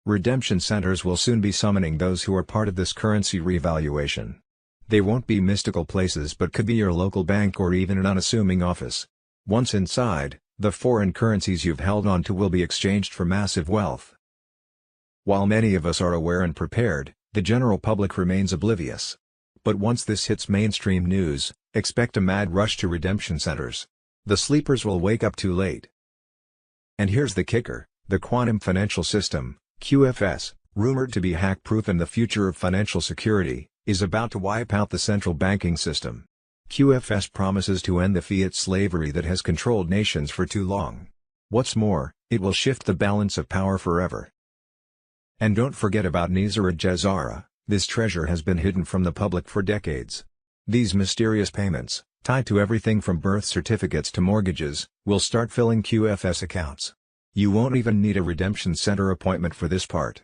Redemption centers will soon be summoning those who are part of this currency revaluation. They won't be mystical places but could be your local bank or even an unassuming office. Once inside, the foreign currencies you've held on to will be exchanged for massive wealth. While many of us are aware and prepared, the general public remains oblivious. But once this hits mainstream news, expect a mad rush to redemption centers. The sleepers will wake up too late. And here's the kicker, the Quantum Financial System, QFS, rumored to be hack-proof and the future of financial security, is about to wipe out the central banking system. QFS promises to end the fiat slavery that has controlled nations for too long. What's more, it will shift the balance of power forever. And don't forget about Nizar Jazara, this treasure has been hidden from the public for decades. These mysterious payments, tied to everything from birth certificates to mortgages, will start filling QFS accounts. You won't even need a redemption center appointment for this part.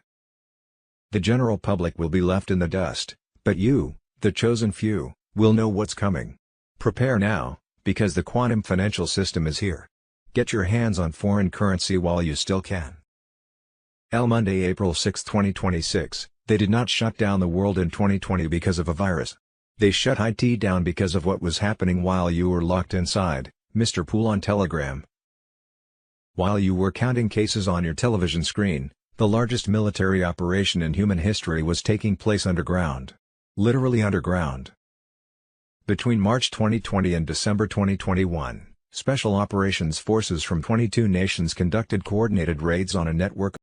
The general public will be left in the dust, but you, the chosen few, will know what's coming. Prepare now, because the Quantum Financial System is here. Get your hands on foreign currency while you still can. Monday, April 6, 2026, they did not shut down the world in 2020 because of a virus. They shut IT down because of what was happening while you were locked inside, Mr. Poole on Telegram. While you were counting cases on your television screen, the largest military operation in human history was taking place underground. Literally underground. Between March 2020 and December 2021, Special Operations Forces from 22 nations conducted coordinated raids on a network